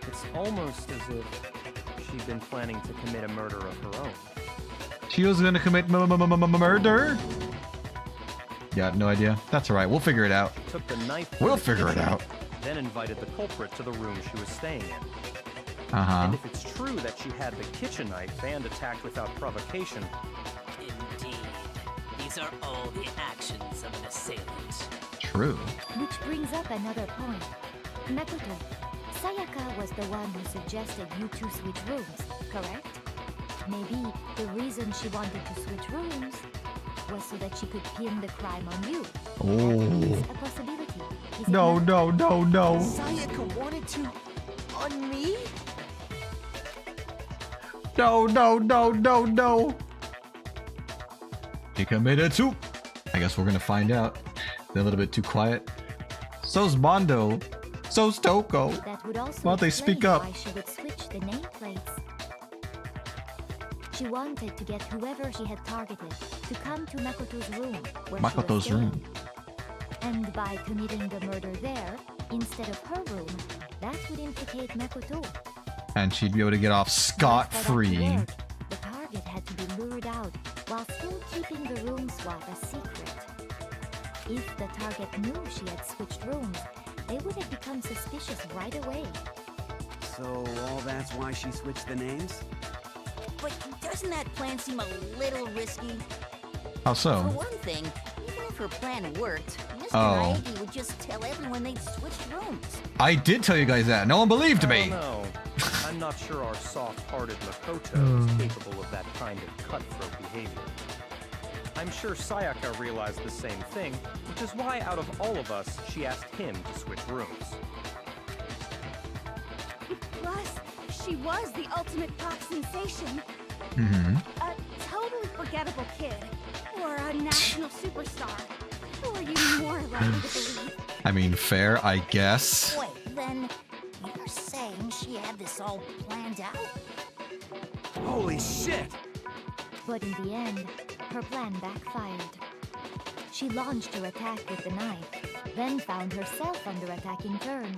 It's almost as if she'd been planning to commit a murder of her own. She was gonna commit murder? Yeah, no idea. That's alright, we'll figure it out. Took the knife. We'll from the figure it kitchen, out. Then invited the culprit to the room she was staying in. Uh-huh. And if it's true that she had the kitchen knife and attacked without provocation, Indeed. These are all the actions of an assailant. True. Which brings up another point. Makoto, Sayaka was the one who suggested you two switch rooms, correct? Maybe the reason she wanted to switch rooms was so that she could pin the crime on you. Oh. It's a possibility. Is it No, not? no. Sayaka wanted to... on me? No. He committed to... I guess we're gonna find out. They're a little bit too quiet. So's Mondo. So's Toko. That would also Why don't they explain speak up? why she would switch the nameplates. She wanted to get whoever she had targeted to come to Makoto's room, where she was Makoto's staying. room. And by committing the murder there, instead of her room, that would implicate Makoto. And she'd be able to get off scot-free. The target had to be lured out while still keeping the room swap a secret. If the target knew she had switched rooms, they would have become suspicious right away. So all that's why she switched the names? But doesn't that plan seem a little risky? How For so? one thing, even if her plan worked, Mr. Oh. Aiki would just tell everyone they'd switched rooms. I did tell you guys that. No one believed me. No, I'm not sure our soft-hearted Makoto is capable of that kind of cutthroat behavior. I'm sure Sayaka realized the same thing, which is why out of all of us, she asked him to switch rooms. Plus, she was the ultimate pop sensation. Mm-hmm. A totally forgettable kid. Or a national superstar. Who are you more likely to believe? I mean, fair, I guess. Wait, then you're saying she had this all planned out? Holy shit! But in the end, her plan backfired. She launched her attack with the knife, then found herself under attack in turn.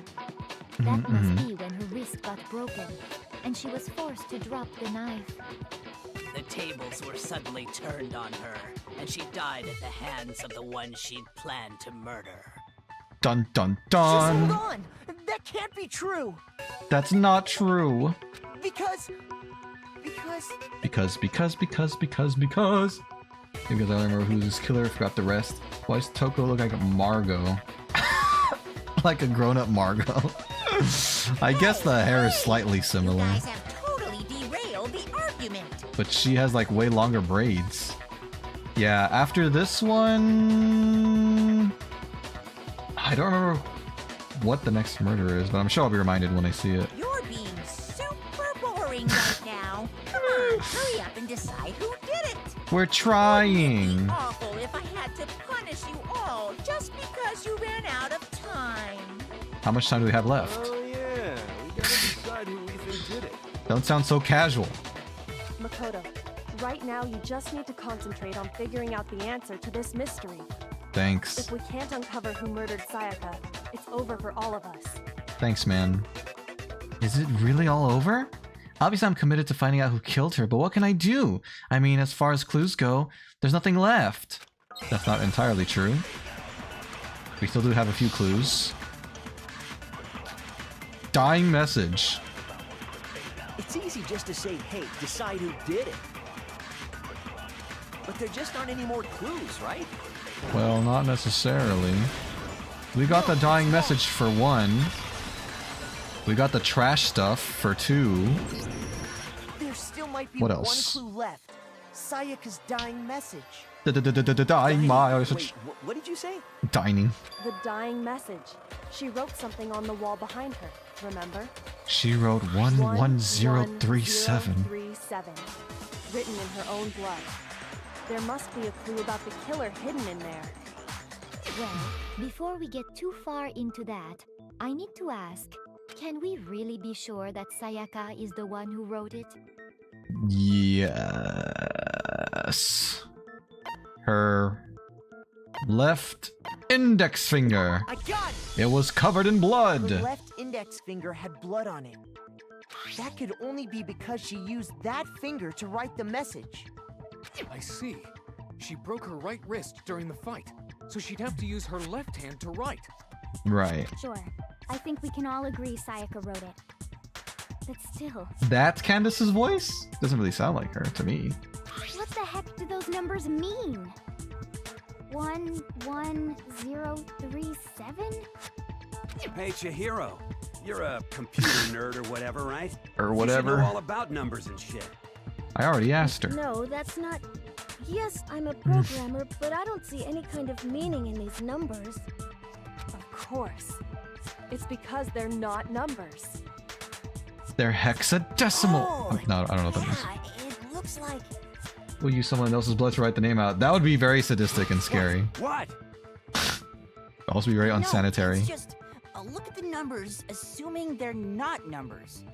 That must be when her wrist got broken, and she was forced to drop the knife. The tables were suddenly turned on her, and she died at the hands of the one she'd planned to murder. Dun dun Just dun. hold on! That can't be true! That's not true. Because... Because. Maybe because I don't remember who's killer, forgot the rest. Why does Toko look like Margot? Like a grown-up Margot. I guess the hair is slightly similar. You guys have totally derailed the argument. But she has like way longer braids. Yeah, after this one... I don't remember what the next murder is, but I'm sure I'll be reminded when I see it. You're being super boring right now. Come on, hurry up and decide who did it. We're trying. It would be awful if I had to punish you all just because you ran out of time. How much time do we have left? Oh yeah, we gotta decide who we think did it. Don't sound so casual. Makoto, right now you just need to concentrate on figuring out the answer to this mystery. Thanks. If we can't uncover who murdered Sayaka, it's over for all of us. Thanks, man. Is it really all over? Obviously, I'm committed to finding out who killed her, but what can I do? I mean, as far as clues go, there's nothing left. That's not entirely true. We still do have a few clues. Dying message. It's easy just to say, hey, decide who did it. But there just aren't any more clues, right? Well, not necessarily. We got the dying message for one. We got the trash stuff for two. There still might be What one else? clue left. Sayaka's dying message. Dying message. Wait, what did you say? Dining. The dying message. She wrote something on the wall behind her, remember? She wrote 11037. 11037. Written in her own blood. There must be a clue about the killer hidden in there. Well, before we get too far into that, I need to ask, can we really be sure that Sayaka is the one who wrote it? Yes. Her left index finger. I got it! It was covered in blood. Her left index finger had blood on it. That could only be because she used that finger to write the message. I see. She broke her right wrist during the fight, so she'd have to use her left hand to write. Right. Sure. I think we can all agree Sayaka wrote it. But still... That's Candace's voice? Doesn't really sound like her to me. What the heck do those numbers mean? 11037? Hey, Chihiro. You're a computer nerd or whatever, right? Or You whatever. should know all about numbers and shit. I already asked her. No, that's not... Yes, I'm a programmer, but I don't see any kind of meaning in these numbers. Of course. It's because they're not numbers. They're hexadecimal. Oh, No, I don't know what that means. yeah, it looks like... We'll use someone else's blood to write the name out. That would be very sadistic and scary. What? Also be very unsanitary. No, it's just look at the numbers, assuming they're not numbers.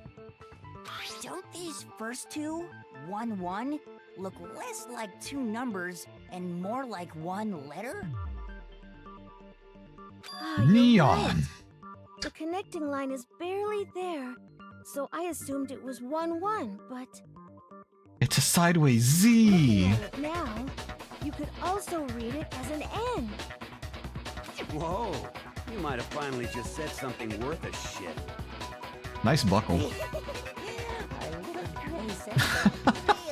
Don't these first two, 1-1, look less like two numbers and more like one letter? Ah, you're Neon. right. The connecting line is barely there, so I assumed it was 1-1, but... It's a sideways Z. Looking at it now, you could also read it as an N. Whoa. You might have finally just said something worth a shit. Nice buckle. Our little gray cells are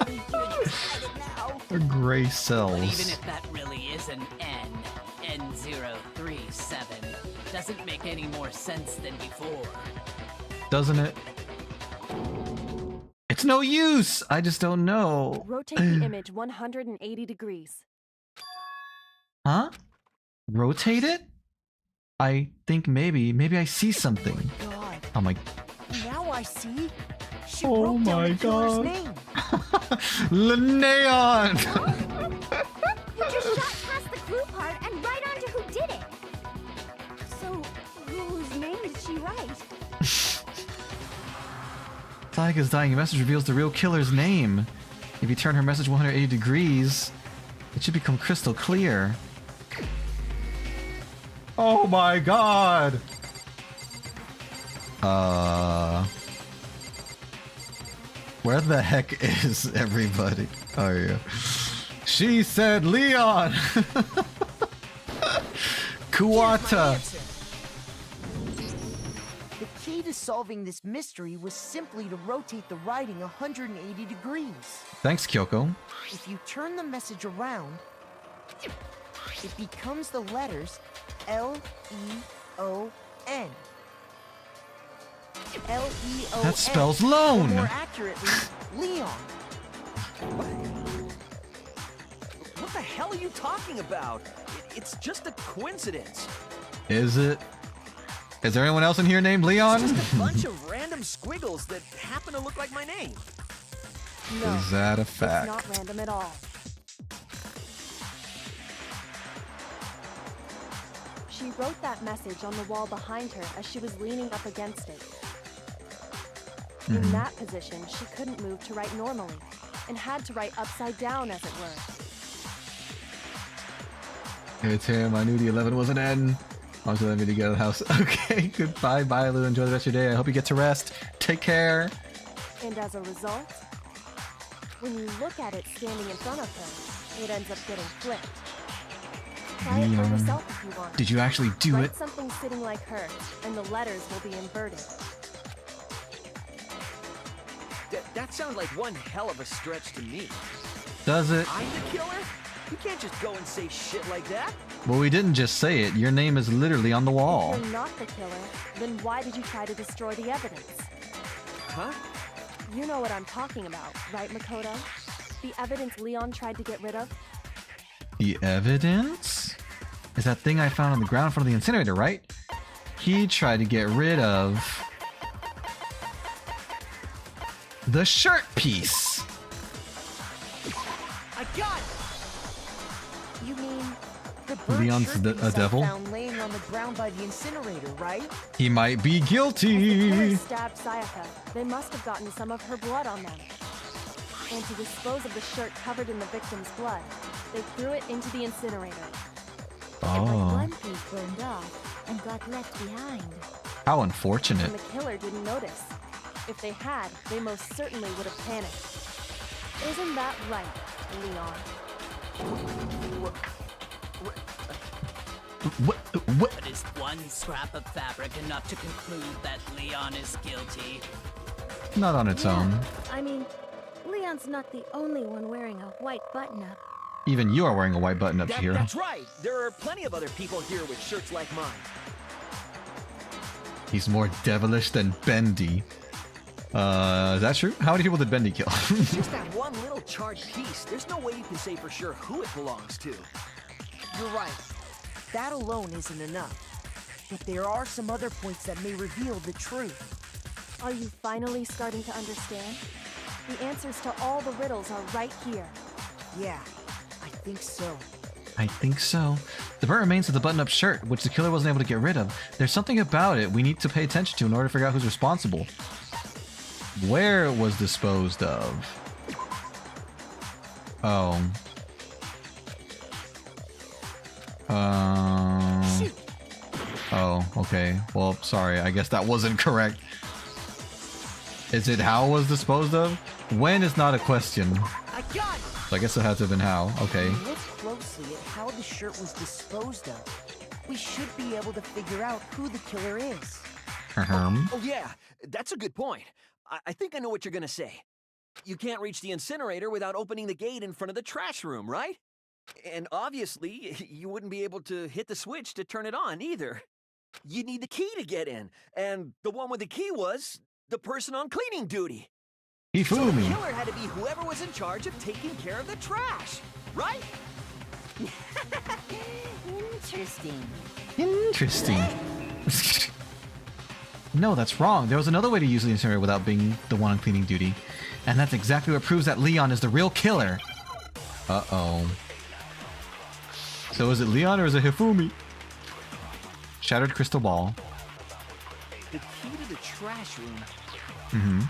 really getting excited now. Her gray But even cells. if that really is an N, N037, doesn't make any more sense than before. Doesn't it? It's no use! I just don't know. Rotate the image 180 degrees. Huh? Rotate it? I think maybe I see something. God, Oh my... now I see. She Oh wrote down my the killer's God. name. Leneon! You just shot past the clue part and right onto who did it. So, whose name did she write? Sayaka's dying message reveals the real killer's name. If you turn her message 180 degrees, it should become crystal clear. Oh my god! Where the heck is everybody? Oh yeah. She said Leon! Kuwata! The key to solving this mystery was simply to rotate the writing 180 degrees. Thanks, Kyoko. If you turn the message around, it becomes the letters L-E-O-N. L-E-O-N. That spells loan! Or more accurately, Leon. What the hell are you talking about? It's just a coincidence. Is it? Is there anyone else in here named Leon? It's just a bunch of random squiggles that happen to look like my name. No, Is that a fact? It's not random at all. She wrote that message on the wall behind her as she was leaning up against it. In that position, she couldn't move to write normally, and had to write upside down, as it were. Hey Tim, I knew the 11 was an N. I was letting me to get out of the house. Okay, goodbye, bye Lou. Enjoy the rest of your day. I hope you get to rest. Take care. And as a result, when you look at it standing in front of her, it ends up getting flipped. Try it for yourself if you want. Did you actually do Write it? something sitting like her, and the letters will be inverted. That sounds like one hell of a stretch to me. Does it? I'm the killer? You can't just go and say shit like that. Well, we didn't just say it. Your name is literally on the wall. If you're not the killer, then why did you try to destroy the evidence? Huh? You know what I'm talking about, right, Makoto? The evidence Leon tried to get rid of? The evidence? Is that thing I found on the ground in front of the incinerator, right? He tried to get rid of the shirt piece. I got it! You mean the burnt Leon's shirt a piece I devil? found laying on the ground by the incinerator, right? He might be If the killer guilty. stabbed Sayaka, they must have gotten some of her blood on them. And to dispose of the shirt covered in the victim's blood, they threw it into the incinerator. But Oh, one piece burned off and got left behind. how And unfortunate. the killer didn't notice. If they had, they most certainly would have panicked. Isn't that right, Leon? What? But is one scrap of fabric enough to conclude that Leon is guilty? Not on its own. I mean, Leon's not the only one wearing a white button-up. Even you are wearing a white button up here. That's right. There are plenty of other people here with shirts like mine. He's more devilish than Bendy. Is that true? How many people did Bendy kill? Just that one little charred piece. There's no way you can say for sure who it belongs to. You're right. That alone isn't enough. But there are some other points that may reveal the truth. Are you finally starting to understand? The answers to all the riddles are right here. Yeah, I think so. I think so. The burnt remains of the button-up shirt, which the killer wasn't able to get rid of. There's something about it we need to pay attention to in order to figure out who's responsible. Where it was disposed of? Oh. Oh, okay. Well, sorry. I guess that wasn't correct. Is it how it was disposed of? When is not a question. I got it! So I guess it had to have been how. Okay. Look closely at how the shirt was disposed of. We should be able to figure out who the killer is. Oh yeah, that's a good point. I think I know what you're gonna say. You can't reach the incinerator without opening the gate in front of the trash room, right? And obviously, you wouldn't be able to hit the switch to turn it on either. You need the key to get in, and the one with the key was the person on cleaning duty. He So fooled the me. killer had to be whoever was in charge of taking care of the trash, right? Interesting. Interesting. No, that's wrong. There was another way to use the incinerator without being the one on cleaning duty. And that's exactly what proves that Leon is the real killer. Uh-oh. So is it Leon or is it Hifumi? Shattered crystal ball. The key to the trash room. Mm-hmm.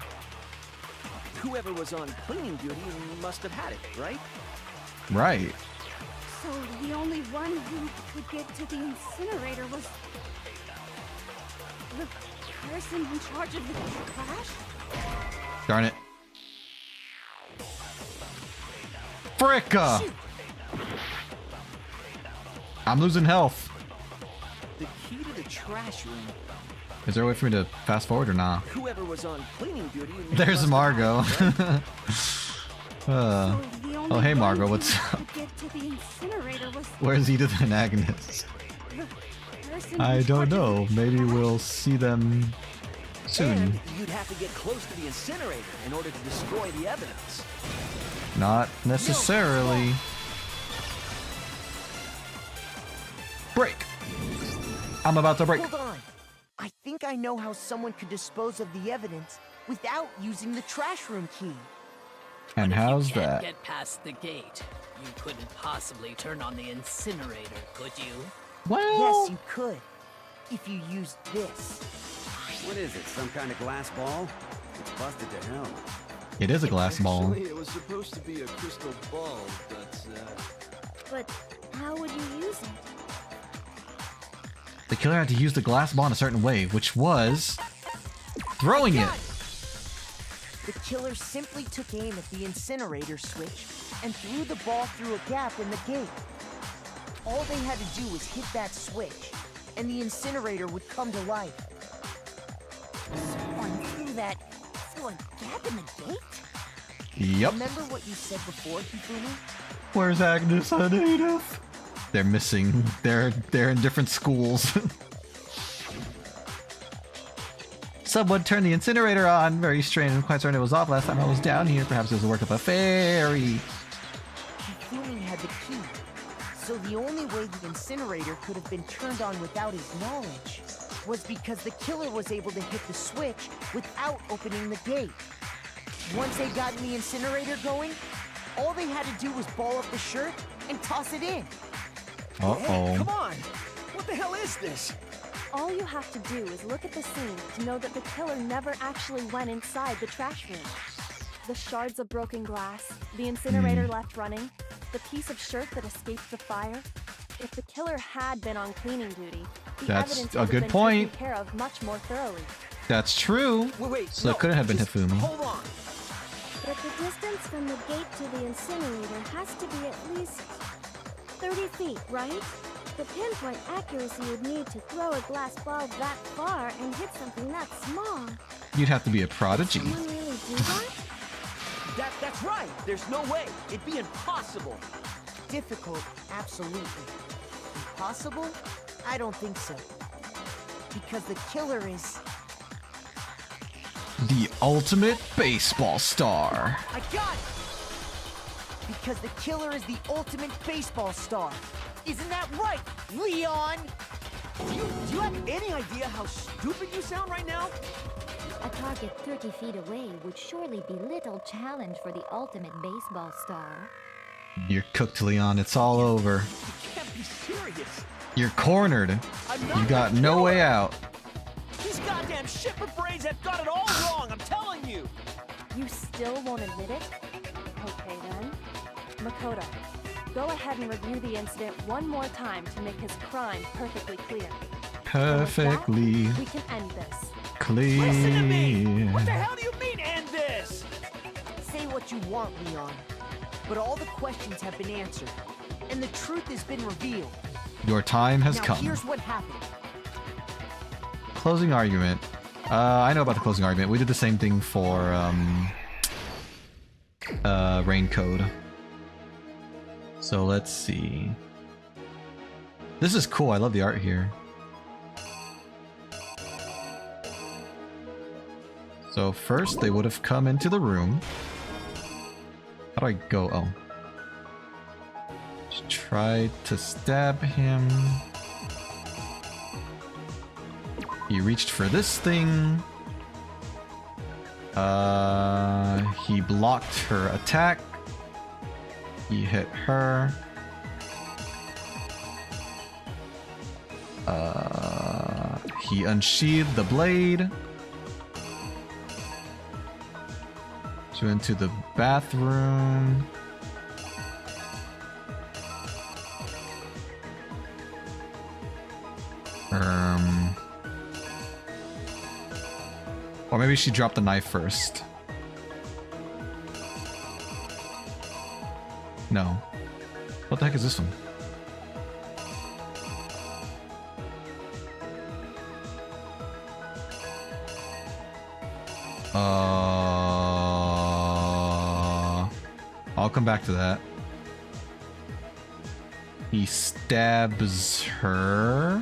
Whoever was on cleaning duty must have had it, right? Right. So the only one who could get to the incinerator was the person in charge of the trash? Darn it. Fricka! Shoot. I'm losing health. The key to the trash room. Is there a way for me to fast forward or not? Whoever was on cleaning duty. There's Margot. Oh, hey Margot, what's up? Where's Edith and Agnes? I don't know. Maybe we'll see them soon. And you'd have to get close to the incinerator in order to destroy the evidence. Not necessarily. Break! I'm about to break. Hold on. I think I know how someone could dispose of the evidence without using the trash room key. And how's Can't that? get past the gate. You couldn't possibly turn on the incinerator, could you? Well... Yes, you could. If you used this. What is it, some kind of glass ball? It's busted to hell. It is a glass ball. Actually, it was supposed to be a crystal ball, but But how would you use it? The killer had to use the glass ball in a certain way, which was... throwing it! The killer simply took aim at the incinerator switch and threw the ball through a gap in the gate. All they had to do was hit that switch, and the incinerator would come to life. Someone threw that through a gap in the gate? Yep. Remember what you said before, Hifumi? Where's Agnes and Edith? They're missing. They're in different schools. Someone turned the incinerator on. Very strange. I'm quite certain it was off last time I was down here. Perhaps it was the work of a fairy. Hifumi had the key, so the only way the incinerator could have been turned on without his knowledge was because the killer was able to hit the switch without opening the gate. Once they got the incinerator going, all they had to do was ball up the shirt and toss it in. Uh-oh. Hey, come on! What the hell is this? All you have to do is look at the scene to know that the killer never actually went inside the trash room. The shards of broken glass, the incinerator left running, the piece of shirt that escaped the fire. If the killer had been on cleaning duty, the That's evidence a would have good been point. taken care of much more thoroughly. That's true. Wait, So no, it couldn't have been just Hifumi. Hold on. But the distance from the gate to the incinerator has to be at least 30 feet, right? The pinpoint accuracy you'd need to throw a glass ball that far and hit something that small. You'd have to be a prodigy. Can someone really do that? That's right. There's no way. It'd be impossible. Difficult, absolutely. Impossible? I don't think so. Because the killer is... The ultimate baseball star. I got it! Because the killer is the ultimate baseball star. Isn't that right, Leon? Do you have any idea how stupid you sound right now? A target 30 feet away would surely be little challenge for the ultimate baseball star. You're cooked, Leon. It's all over. You can't be serious. You're cornered. I'm not You got gonna no kill way her. out. These goddamn shipper brains have got it all wrong, I'm telling you! You still won't admit it? Okay then. Makoto, go ahead and review the incident one more time to make his crime perfectly clear. Perfectly And with that, we can end this. clear. Listen to me! What the hell do you mean, end this? Say what you want, Leon. But all the questions have been answered. And the truth has been revealed. Your time has now, come. here's what happened. Closing argument. I know about the closing argument. We did the same thing for Rain Code. So let's see. This is cool. I love the art here. So first they would have come into the room. How do I go? Oh. Just tried to stab him. He reached for this thing. He blocked her attack. He hit her. He unsheathed the blade. She went to the bathroom. Or maybe she dropped the knife first. No. What the heck is this one? I'll come back to that. He stabs her.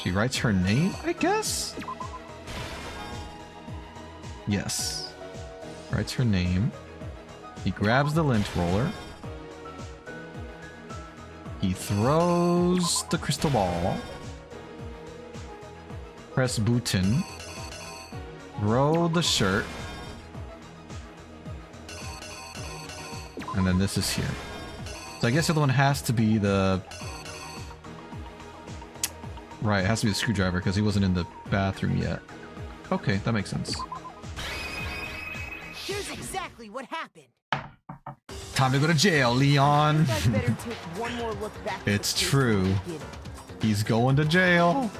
She writes her name, I guess? Yes. Writes her name. He grabs the lint roller. He throws the crystal ball. Press button. Roll the shirt. And then this is here. So I guess the other one has to be the... Right, it has to be the screwdriver because he wasn't in the bathroom yet. Okay, that makes sense. Here's exactly what happened. Time to go to jail, Leon. I think I'd better take one more look back at It's the case true. from the beginning. He's going to jail.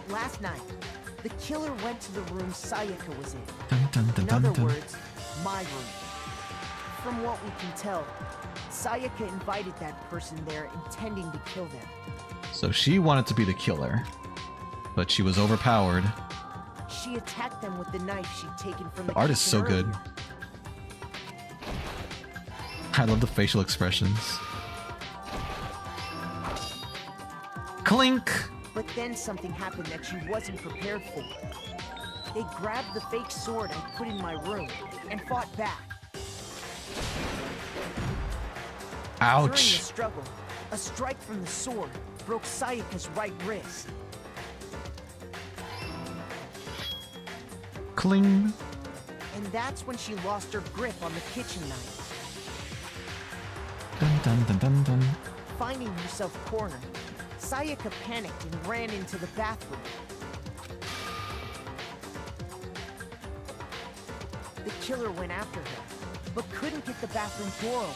Last night, the killer went to the room Sayaka was in. Dun, dun, dun, In dun, other dun. words, my room. From what we can tell, Sayaka invited that person there intending to kill them. So she wanted to be the killer, but she was overpowered. She attacked them with the knife she'd taken from the The art is kitchen so good. earlier. I love the facial expressions. Clink! But then something happened that she wasn't prepared for. They grabbed the fake sword I put in my room and fought back. During the Ouch! struggle, a strike from the sword broke Sayaka's right wrist. Cling! And that's when she lost her grip on the kitchen knife. Dun dun dun dun dun. Finding herself cornered, Sayaka panicked and ran into the bathroom. The killer went after her, but couldn't get the bathroom door open.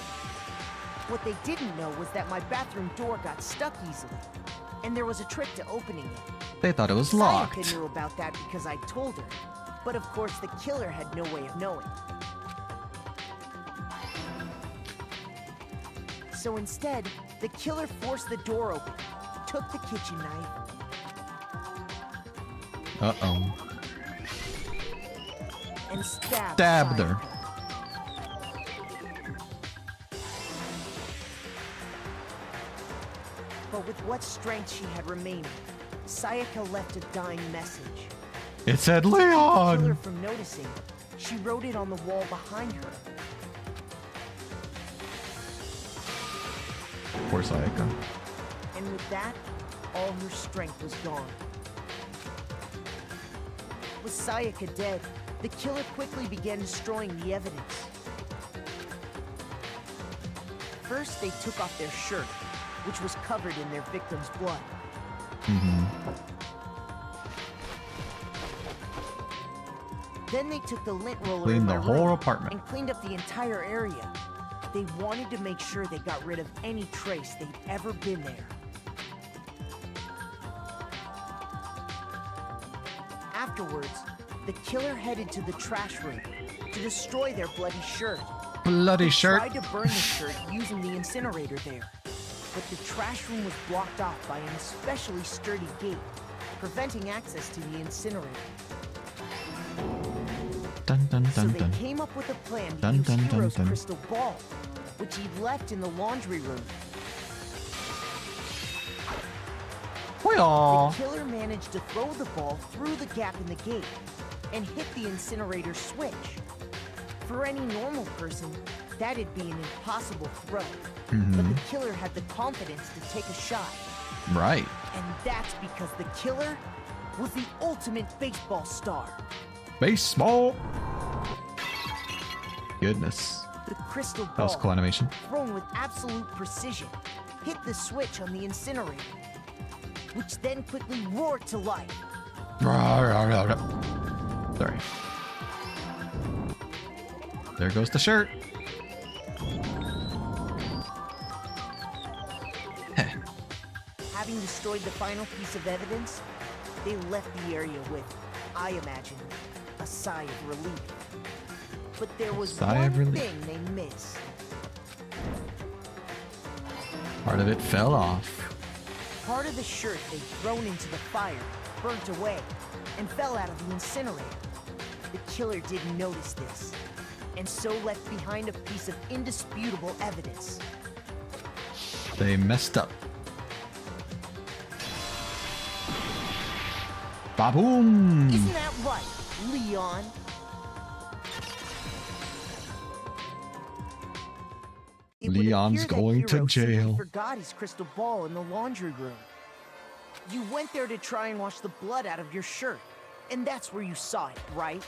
What they didn't know was that my bathroom door got stuck easily, and there was a trick to opening it. They thought it was Sayaka locked. knew about that because I told her, but of course the killer had no way of knowing. So instead, the killer forced the door open, took the kitchen knife, Uh-oh. and stabbed Stabbed her. Sayaka. But with what strength she had remaining, Sayaka left a dying message. It said To keep the killer Leon! from noticing, she wrote it on the wall behind her. Poor Sayaka. And with that, all her strength was gone. With Sayaka dead, the killer quickly began destroying the evidence. First, they took off their shirt, which was covered in their victim's blood. Mm-hmm. Then they took the lint roller Cleaned in my the whole room apartment. and cleaned up the entire area. They wanted to make sure they got rid of any trace they'd ever been there. Afterwards, the killer headed to the trash room to destroy their bloody shirt. Bloody They shirt. tried to burn the shirt using the incinerator there, but the trash room was blocked off by an especially sturdy gate, preventing access to the incinerator. Dun dun So dun they dun. came up with a plan to Dun, use dun, dun, Hero's dun. crystal ball, which he'd left in the laundry room. Well, The killer managed to throw the ball through the gap in the gate and hit the incinerator switch. For any normal person, that'd be an impossible throw. But Mhm. the killer had the confidence to take a shot. Right. And that's because the killer was the ultimate baseball star. Baseball. Goodness. The crystal ball, That was cool animation. thrown with absolute precision, hit the switch on the incinerator, which then quickly roared to life. Sorry. There goes the shirt. Having having destroyed the final piece of evidence, they left the area with, I imagine, a sigh of relief. But there was one thing they missed. Part of it fell off. Part of the shirt they'd thrown into the fire burnt away and fell out of the incinerator. The killer didn't notice this, and so left behind a piece of indisputable evidence. They messed up. Ba-boom! Isn't that right, Leon? Leon's going to jail. He forgot his crystal ball in the laundry room. You went there to try and wash the blood out of your shirt, and that's where you saw it, right?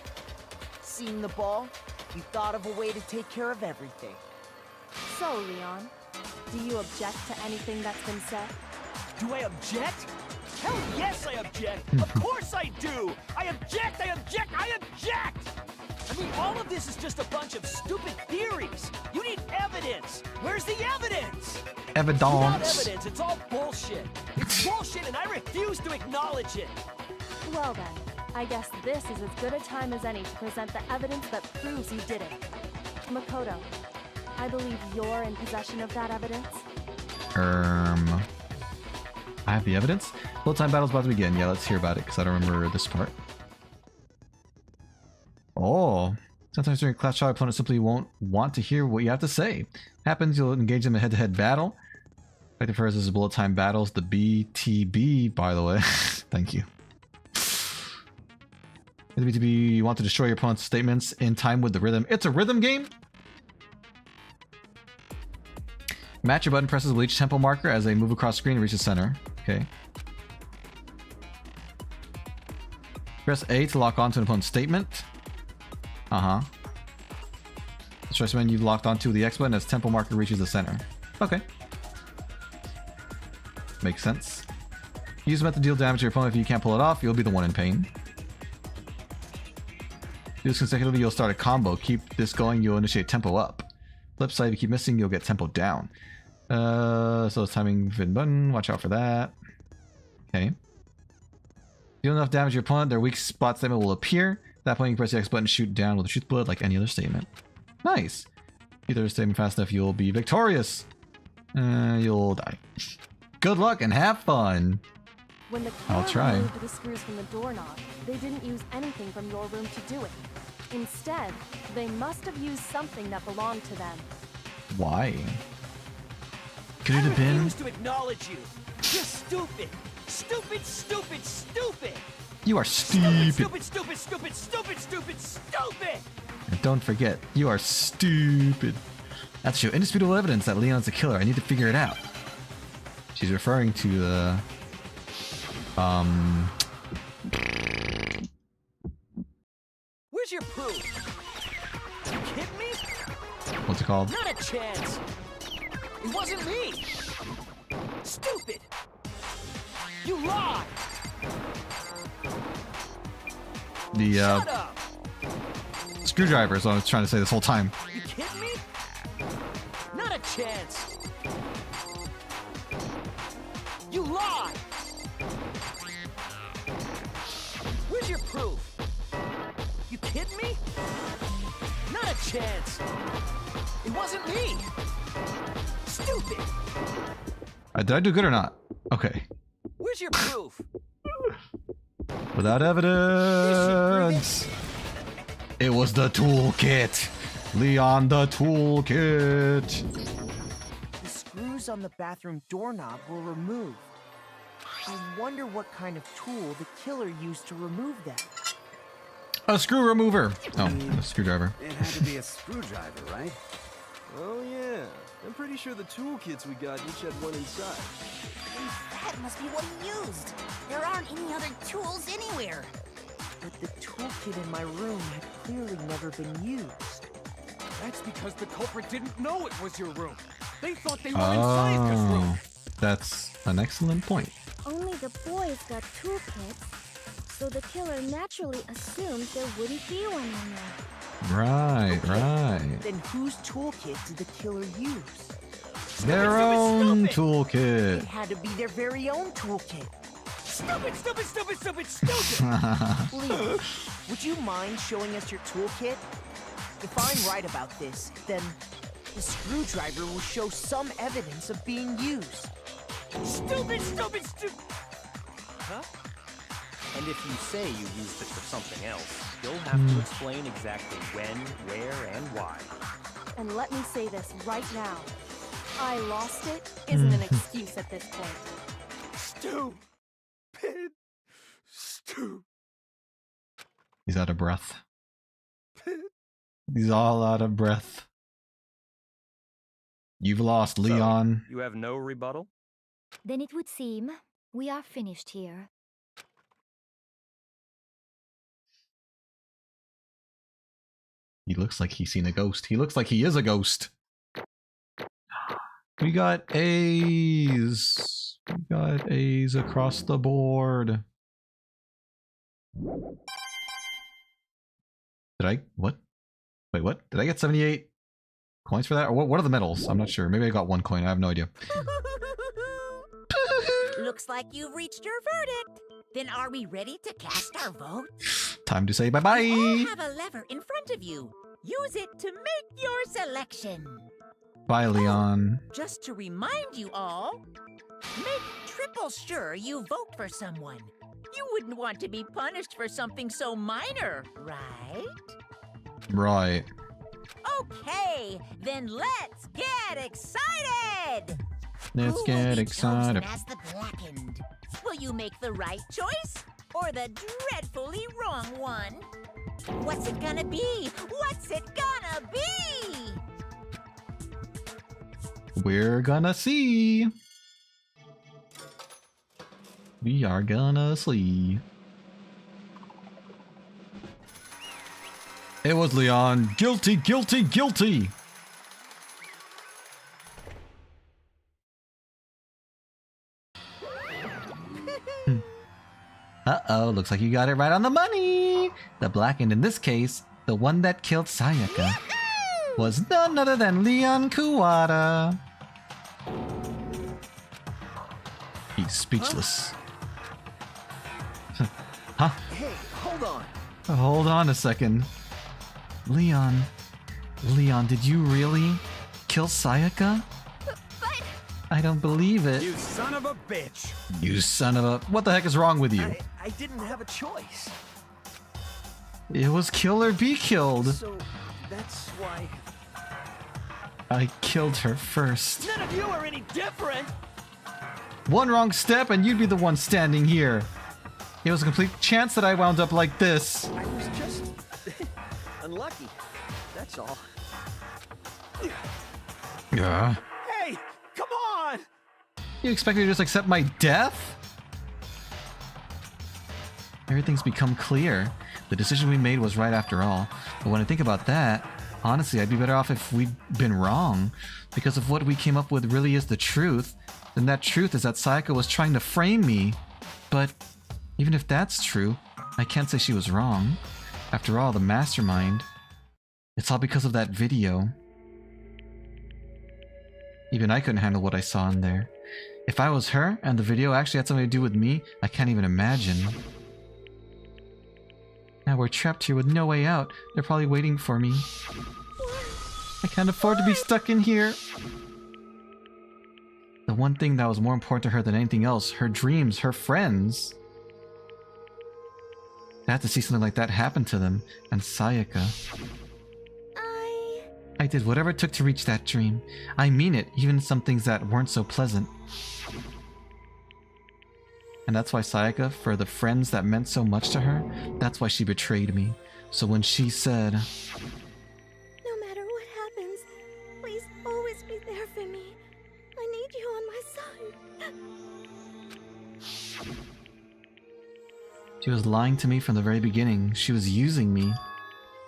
Seeing the ball, you thought of a way to take care of everything. So, Leon, do you object to anything that's been said? Do I object? Hell yes, I object! Of course I do! I object! I object! I object! I mean, all of this is just a bunch of stupid theories. You need evidence. Where's the evidence? Evidence. Without evidence, it's all bullshit. It's bullshit, and I refuse to acknowledge it. Well then, I guess this is as good a time as any to present the evidence that proves you did it. Makoto, I believe you're in possession of that evidence? I have the evidence? Full-time battle's about to begin. Yeah, let's hear about it, because I don't remember this part. Oh. Sometimes during class trial, opponents simply won't want to hear what you have to say. Happens, you'll engage them in a head-to-head battle. Effective first is bullet time battles, the BTB, by the way. Thank you. In the BTB, you want to destroy your opponent's statements in time with the rhythm. It's a rhythm game? Match your button presses with each tempo marker as they move across screen and reach the center. Okay. Press A to lock onto an opponent's statement. The choice menu locked onto the X button as tempo marker reaches the center. Okay. Makes sense. Use them to deal damage to your opponent. If you can't pull it off, you'll be the one in pain. Do this consecutively, you'll start a combo. Keep this going, you'll initiate tempo up. Flip side, if you keep missing, you'll get tempo down. So it's timing fit button. Watch out for that. Okay. Deal enough damage to your opponent, their weak spot statement will appear. At that point, you can press the X button, shoot down with a shoot blood like any other statement. Nice. If you statement fast enough, you'll be victorious. You'll die. Good luck and have fun. When the I'll try. removed the screws from the doorknob, they didn't use anything from your room to do it. Instead, they must have used something that belonged to them. Why? Could it have been? I refuse to acknowledge you. You're stupid. Stupid, stupid, stupid. You are stupid. Stupid, stupid, stupid, stupid, stupid, stupid. And don't forget, you are stupid. That's true. Indisputable evidence that Leon's the killer. I need to figure it out. She's referring to the Where's your proof? You kidding me? What's it called? Not a chance. It wasn't me. Stupid. You lied. The Shut up. screwdriver is what I was trying to say this whole time. You kidding me? Not a chance. You lied. Where's your proof? You kidding me? Not a chance. It wasn't me. Stupid. Did I do good or not? Okay. Where's your proof? Without evidence. It was the toolkit. Leon, the toolkit. The screws on the bathroom doorknob were removed. I wonder what kind of tool the killer used to remove them. A screw remover. Oh, a screwdriver. It had to be a screwdriver, right? Oh yeah, I'm pretty sure the toolkits we got each had one inside. That must be what he used. There aren't any other tools anywhere. But the toolkit in my room had clearly never been used. That's because the culprit didn't know it was your room. They thought they were in Sayaka's room. That's an excellent point. Only the boys got toolkits, so the killer naturally assumed there wouldn't be one in there. Right, right. Then whose toolkit did the killer use? Their own toolkit. It had to be their very own toolkit. Stupid, stupid, stupid, stupid, stupid! Leon, would you mind showing us your toolkit? If I'm right about this, then the screwdriver will show some evidence of being used. Stupid, stupid, stupid! Huh? And if you say you used it for something else, you'll have to explain exactly when, where, and why. And let me say this right now. I lost it isn't an excuse at this point. Stupid. Stupid. He's out of breath. He's all out of breath. You've lost, Leon. So, you have no rebuttal? Then it would seem we are finished here. He looks like he's seen a ghost. He looks like he is a ghost. We got A's. We got A's across the board. Did I? What? Wait, what? Did I get 78 coins for that? Or what are the medals? I'm not sure. Maybe I got 1 coin. I have no idea. Looks like you've reached your verdict. Then are we ready to cast our vote? Time to say bye-bye. You all have a lever in front of you. Use it to make your selection. Bye, Leon. Just to remind you all, make triple sure you vote for someone. You wouldn't want to be punished for something so minor, right? Right. Okay, then let's get excited! Let's get excited. As the blackened. Will you make the right choice or the dreadfully wrong one? What's it gonna be? What's it gonna be? We're gonna see. We are gonna see. It was Leon. Guilty, guilty, guilty. Uh-oh, looks like you got it right on the money. The blackened in this case, the one that killed Sayaka, was none other than Leon Kuwata. He's speechless. Huh? Hey, hold on. Hold on a second. Leon, did you really kill Sayaka? I don't believe it. You son of a bitch. You son of a... What the heck is wrong with you? I didn't have a choice. It was kill or be killed. So that's why... I killed her first. None of you are any different. One wrong step and you'd be the one standing here. It was a complete chance that I wound up like this. I was just... unlucky. That's all. Yeah. Hey, come on! You expect me to just accept my death? Everything's become clear. The decision we made was right after all. But when I think about that, honestly, I'd be better off if we'd been wrong. Because if what we came up with really is the truth, then that truth is that Sayaka was trying to frame me. But even if that's true, I can't say she was wrong. After all, the mastermind. It's all because of that video. Even I couldn't handle what I saw in there. If I was her, and the video actually had something to do with me, I can't even imagine. Now we're trapped here with no way out. They're probably waiting for me. I can't afford to be stuck in here. The one thing that was more important to her than anything else, her dreams, her friends. I had to see something like that happen to them, and Sayaka. I did whatever it took to reach that dream. I mean it, even some things that weren't so pleasant. And that's why Sayaka, for the friends that meant so much to her, that's why she betrayed me. So when she said... No matter what happens, please always be there for me. I need you on my side. She was lying to me from the very beginning. She was using me.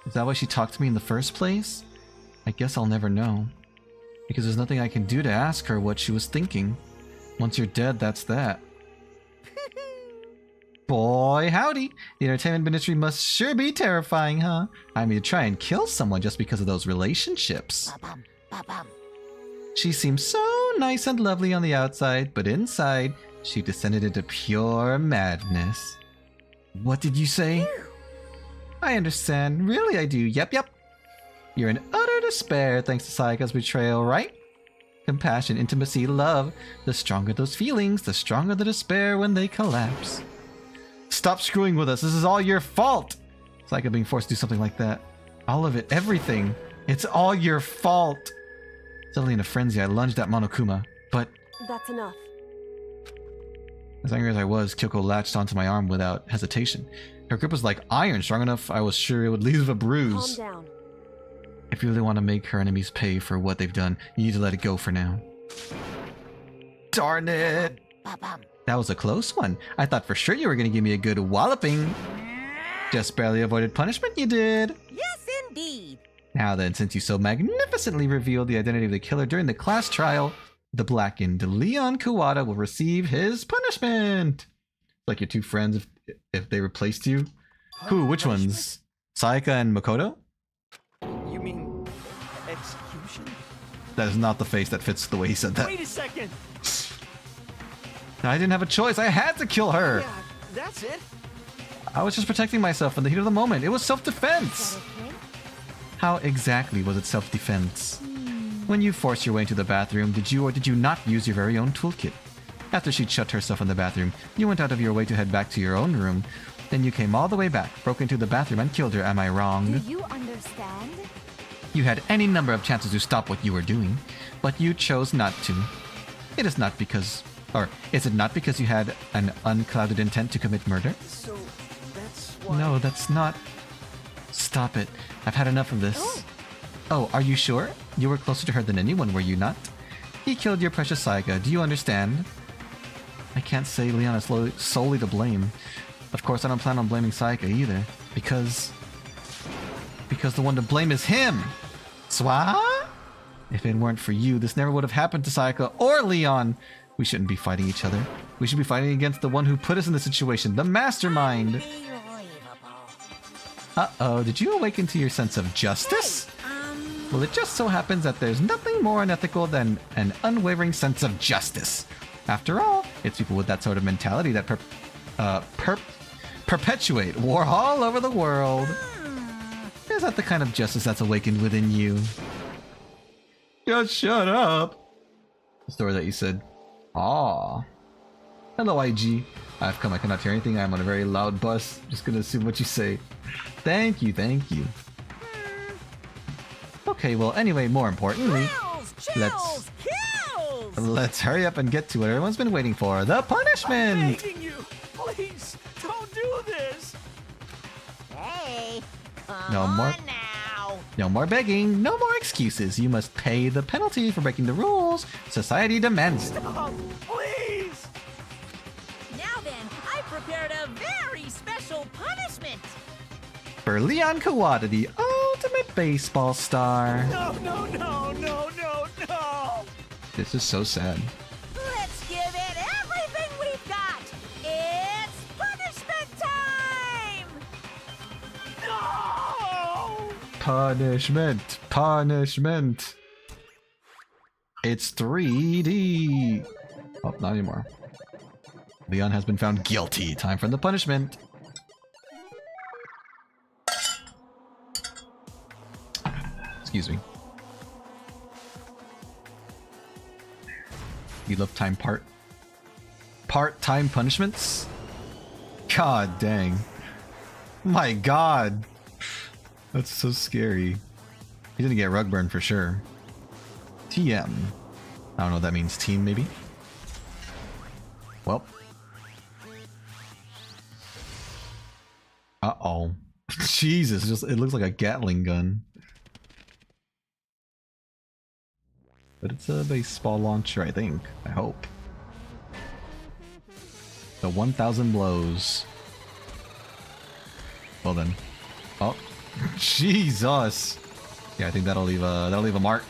Is that why she talked to me in the first place? I guess I'll never know. Because there's nothing I can do to ask her what she was thinking. Once you're dead, that's that. Boy, howdy! The entertainment industry must sure be terrifying, huh? I mean, to try and kill someone just because of those relationships. She seems so nice and lovely on the outside, but inside, she descended into pure madness. What did you say? I understand. Really, I do. Yep. You're in utter despair thanks to Sayaka's betrayal, right? Compassion, intimacy, love. The stronger those feelings, the stronger the despair when they collapse. Stop screwing with us. This is all your fault. Sayaka being forced to do something like that. All of it, everything. It's all your fault. Suddenly in a frenzy, I lunged at Monokuma, but... That's enough. As angry as I was, Kyoko latched onto my arm without hesitation. Her grip was like iron, strong enough I was sure it would leave a bruise. Calm down. If you really want to make her enemies pay for what they've done, you need to let it go for now. Darn it! That was a close one. I thought for sure you were going to give me a good walloping. Just barely avoided punishment, you did. Yes, indeed. Now then, since you so magnificently revealed the identity of the killer during the class trial, the blackened Leon Kuwata will receive his punishment. Like your two friends if they replaced you. Who? Which ones? Sayaka and Makoto? You mean execution? That is not the face that fits the way he said that. Wait a second. I didn't have a choice. I had to kill her. Yeah, that's it. I was just protecting myself in the heat of the moment. It was self-defense. How exactly was it self-defense? When you forced your way into the bathroom, did you or did you not use your very own toolkit? After she'd shut herself in the bathroom, you went out of your way to head back to your own room. Then you came all the way back, broke into the bathroom and killed her, am I wrong? Do you understand? You had any number of chances to stop what you were doing, but you chose not to. It is not because... Or is it not because you had an unclouded intent to commit murder? So, that's why... No, that's not... Stop it. I've had enough of this. Oh, are you sure? You were closer to her than anyone, were you not? He killed your precious Sayaka. Do you understand? I can't say Leon is solely to blame. Of course, I don't plan on blaming Sayaka either. Because the one to blame is him! Swa? If it weren't for you, this never would have happened to Sayaka or Leon. We shouldn't be fighting each other. We should be fighting against the one who put us in this situation, the mastermind. Uh-oh, did you awaken to your sense of justice? Well, it just so happens that there's nothing more unethical than an unwavering sense of justice. After all, it's people with that sort of mentality that perpetuate war all over the world. Is that the kind of justice that's awakened within you? Just shut up. The story that you said. Ah. Hello, IG. I've come. I cannot hear anything. I'm on a very loud bus. Just gonna assume what you say. Thank you, thank you. Okay, well, anyway, more importantly, let's hurry up and get to what everyone's been waiting for, the punishment! I'm begging you, please, don't do this! Hey, No more. now. No more begging, no more excuses. You must pay the penalty for breaking the rules. Society demands. Stop, please! Now then, I prepared a very special punishment. For Leon Kuwata, the ultimate baseball star. No, no, no, no, no, no! This is so sad. Let's give it everything we've got. It's punishment time! No! Punishment, punishment. It's 3D. Oh, not anymore. Leon has been found guilty. Time for the punishment. Excuse me. You love part-time punishments? God dang. My god. That's so scary. He's gonna get rug burn for sure. TM. I don't know what that means. Team, maybe? Well. Uh-oh. Jesus, it looks like a Gatling gun. But it's a baseball launcher, I think. I hope. The 1,000 blows. Well then. Oh, Jesus! Yeah, I think that'll leave a mark.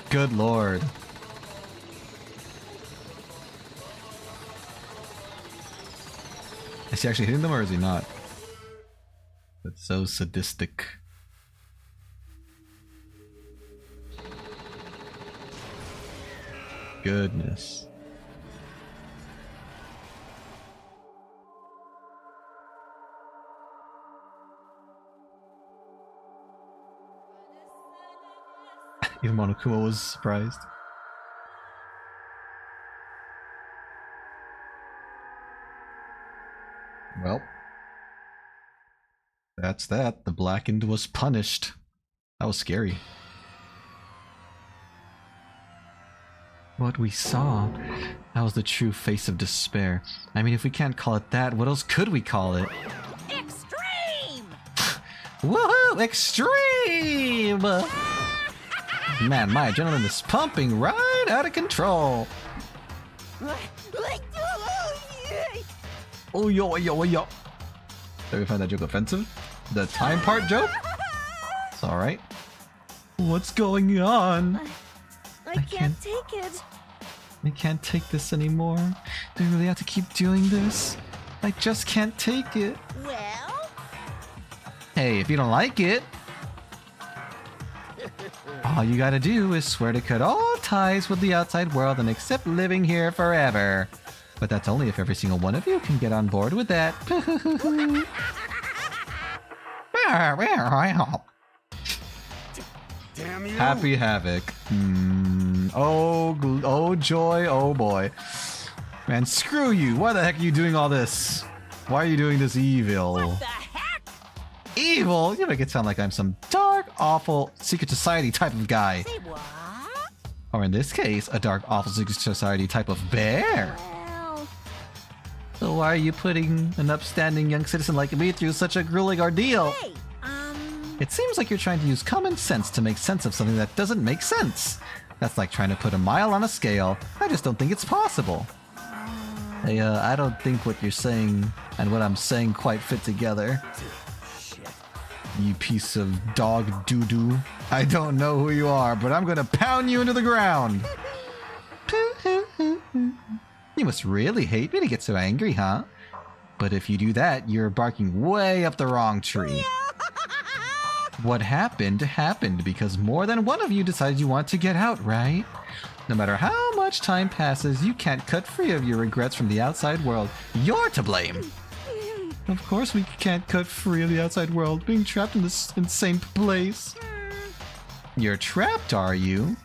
Good lord. Is he actually hitting them or is he not? That's so sadistic. goodness. Even Monokuma was surprised. Well, that's that. The Blackened was punished. That was scary. What we saw, that was the true face of despair. I mean, if we can't call it that, what else could we call it? Extreme! Woohoo! Extreme! Man, my adrenaline is pumping right out of control. Oh yo, yo, yo. Did we find that joke offensive? The time part joke? It's alright. What's going on? I can't take it. I can't take this anymore. Do we really have to keep doing this? I just can't take it. Well? Hey, if you don't like it, all you gotta do is swear to cut all ties with the outside world and accept living here forever. But that's only if every single one of you can get on board with that. Damn you. Happy Havoc. Oh joy, oh boy. Man, screw you. Why the heck are you doing all this? Why are you doing this evil? What the heck? Evil? You make it sound like I'm some dark, awful, secret society type of guy. Say what? Or in this case, a dark, awful, secret society type of bear. Well, So why are you putting an upstanding young citizen like me through such a grueling ordeal? Hey, It seems like you're trying to use common sense to make sense of something that doesn't make sense. That's like trying to put a mile on a scale. I just don't think it's possible. Hey, I don't think what you're saying and what I'm saying quite fit together. Shit. You piece of dog doo-doo. I don't know who you are, but I'm gonna pound you into the ground. You must really hate me to get so angry, huh? But if you do that, you're barking way up the wrong tree. What happened happened because more than one of you decided you want to get out, right? No matter how much time passes, you can't cut free of your regrets from the outside world. You're to blame. Of course we can't cut free of the outside world, being trapped in this insane place. You're trapped, are you?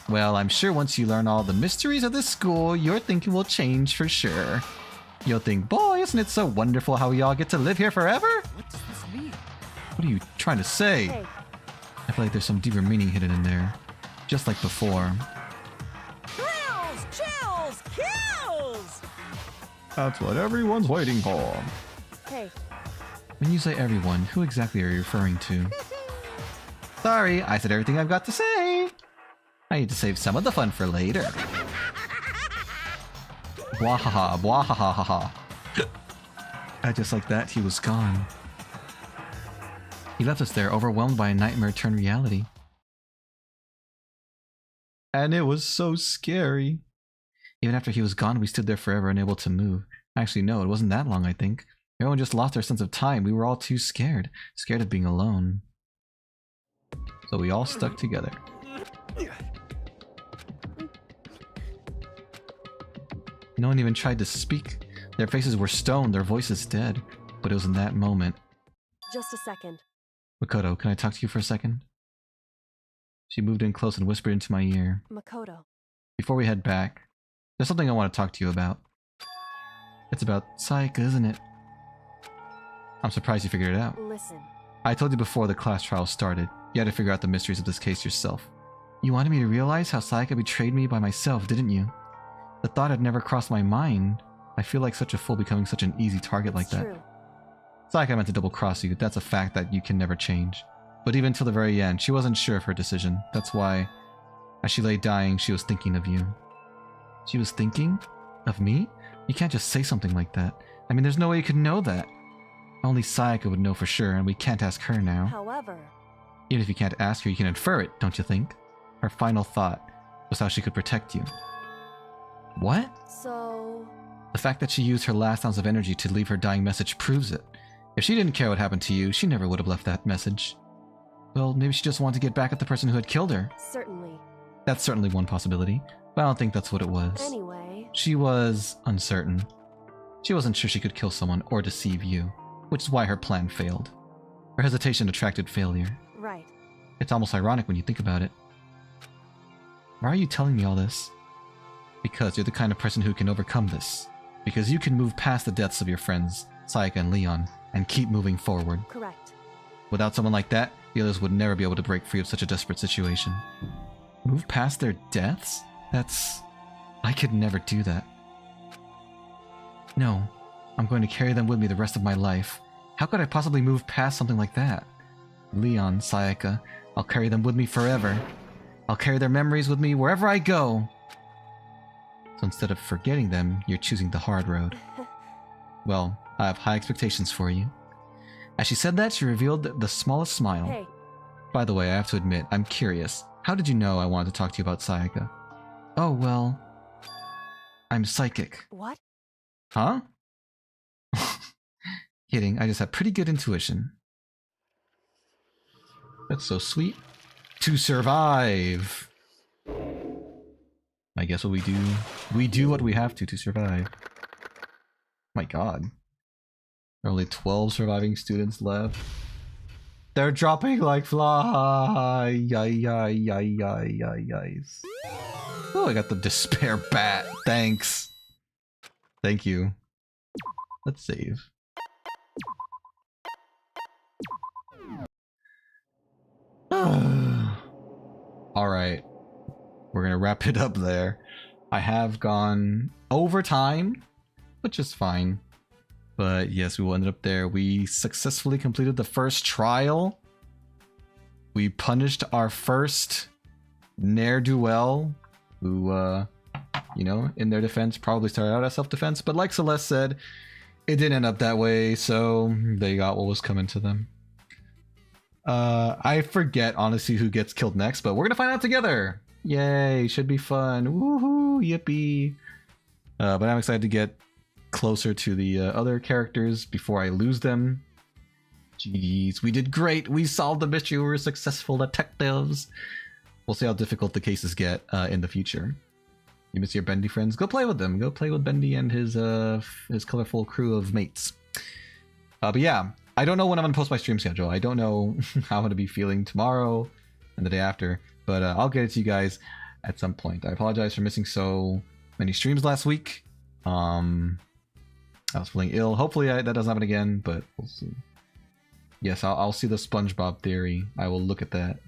Well, I'm sure once you learn all the mysteries of this school, your thinking will change for sure. You'll think, boy, isn't it so wonderful how we all get to live here forever? What does this mean? What are you trying to say? Hey. I feel like there's some deeper meaning hidden in there. Just like before. thrills, chills, kills! That's what everyone's waiting for. Hey, When you say everyone, who exactly are you referring to? Sorry, I said everything I've got to say. I need to save some of the fun for later. Bwahaha, bwahaha. And just like that, he was gone. He left us there, overwhelmed by a nightmare turned reality. And it was so scary. Even after he was gone, we stood there forever, unable to move. Actually, no, it wasn't that long, I think. Everyone just lost their sense of time. We were all too scared. Scared of being alone. So we all stuck together. No one even tried to speak. Their faces were stone, their voices dead. But it was in that moment. just a second. Makoto, can I talk to you for a second? She moved in close and whispered into my ear. Makoto. Before we head back, there's something I want to talk to you about. It's about Sayaka, isn't it? I'm surprised you figured it out. Listen. I told you before the class trial started. You had to figure out the mysteries of this case yourself. You wanted me to realize how Sayaka betrayed me by myself, didn't you? The thought had never crossed my mind. I feel like such a fool becoming such an easy target like that. True. Sayaka meant to double-cross you. That's a fact that you can never change. But even till the very end, she wasn't sure of her decision. That's why, as she lay dying, she was thinking of you. She was thinking? Of me? You can't just say something like that. I mean, there's no way you could know that. Only Sayaka would know for sure, and we can't ask her now. However... Even if you can't ask her, you can infer it, don't you think? Her final thought was how she could protect you. What? So... The fact that she used her last ounce of energy to leave her dying message proves it. If she didn't care what happened to you, she never would have left that message. Well, maybe she just wanted to get back at the person who had killed her. Certainly. That's certainly one possibility. But I don't think that's what it was. Anyway... She was uncertain. She wasn't sure she could kill someone or deceive you, which is why her plan failed. Her hesitation attracted failure. Right. It's almost ironic when you think about it. Why are you telling me all this? Because you're the kind of person who can overcome this. Because you can move past the deaths of your friends, Sayaka and Leon, and keep moving forward. Correct. Without someone like that, the others would never be able to break free of such a desperate situation. Move past their deaths? I could never do that. No, I'm going to carry them with me the rest of my life. How could I possibly move past something like that? Leon, Sayaka, I'll carry them with me forever. I'll carry their memories with me wherever I go. So instead of forgetting them, you're choosing the hard road. Well, I have high expectations for you. As she said that, she revealed the smallest smile. Hey. By the way, I have to admit, I'm curious. How did you know I wanted to talk to you about Sayaka? Oh, well... I'm psychic. What? Huh? Kidding, I just have pretty good intuition. That's so sweet. To survive! I guess what we do what we have to survive. My god. There are only 12 surviving students left. They're dropping like flies. Oh, I got the despair bat. Thanks. Thank you. Let's save. Alright. We're gonna wrap it up there. I have gone over time, which is fine. But yes, we will end up there. We successfully completed the first trial. We punished our first ne'er-do-well, who, you know, in their defense, probably started out as self-defense. But like Celeste said, it didn't end up that way, so they got what was coming to them. I forget, honestly, who gets killed next, but we're gonna find out together! Yay, should be fun. Woohoo, yippee! But I'm excited to get closer to the other characters before I lose them. Jeez, we did great! We solved the mystery, we were successful detectives! We'll see how difficult the cases get in the future. You miss your Bendy friends? Go play with them! Go play with Bendy and his colorful crew of mates. But yeah, I don't know when I'm going to post my stream schedule. I don't know how I'm going to be feeling tomorrow and the day after. But I'll get it to you guys at some point. I apologize for missing so many streams last week. I was feeling ill. Hopefully that doesn't happen again, but we'll see. Yes, I'll see the SpongeBob theory. I will look at that.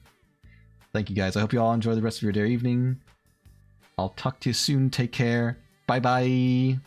Thank you guys. I hope you all enjoy the rest of your day or evening. I'll talk to you soon. Take care. Bye-bye.